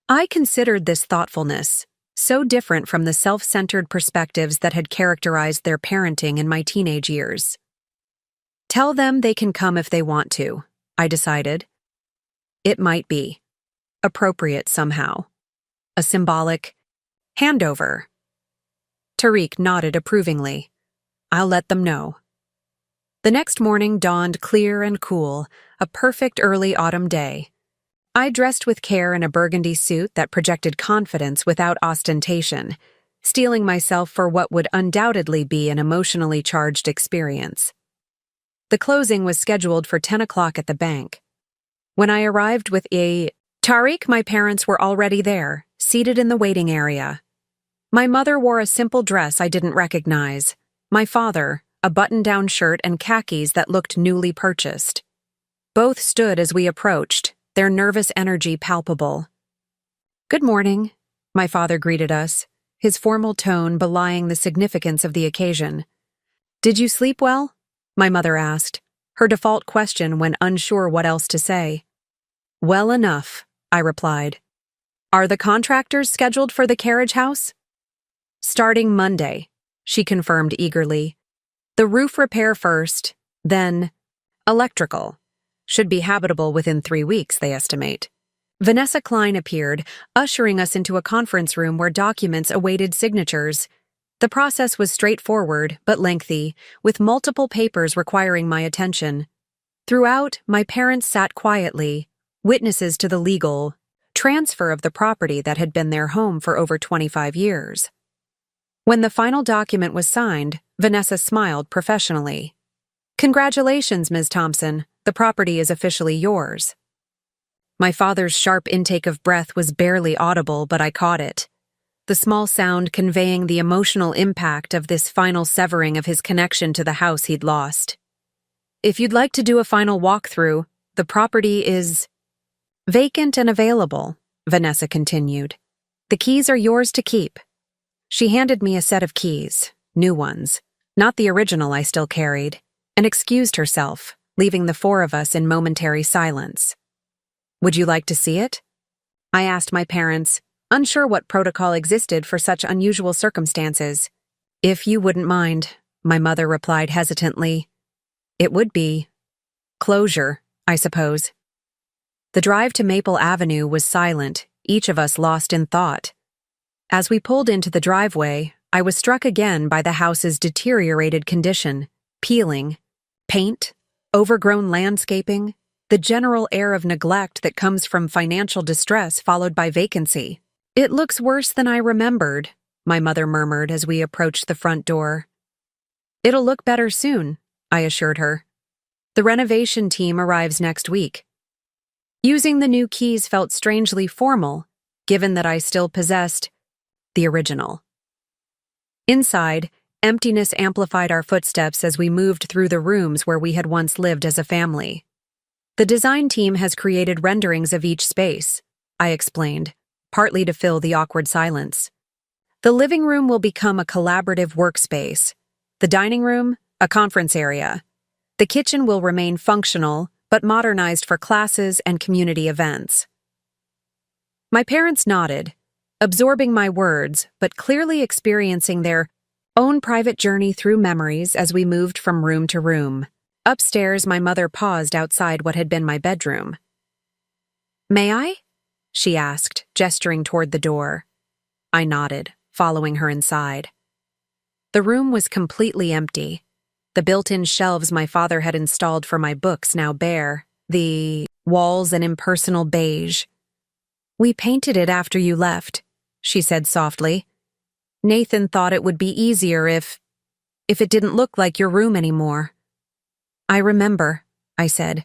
I considered this thoughtfulness, so different from the self-centered perspectives that had characterized their parenting in my teenage years. "Tell them they can come if they want to," I decided. It might be appropriate somehow. A symbolic handover. Tariq nodded approvingly. "I'll let them know." The next morning dawned clear and cool, a perfect early autumn day. I dressed with care in a burgundy suit that projected confidence without ostentation, steeling myself for what would undoubtedly be an emotionally charged experience. The closing was scheduled for 10 o'clock at the bank. When I arrived with Tariq, my parents were already there, seated in the waiting area. My mother wore a simple dress I didn't recognize. My father, a button-down shirt and khakis that looked newly purchased. Both stood as we approached, their nervous energy palpable. "Good morning," my father greeted us, his formal tone belying the significance of the occasion. "Did you sleep well?" my mother asked, her default question when unsure what else to say. "Well enough," I replied. "Are the contractors scheduled for the carriage house?" "Starting Monday," she confirmed eagerly. "The roof repair first, then electrical. Should be habitable within 3 weeks, they estimate." Vanessa Klein appeared, ushering us into a conference room where documents awaited signatures. The process was straightforward but lengthy, with multiple papers requiring my attention. Throughout, my parents sat quietly, witnesses to the legal transfer of the property that had been their home for over 25 years. When the final document was signed, Vanessa smiled professionally. "Congratulations, Ms. Thompson. The property is officially yours." My father's sharp intake of breath was barely audible, but I caught it. The small sound conveying the emotional impact of this final severing of his connection to the house he'd lost. "If you'd like to do a final walkthrough, the property is vacant and available," Vanessa continued. "The keys are yours to keep." She handed me a set of keys, new ones, not the original I still carried, and excused herself, leaving the 4 of us in momentary silence. "Would you like to see it?" I asked my parents, unsure what protocol existed for such unusual circumstances. "If you wouldn't mind," my mother replied hesitantly. "It would be closure, I suppose." The drive to Maple Avenue was silent, each of us lost in thought. As we pulled into the driveway, I was struck again by the house's deteriorated condition: peeling, paint, overgrown landscaping, the general air of neglect that comes from financial distress followed by vacancy. "It looks worse than I remembered," my mother murmured as we approached the front door. "It'll look better soon," I assured her. "The renovation team arrives next week." Using the new keys felt strangely formal, given that I still possessed the original. Inside, emptiness amplified our footsteps as we moved through the rooms where we had once lived as a family. "The design team has created renderings of each space," I explained, partly to fill the awkward silence. "The living room will become a collaborative workspace. The dining room, a conference area. The kitchen will remain functional, but modernized for classes and community events." My parents nodded, absorbing my words, but clearly experiencing their own private journey through memories as we moved from room to room. Upstairs, my mother paused outside what had been my bedroom. "May I?" she asked, gesturing toward the door. I nodded, following her inside. The room was completely empty. The built-in shelves my father had installed for my books now bare, the walls an impersonal beige. "We painted it after you left," she said softly. "Nathan thought it would be easier if it didn't look like your room anymore." "I remember," I said.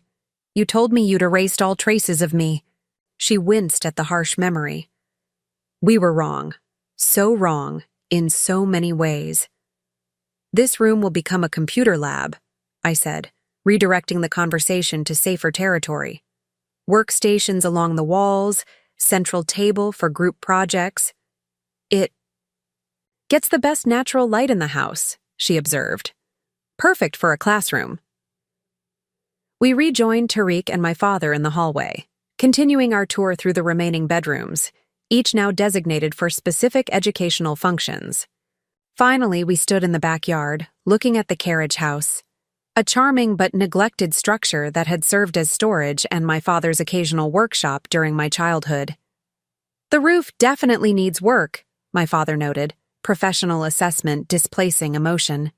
"You told me you'd erased all traces of me." She winced at the harsh memory. "We were wrong. So wrong, in so many ways." "This room will become a computer lab," I said, redirecting the conversation to safer territory. "Workstations along the walls, central table for group projects. It gets the best natural light in the house," she observed. "Perfect for a classroom." We rejoined Tariq and my father in the hallway, continuing our tour through the remaining bedrooms, each now designated for specific educational functions. Finally, we stood in the backyard, looking at the carriage house, a charming but neglected structure that had served as storage and my father's occasional workshop during my childhood. "The roof definitely needs work," my father noted, professional assessment displacing emotion.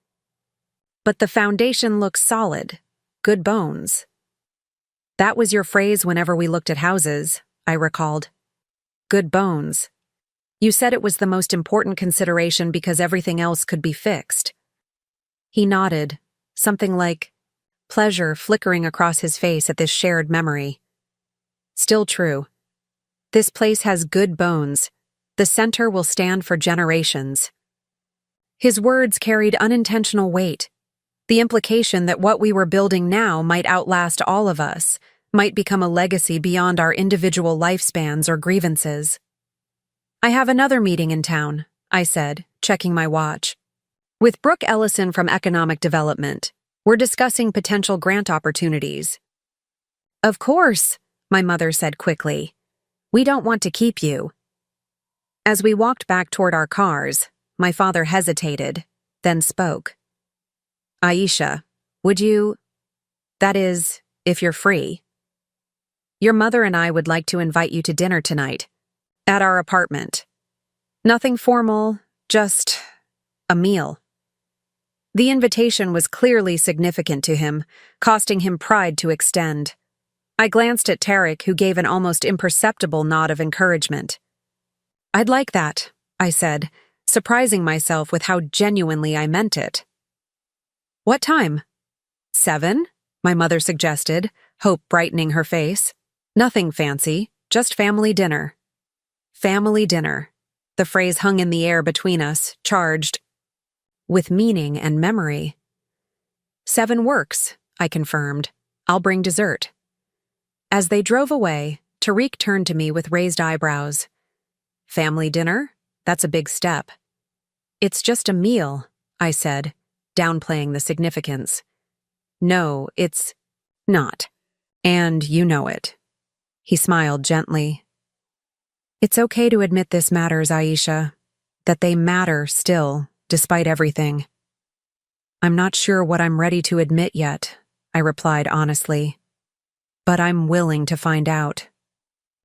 "But the foundation looks solid. Good bones." "That was your phrase whenever we looked at houses," I recalled. "Good bones. You said it was the most important consideration because everything else could be fixed." He nodded, something like pleasure flickering across his face at this shared memory. "Still true. This place has good bones. The center will stand for generations." His words carried unintentional weight, the implication that what we were building now might outlast all of us, might become a legacy beyond our individual lifespans or grievances. "I have another meeting in town," I said, checking my watch. With Brooke Ellison from Economic Development. We're discussing potential grant opportunities. Of course, my mother said quickly. We don't want to keep you. As we walked back toward our cars, my father hesitated, then spoke. Aisha, would you... That is, if you're free. Your mother and I would like to invite you to dinner tonight. At our apartment. Nothing formal, just a meal. The invitation was clearly significant to him, costing him pride to extend. I glanced at Tarek, who gave an almost imperceptible nod of encouragement. I'd like that, I said, surprising myself with how genuinely I meant it. What time? 7? My mother suggested, hope brightening her face. Nothing fancy, just family dinner. Family dinner. The phrase hung in the air between us, charged with meaning and memory. 7 works, I confirmed. I'll bring dessert. As they drove away, Tariq turned to me with raised eyebrows. Family dinner? That's a big step. It's just a meal, I said, downplaying the significance. No, it's not. And you know it. He smiled gently. It's okay to admit this matters, Aisha. That they matter still, despite everything. I'm not sure what I'm ready to admit yet, I replied honestly. But I'm willing to find out.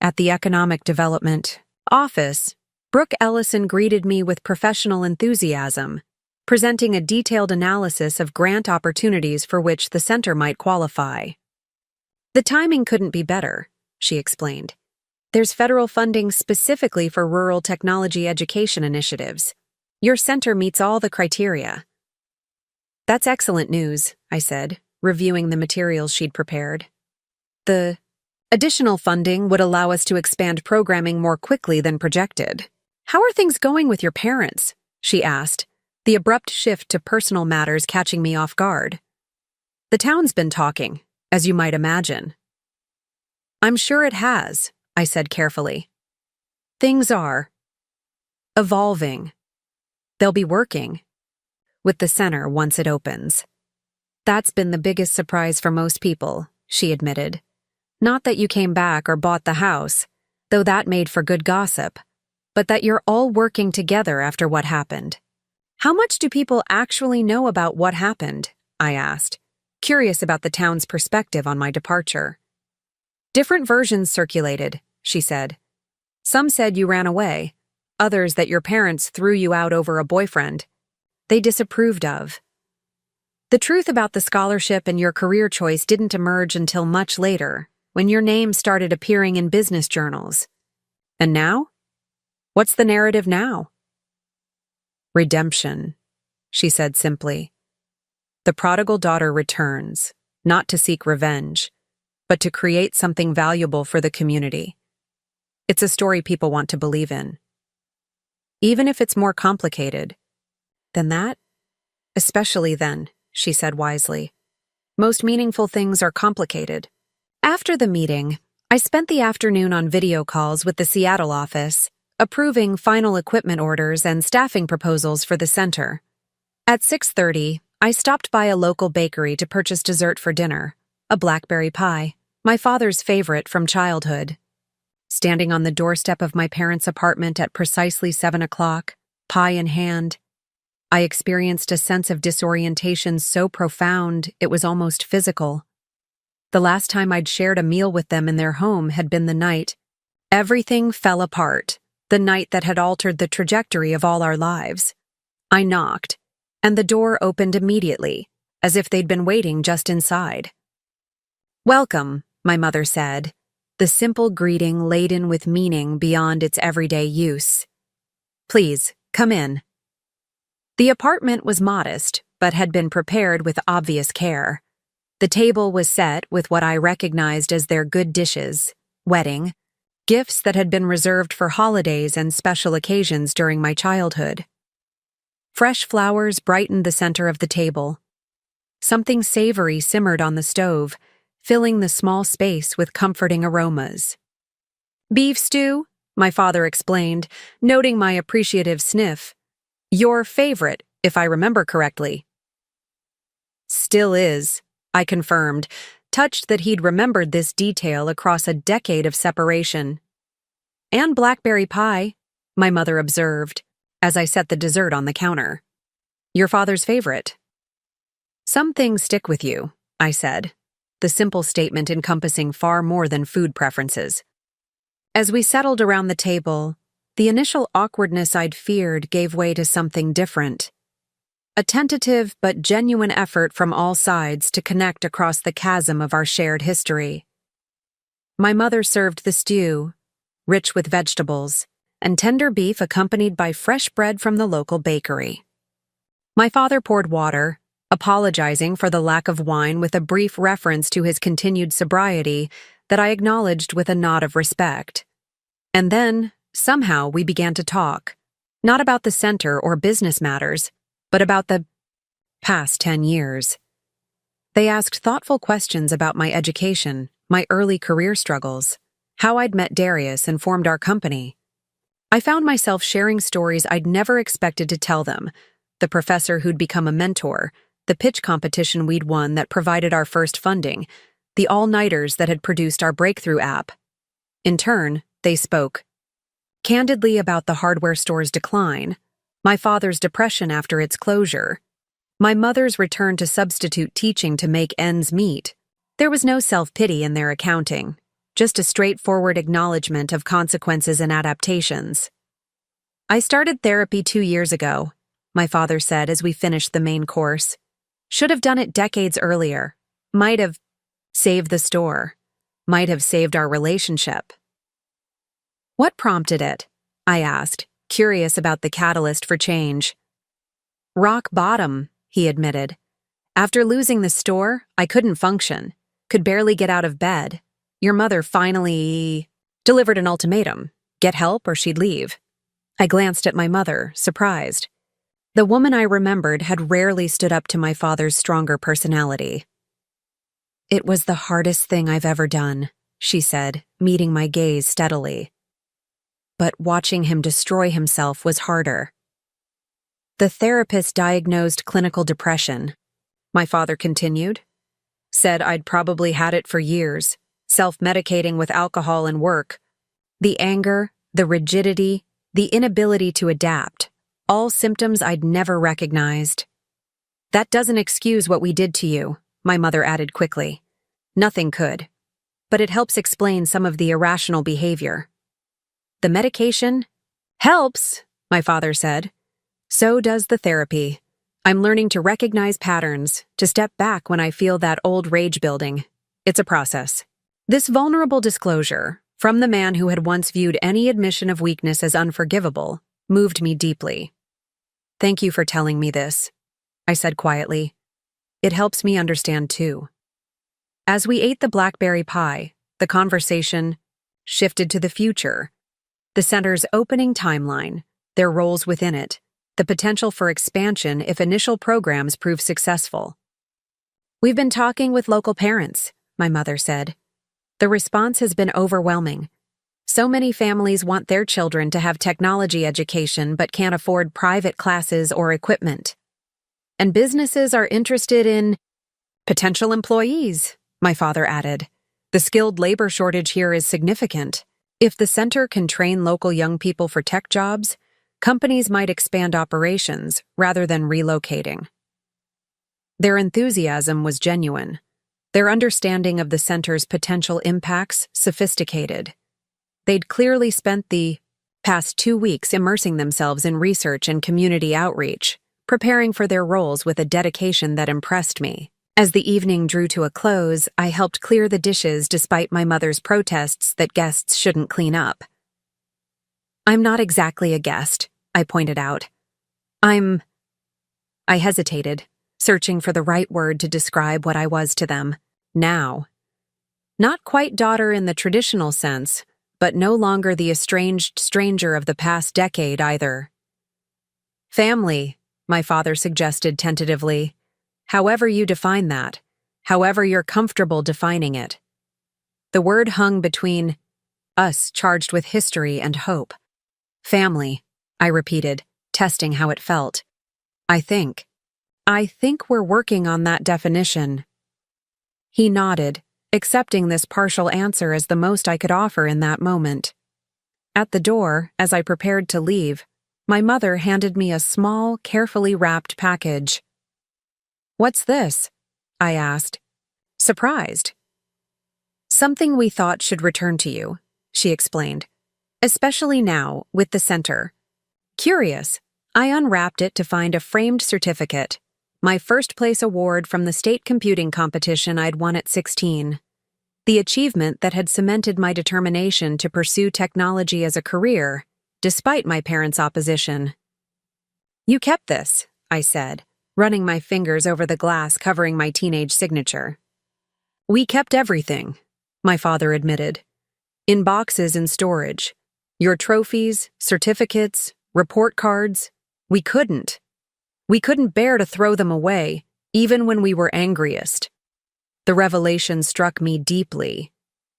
At the Economic Development office, Brooke Ellison greeted me with professional enthusiasm, presenting a detailed analysis of grant opportunities for which the center might qualify. The timing couldn't be better, she explained. There's federal funding specifically for rural technology education initiatives. Your center meets all the criteria. That's excellent news, I said, reviewing the materials she'd prepared. The additional funding would allow us to expand programming more quickly than projected. How are things going with your parents? She asked, the abrupt shift to personal matters catching me off guard. The town's been talking, as you might imagine. I'm sure it has, I said carefully. Things are evolving. They'll be working with the center once it opens. That's been the biggest surprise for most people, she admitted. Not that you came back or bought the house, though that made for good gossip, but that you're all working together after what happened. How much do people actually know about what happened? I asked, curious about the town's perspective on my departure. Different versions circulated, she said. Some said you ran away, others that your parents threw you out over a boyfriend they disapproved of. The truth about the scholarship and your career choice didn't emerge until much later, when your name started appearing in business journals. And now? What's the narrative now? Redemption, she said simply. The prodigal daughter returns, not to seek revenge, but to create something valuable for the community. It's a story people want to believe in. Even if it's more complicated than that, especially then, she said wisely. Most meaningful things are complicated. After the meeting, I spent the afternoon on video calls with the Seattle office, approving final equipment orders and staffing proposals for the center. At 6:30, I stopped by a local bakery to purchase dessert for dinner, a blackberry pie, my father's favorite from childhood. Standing on the doorstep of my parents' apartment at precisely 7 o'clock, pie in hand, I experienced a sense of disorientation so profound it was almost physical. The last time I'd shared a meal with them in their home had been the night everything fell apart, the night that had altered the trajectory of all our lives. I knocked, and the door opened immediately, as if they'd been waiting just inside. Welcome, my mother said, the simple greeting laden with meaning beyond its everyday use. Please, come in. The apartment was modest, but had been prepared with obvious care. The table was set with what I recognized as their good dishes, wedding, gifts that had been reserved for holidays and special occasions during my childhood. Fresh flowers brightened the center of the table. Something savory simmered on the stove, filling the small space with comforting aromas. Beef stew? my father explained, noting my appreciative sniff. Your favorite, if I remember correctly. Still is, I confirmed, touched that he'd remembered this detail across a decade of separation. And blackberry pie, my mother observed, as I set the dessert on the counter. Your father's favorite. Some things stick with you, I said, the simple statement encompassing far more than food preferences. As we settled around the table, the initial awkwardness I'd feared gave way to something different. A tentative but genuine effort from all sides to connect across the chasm of our shared history. My mother served the stew, rich with vegetables, and tender beef accompanied by fresh bread from the local bakery. My father poured water, apologizing for the lack of wine with a brief reference to his continued sobriety that I acknowledged with a nod of respect. And then, somehow, we began to talk, not about the center or business matters, but about the past 10 years. They asked thoughtful questions about my education, my early career struggles, how I'd met Darius and formed our company. I found myself sharing stories I'd never expected to tell them, the professor who'd become a mentor, the pitch competition we'd won that provided our first funding, the all-nighters that had produced our breakthrough app. In turn, they spoke candidly about the hardware store's decline, my father's depression after its closure, my mother's return to substitute teaching to make ends meet. There was no self-pity in their accounting, just a straightforward acknowledgement of consequences and adaptations. I started therapy 2 years ago, my father said as we finished the main course. Should have done it decades earlier. Might have saved the store. Might have saved our relationship. What prompted it? I asked, curious about the catalyst for change. Rock bottom, he admitted. After losing the store, I couldn't function, could barely get out of bed. Your mother finally delivered an ultimatum. Get help or she'd leave. I glanced at my mother, surprised. The woman I remembered had rarely stood up to my father's stronger personality. It was the hardest thing I've ever done, she said, meeting my gaze steadily. But watching him destroy himself was harder. The therapist diagnosed clinical depression, my father continued. Said I'd probably had it for years, self-medicating with alcohol and work. The anger, the rigidity, the inability to adapt, all symptoms I'd never recognized. That doesn't excuse what we did to you, my mother added quickly. Nothing could. But it helps explain some of the irrational behavior. The medication helps, my father said. So does the therapy. I'm learning to recognize patterns, to step back when I feel that old rage building. It's a process. This vulnerable disclosure, from the man who had once viewed any admission of weakness as unforgivable, moved me deeply. Thank you for telling me this, I said quietly. It helps me understand too. As we ate the blackberry pie, the conversation shifted to the future. The center's opening timeline, their roles within it, the potential for expansion if initial programs prove successful. We've been talking with local parents, my mother said. The response has been overwhelming. So many families want their children to have technology education but can't afford private classes or equipment. And businesses are interested in potential employees, my father added. The skilled labor shortage here is significant. If the center can train local young people for tech jobs, companies might expand operations rather than relocating. Their enthusiasm was genuine. Their understanding of the center's potential impacts sophisticated. They'd clearly spent the past 2 weeks immersing themselves in research and community outreach, preparing for their roles with a dedication that impressed me. As the evening drew to a close, I helped clear the dishes despite my mother's protests that guests shouldn't clean up. I'm not exactly a guest, I pointed out. I hesitated, searching for the right word to describe what I was to them, now. Not quite daughter in the traditional sense, but no longer the estranged stranger of the past decade either. Family, my father suggested tentatively. However you define that, however you're comfortable defining it. The word hung between us charged with history and hope. Family, I repeated, testing how it felt. I think we're working on that definition. He nodded, accepting this partial answer as the most I could offer in that moment. At the door, as I prepared to leave, my mother handed me a small, carefully wrapped package. "What's this?" I asked, surprised. "Something we thought should return to you," she explained, "especially now, with the center." Curious, I unwrapped it to find a framed certificate, my first-place award from the state computing competition I'd won at 16. The achievement that had cemented my determination to pursue technology as a career, despite my parents' opposition. "You kept this," I said, running my fingers over the glass covering my teenage signature. "We kept everything," my father admitted. "In boxes in storage. Your trophies, certificates, report cards. We couldn't bear to throw them away, even when we were angriest." The revelation struck me deeply.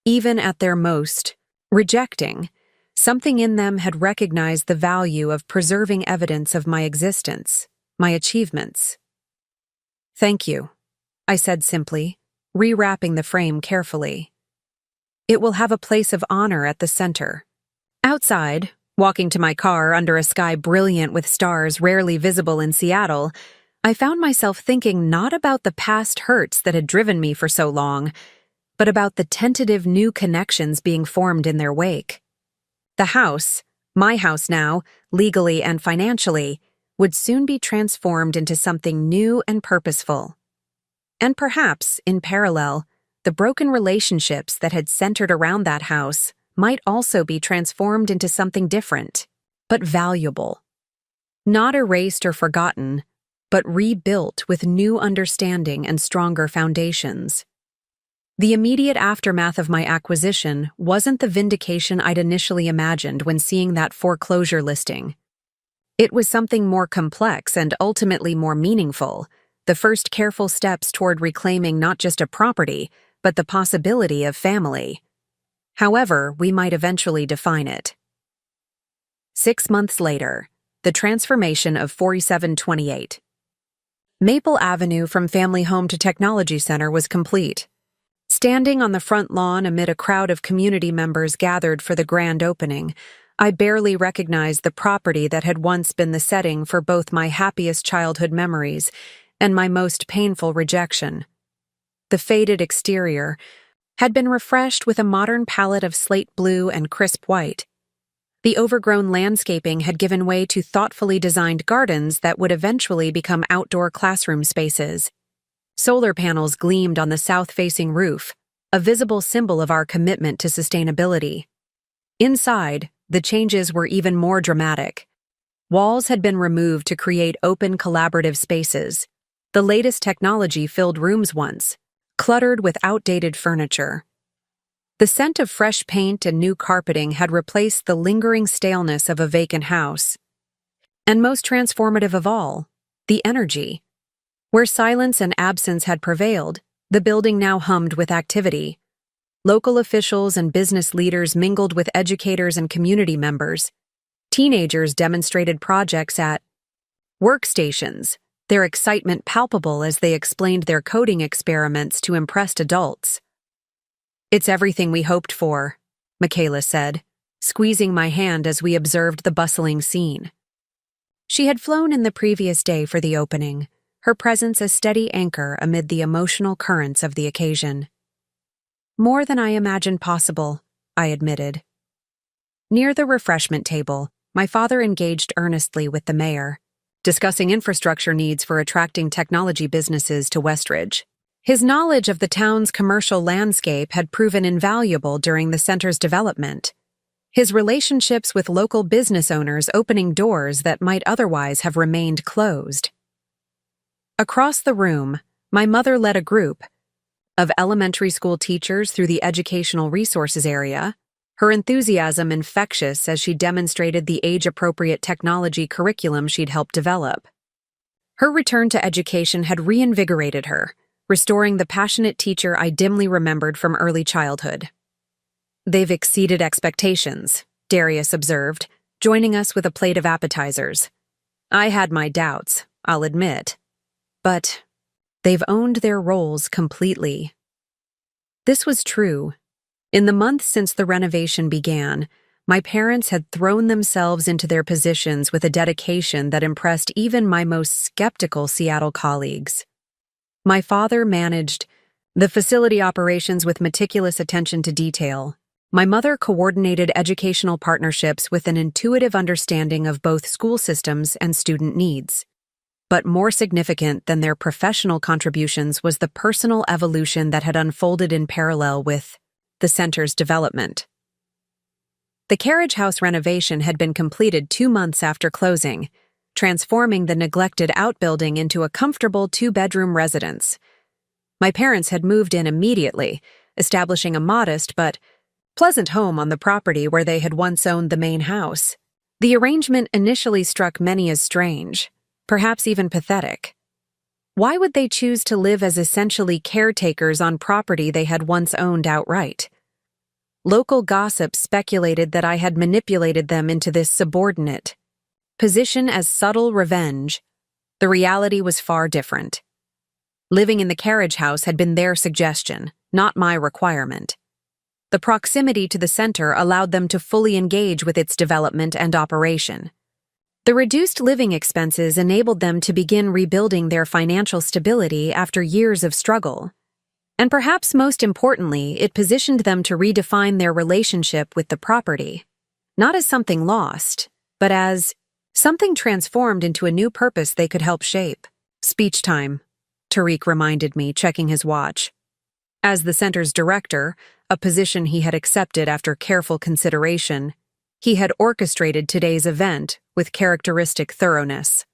Even at their most rejecting, something in them had recognized the value of preserving evidence of my existence, my achievements. "Thank you," I said simply, rewrapping the frame carefully. "It will have a place of honor at the center." Outside, walking to my car under a sky brilliant with stars rarely visible in Seattle, I found myself thinking not about the past hurts that had driven me for so long, but about the tentative new connections being formed in their wake. The house, my house now, legally and financially, would soon be transformed into something new and purposeful. And perhaps, in parallel, the broken relationships that had centered around that house might also be transformed into something different, but valuable. Not erased or forgotten, but rebuilt with new understanding and stronger foundations. The immediate aftermath of my acquisition wasn't the vindication I'd initially imagined when seeing that foreclosure listing. It was something more complex and ultimately more meaningful, the first careful steps toward reclaiming not just a property, but the possibility of family. However we might eventually define it. 6 months later, the transformation of 4728. Maple Avenue from family home to technology center was complete. Standing on the front lawn amid a crowd of community members gathered for the grand opening, I barely recognized the property that had once been the setting for both my happiest childhood memories and my most painful rejection. The faded exterior had been refreshed with a modern palette of slate blue and crisp white. The overgrown landscaping had given way to thoughtfully designed gardens that would eventually become outdoor classroom spaces. Solar panels gleamed on the south-facing roof, a visible symbol of our commitment to sustainability. Inside, the changes were even more dramatic. Walls had been removed to create open collaborative spaces. The latest technology filled rooms once, cluttered with outdated furniture. The scent of fresh paint and new carpeting had replaced the lingering staleness of a vacant house. And most transformative of all, the energy. Where silence and absence had prevailed, the building now hummed with activity. Local officials and business leaders mingled with educators and community members. Teenagers demonstrated projects at workstations, their excitement palpable as they explained their coding experiments to impressed adults. "It's everything we hoped for," Michaela said, squeezing my hand as we observed the bustling scene. She had flown in the previous day for the opening, her presence a steady anchor amid the emotional currents of the occasion. "More than I imagined possible," I admitted. Near the refreshment table, my father engaged earnestly with the mayor, discussing infrastructure needs for attracting technology businesses to Westridge. His knowledge of the town's commercial landscape had proven invaluable during the center's development. His relationships with local business owners opening doors that might otherwise have remained closed. Across the room, my mother led a group of elementary school teachers through the educational resources area, her enthusiasm infectious as she demonstrated the age-appropriate technology curriculum she'd helped develop. Her return to education had reinvigorated her, restoring the passionate teacher I dimly remembered from early childhood. They've exceeded expectations, Darius observed, joining us with a plate of appetizers. I had my doubts, I'll admit. But they've owned their roles completely. This was true. In the months since the renovation began, my parents had thrown themselves into their positions with a dedication that impressed even my most skeptical Seattle colleagues. My father managed the facility operations with meticulous attention to detail. My mother coordinated educational partnerships with an intuitive understanding of both school systems and student needs. But more significant than their professional contributions was the personal evolution that had unfolded in parallel with the center's development. The carriage house renovation had been completed 2 months after closing, transforming the neglected outbuilding into a comfortable 2-bedroom residence. My parents had moved in immediately, establishing a modest but pleasant home on the property where they had once owned the main house. The arrangement initially struck many as strange, perhaps even pathetic. Why would they choose to live as essentially caretakers on property they had once owned outright? Local gossip speculated that I had manipulated them into this subordinate position as subtle revenge. The reality was far different. Living in the carriage house had been their suggestion, not my requirement. The proximity to the center allowed them to fully engage with its development and operation. The reduced living expenses enabled them to begin rebuilding their financial stability after years of struggle. And perhaps most importantly, it positioned them to redefine their relationship with the property, not as something lost, but as something transformed into a new purpose they could help shape. Speech time, Tariq reminded me, checking his watch. As the center's director, a position he had accepted after careful consideration, he had orchestrated today's event with characteristic thoroughness.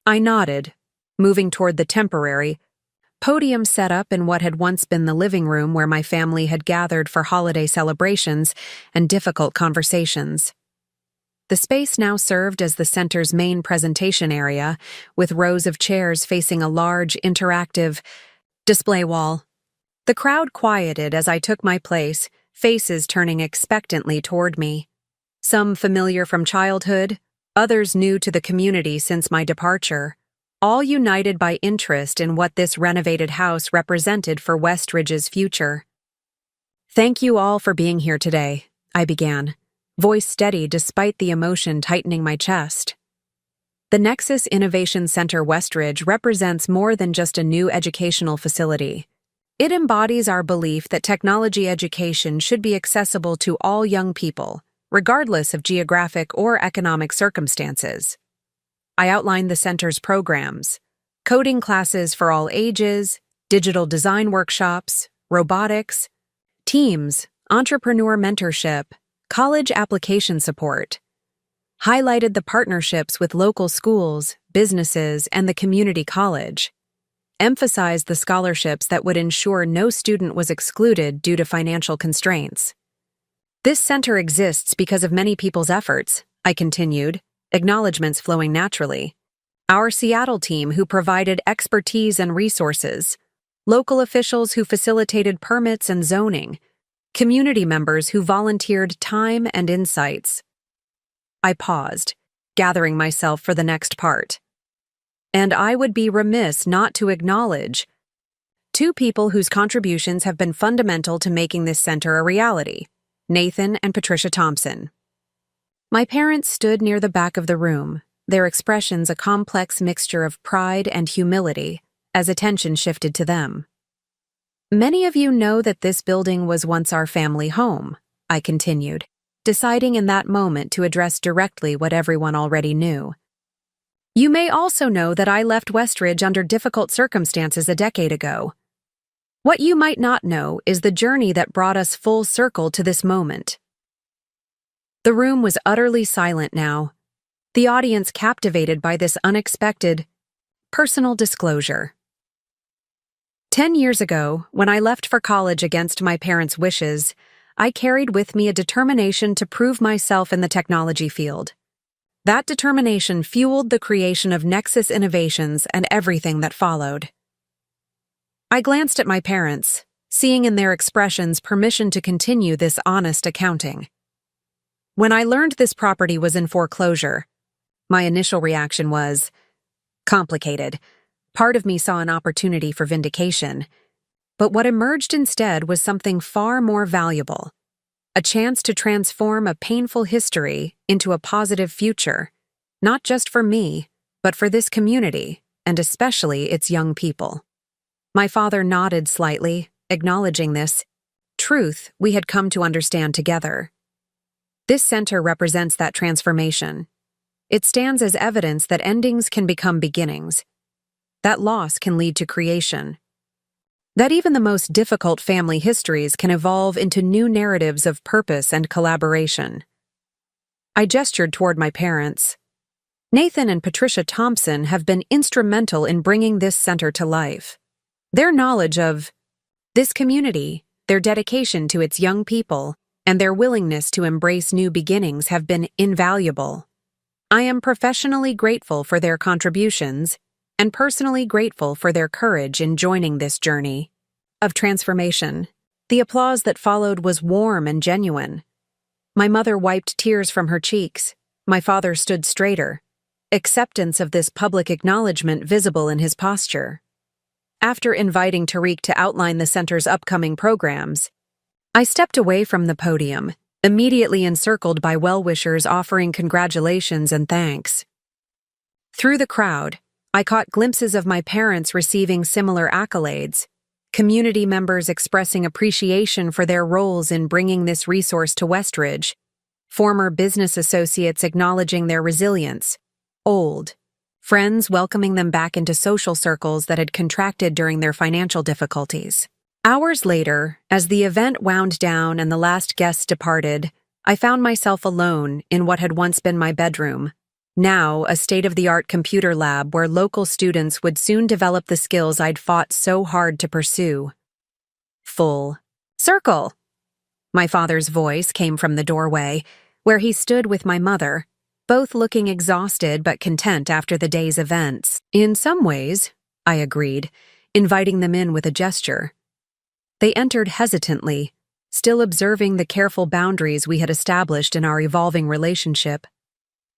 I nodded, moving toward the temporary podium set up in what had once been the living room where my family had gathered for holiday celebrations and difficult conversations. The space now served as the center's main presentation area, with rows of chairs facing a large, interactive display wall. The crowd quieted as I took my place, faces turning expectantly toward me. Some familiar from childhood, others new to the community since my departure, all united by interest in what this renovated house represented for Westridge's future. Thank you all for being here today, I began, voice steady despite the emotion tightening my chest. The Nexus Innovation Center Westridge represents more than just a new educational facility. It embodies our belief that technology education should be accessible to all young people, regardless of geographic or economic circumstances. I outlined the center's programs: coding classes for all ages, digital design workshops, robotics, teams, entrepreneur mentorship, college application support. Highlighted the partnerships with local schools, businesses, and the community college. Emphasized the scholarships that would ensure no student was excluded due to financial constraints. This center exists because of many people's efforts, I continued, acknowledgments flowing naturally. Our Seattle team who provided expertise and resources, local officials who facilitated permits and zoning, community members who volunteered time and insights. I paused, gathering myself for the next part. And I would be remiss not to acknowledge 2 people whose contributions have been fundamental to making this center a reality: Nathan and Patricia Thompson. My parents stood near the back of the room, their expressions a complex mixture of pride and humility, as attention shifted to them. Many of you know that this building was once our family home, I continued, deciding in that moment to address directly what everyone already knew. You may also know that I left Westridge under difficult circumstances a decade ago. What you might not know is the journey that brought us full circle to this moment. The room was utterly silent now, the audience captivated by this unexpected, personal disclosure. 10 years ago, when I left for college against my parents' wishes, I carried with me a determination to prove myself in the technology field. That determination fueled the creation of Nexus Innovations and everything that followed. I glanced at my parents, seeing in their expressions permission to continue this honest accounting. When I learned this property was in foreclosure, my initial reaction was complicated. Part of me saw an opportunity for vindication, but what emerged instead was something far more valuable, a chance to transform a painful history into a positive future, not just for me, but for this community, and especially its young people. My father nodded slightly, acknowledging this truth we had come to understand together. This center represents that transformation. It stands as evidence that endings can become beginnings, that loss can lead to creation, that even the most difficult family histories can evolve into new narratives of purpose and collaboration. I gestured toward my parents. Nathan and Patricia Thompson have been instrumental in bringing this center to life. Their knowledge of this community, their dedication to its young people, and their willingness to embrace new beginnings have been invaluable. I am professionally grateful for their contributions and personally grateful for their courage in joining this journey of transformation. The applause that followed was warm and genuine. My mother wiped tears from her cheeks. My father stood straighter, acceptance of this public acknowledgement visible in his posture. After inviting Tariq to outline the center's upcoming programs, I stepped away from the podium, immediately encircled by well-wishers offering congratulations and thanks. Through the crowd, I caught glimpses of my parents receiving similar accolades, community members expressing appreciation for their roles in bringing this resource to Westridge, former business associates acknowledging their resilience, old friends welcoming them back into social circles that had contracted during their financial difficulties. Hours later, as the event wound down and the last guests departed, I found myself alone in what had once been my bedroom, now a state-of-the-art computer lab where local students would soon develop the skills I'd fought so hard to pursue. Full circle. My father's voice came from the doorway, where he stood with my mother, both looking exhausted but content after the day's events. In some ways, I agreed, inviting them in with a gesture. They entered hesitantly, still observing the careful boundaries we had established in our evolving relationship.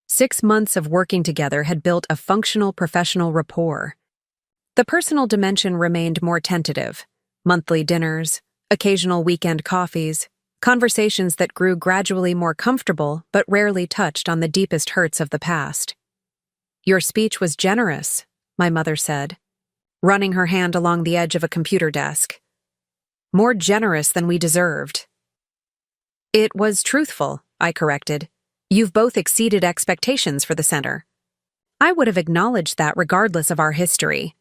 6 months of working together had built a functional professional rapport. The personal dimension remained more tentative. Monthly dinners, occasional weekend coffees, conversations that grew gradually more comfortable but rarely touched on the deepest hurts of the past. "Your speech was generous," my mother said, running her hand along the edge of a computer desk. "More generous than we deserved." "It was truthful," I corrected. "You've both exceeded expectations for the center." I would have acknowledged that regardless of our history.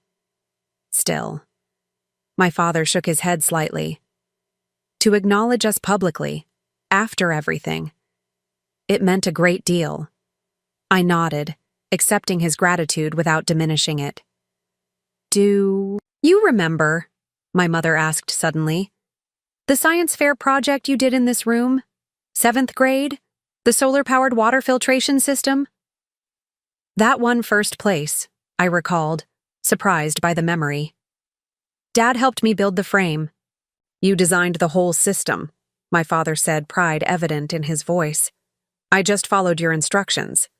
Still, my father shook his head slightly. To acknowledge us publicly, after everything, it meant a great deal. I nodded, accepting his gratitude without diminishing it. "Do you remember," my mother asked suddenly, "the science fair project you did in this room? 7th grade? The solar-powered water filtration system?" "That won first place," I recalled, surprised by the memory. "Dad helped me build the frame." "You designed the whole system," my father said, pride evident in his voice. "I just followed your instructions."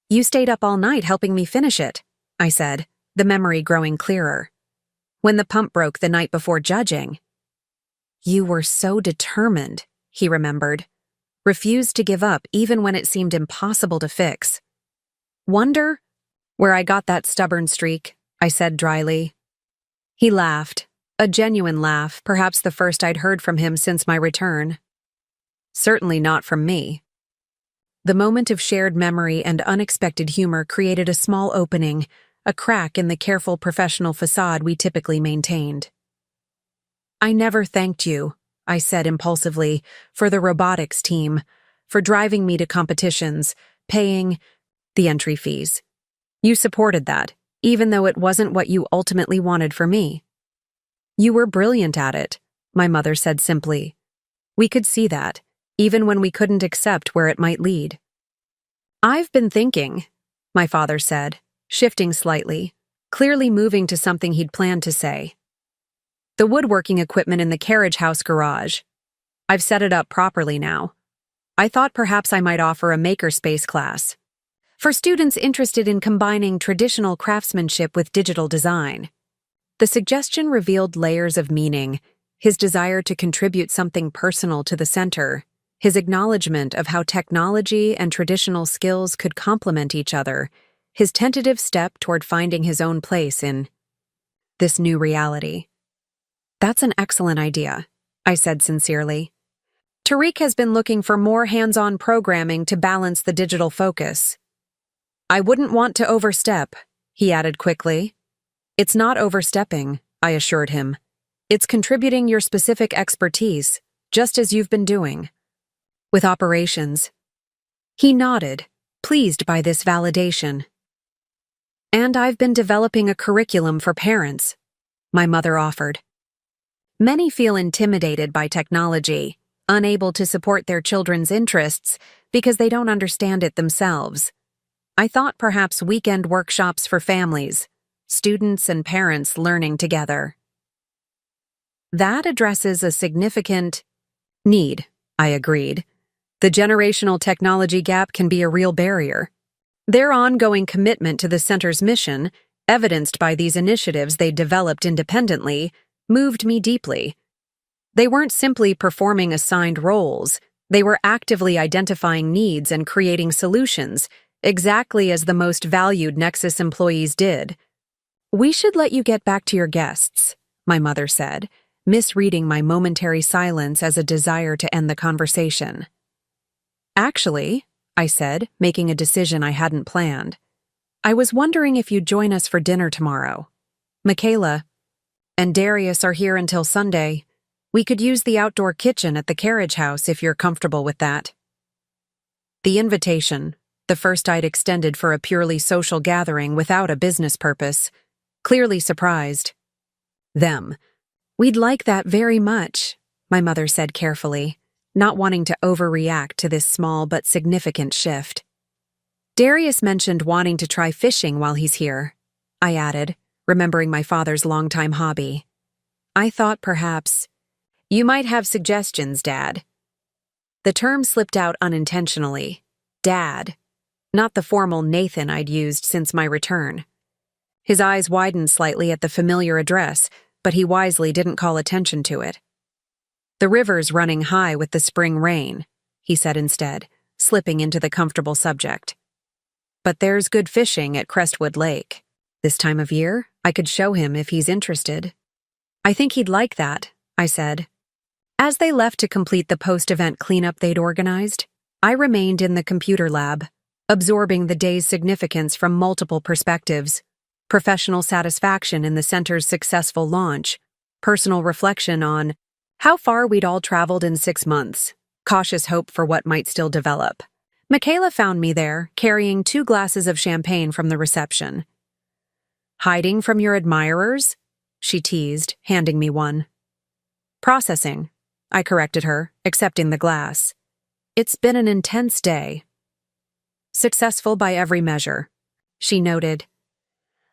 "You stayed up all night helping me finish it," I said, the memory growing clearer. "When the pump broke the night before judging." "You were so determined," he remembered. "Refused to give up even when it seemed impossible to fix." "Wonder where I got that stubborn streak," I said dryly. He laughed, a genuine laugh, perhaps the first I'd heard from him since my return. "Certainly not from me." The moment of shared memory and unexpected humor created a small opening, a crack in the careful professional facade we typically maintained. "I never thanked you," I said impulsively, "for the robotics team, for driving me to competitions, paying the entry fees. You supported that, even though it wasn't what you ultimately wanted for me." "You were brilliant at it," my mother said simply. "We could see that, even when we couldn't accept where it might lead." "I've been thinking," my father said, shifting slightly, clearly moving to something he'd planned to say. The woodworking equipment in the carriage house garage. I've set it up properly now. I thought perhaps I might offer a makerspace class for students interested in combining traditional craftsmanship with digital design. The suggestion revealed layers of meaning: his desire to contribute something personal to the center, his acknowledgement of how technology and traditional skills could complement each other, his tentative step toward finding his own place in this new reality. That's an excellent idea, I said sincerely. Tariq has been looking for more hands-on programming to balance the digital focus. I wouldn't want to overstep, he added quickly. It's not overstepping, I assured him. It's contributing your specific expertise, just as you've been doing with operations. He nodded, pleased by this validation. And I've been developing a curriculum for parents, my mother offered. Many feel intimidated by technology, unable to support their children's interests because they don't understand it themselves. I thought perhaps weekend workshops for families, students and parents learning together. That addresses a significant need, I agreed. The generational technology gap can be a real barrier. Their ongoing commitment to the center's mission, evidenced by these initiatives they developed independently, moved me deeply. They weren't simply performing assigned roles, they were actively identifying needs and creating solutions, exactly as the most valued Nexus employees did. We should let you get back to your guests, my mother said, misreading my momentary silence as a desire to end the conversation. Actually, I said, making a decision I hadn't planned, I was wondering if you'd join us for dinner tomorrow. Michaela and Darius are here until Sunday. We could use the outdoor kitchen at the carriage house if you're comfortable with that. The invitation, the first I'd extended for a purely social gathering without a business purpose, clearly surprised them. We'd like that very much, my mother said carefully, not wanting to overreact to this small but significant shift. Darius mentioned wanting to try fishing while he's here, I added, remembering my father's longtime hobby. I thought perhaps, you might have suggestions, Dad. The term slipped out unintentionally. Dad, not the formal Nathan I'd used since my return. His eyes widened slightly at the familiar address, but he wisely didn't call attention to it. The river's running high with the spring rain, he said instead, slipping into the comfortable subject. But there's good fishing at Crestwood Lake. This time of year, I could show him if he's interested. I think he'd like that, I said. As they left to complete the post-event cleanup they'd organized, I remained in the computer lab, absorbing the day's significance from multiple perspectives: professional satisfaction in the center's successful launch, personal reflection on how far we'd all traveled in 6 months, cautious hope for what might still develop. Michaela found me there, carrying 2 glasses of champagne from the reception. Hiding from your admirers? She teased, handing me one. Processing, I corrected her, accepting the glass. It's been an intense day. Successful by every measure, she noted.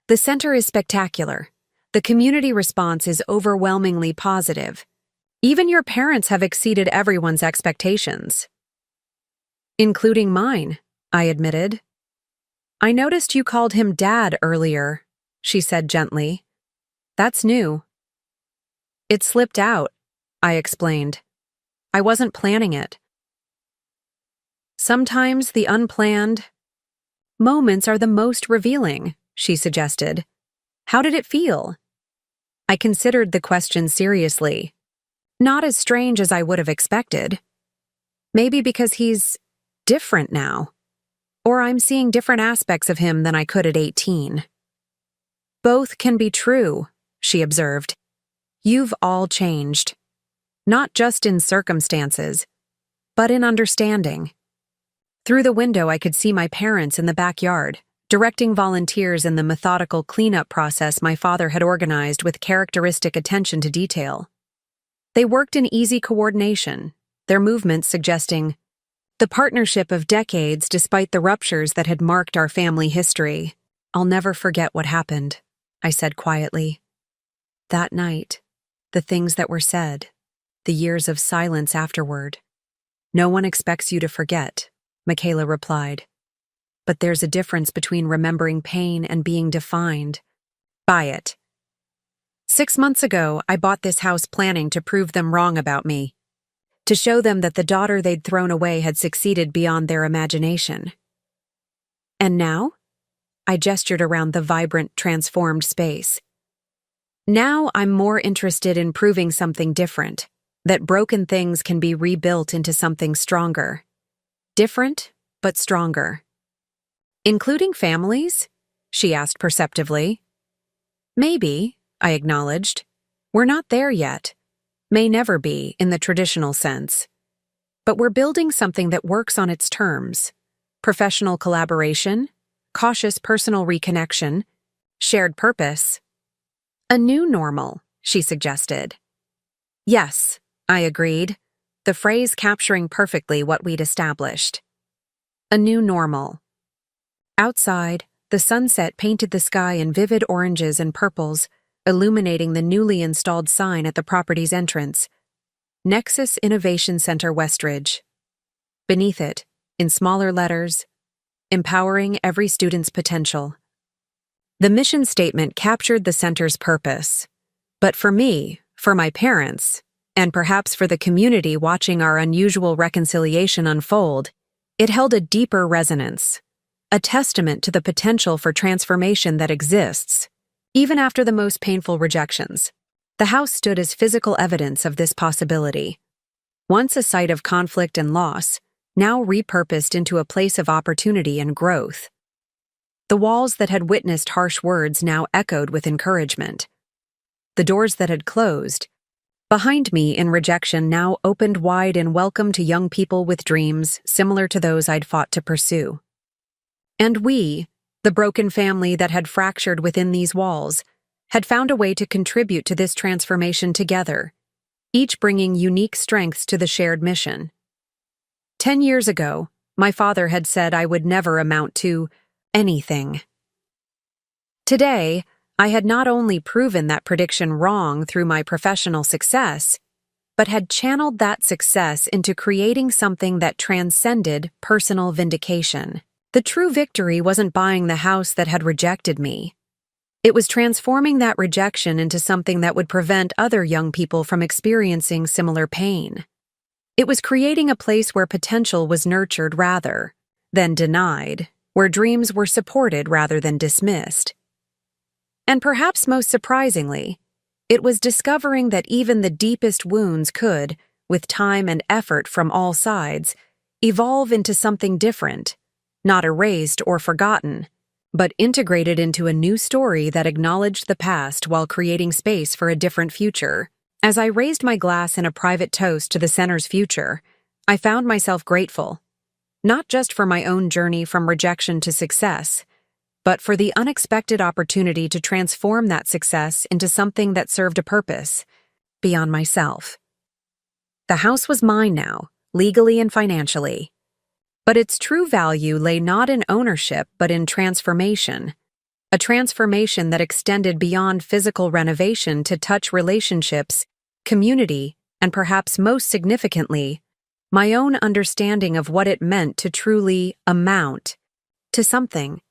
The center is spectacular. The community response is overwhelmingly positive. Even your parents have exceeded everyone's expectations. Including mine, I admitted. I noticed you called him Dad earlier, she said gently. That's new. It slipped out, I explained. I wasn't planning it. Sometimes the unplanned moments are the most revealing, she suggested. How did it feel? I considered the question seriously. Not as strange as I would have expected. Maybe because he's different now. Or I'm seeing different aspects of him than I could at 18. Both can be true, she observed. You've all changed. Not just in circumstances, but in understanding. Through the window I could see my parents in the backyard, directing volunteers in the methodical cleanup process my father had organized with characteristic attention to detail. They worked in easy coordination, their movements suggesting the partnership of decades despite the ruptures that had marked our family history. I'll never forget what happened, I said quietly. That night, the things that were said, the years of silence afterward. No one expects you to forget, Michaela replied. But there's a difference between remembering pain and being defined by it. 6 months ago, I bought this house planning to prove them wrong about me, to show them that the daughter they'd thrown away had succeeded beyond their imagination. And now? I gestured around the vibrant, transformed space. Now I'm more interested in proving something different, that broken things can be rebuilt into something stronger. Different, but stronger. Including families? She asked perceptively. Maybe, I acknowledged. We're not there yet. May never be, in the traditional sense. But we're building something that works on its terms. Professional collaboration, cautious personal reconnection, shared purpose. A new normal, she suggested. Yes, I agreed, the phrase capturing perfectly what we'd established. A new normal. Outside, the sunset painted the sky in vivid oranges and purples, illuminating the newly installed sign at the property's entrance. Nexus Innovation Center Westridge. Beneath it, in smaller letters, empowering every student's potential. The mission statement captured the center's purpose. But for me, for my parents, and perhaps for the community watching our unusual reconciliation unfold, it held a deeper resonance, a testament to the potential for transformation that exists, even after the most painful rejections. The house stood as physical evidence of this possibility. Once a site of conflict and loss, now repurposed into a place of opportunity and growth. The walls that had witnessed harsh words now echoed with encouragement. The doors that had closed, behind me in rejection, now opened wide in welcome to young people with dreams similar to those I'd fought to pursue. And we, the broken family that had fractured within these walls, had found a way to contribute to this transformation together, each bringing unique strengths to the shared mission. 10 years ago, my father had said I would never amount to anything. Today, I had not only proven that prediction wrong through my professional success, but had channeled that success into creating something that transcended personal vindication. The true victory wasn't buying the house that had rejected me. It was transforming that rejection into something that would prevent other young people from experiencing similar pain. It was creating a place where potential was nurtured rather than denied, where dreams were supported rather than dismissed. And perhaps most surprisingly, it was discovering that even the deepest wounds could, with time and effort from all sides, evolve into something different, not erased or forgotten, but integrated into a new story that acknowledged the past while creating space for a different future. As I raised my glass in a private toast to the center's future, I found myself grateful, not just for my own journey from rejection to success, but for the unexpected opportunity to transform that success into something that served a purpose beyond myself. The house was mine now, legally and financially. But its true value lay not in ownership but in transformation, a transformation that extended beyond physical renovation to touch relationships, community, and perhaps most significantly, my own understanding of what it meant to truly amount to something.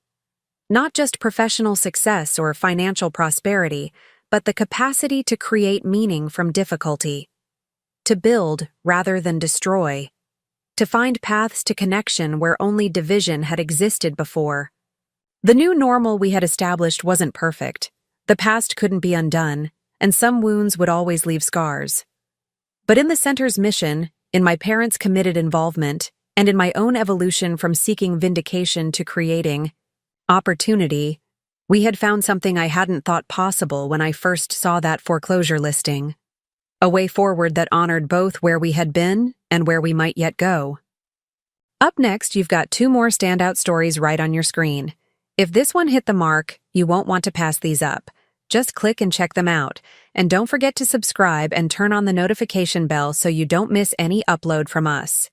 Not just professional success or financial prosperity, but the capacity to create meaning from difficulty, to build rather than destroy, to find paths to connection where only division had existed before. The new normal we had established wasn't perfect. The past couldn't be undone, and some wounds would always leave scars. But in the center's mission, in my parents' committed involvement, and in my own evolution from seeking vindication to creating opportunity, we had found something I hadn't thought possible when I first saw that foreclosure listing. A way forward that honored both where we had been and where we might yet go. Up next, you've got 2 more standout stories right on your screen. If this one hit the mark, you won't want to pass these up. Just click and check them out. And don't forget to subscribe and turn on the notification bell so you don't miss any upload from us.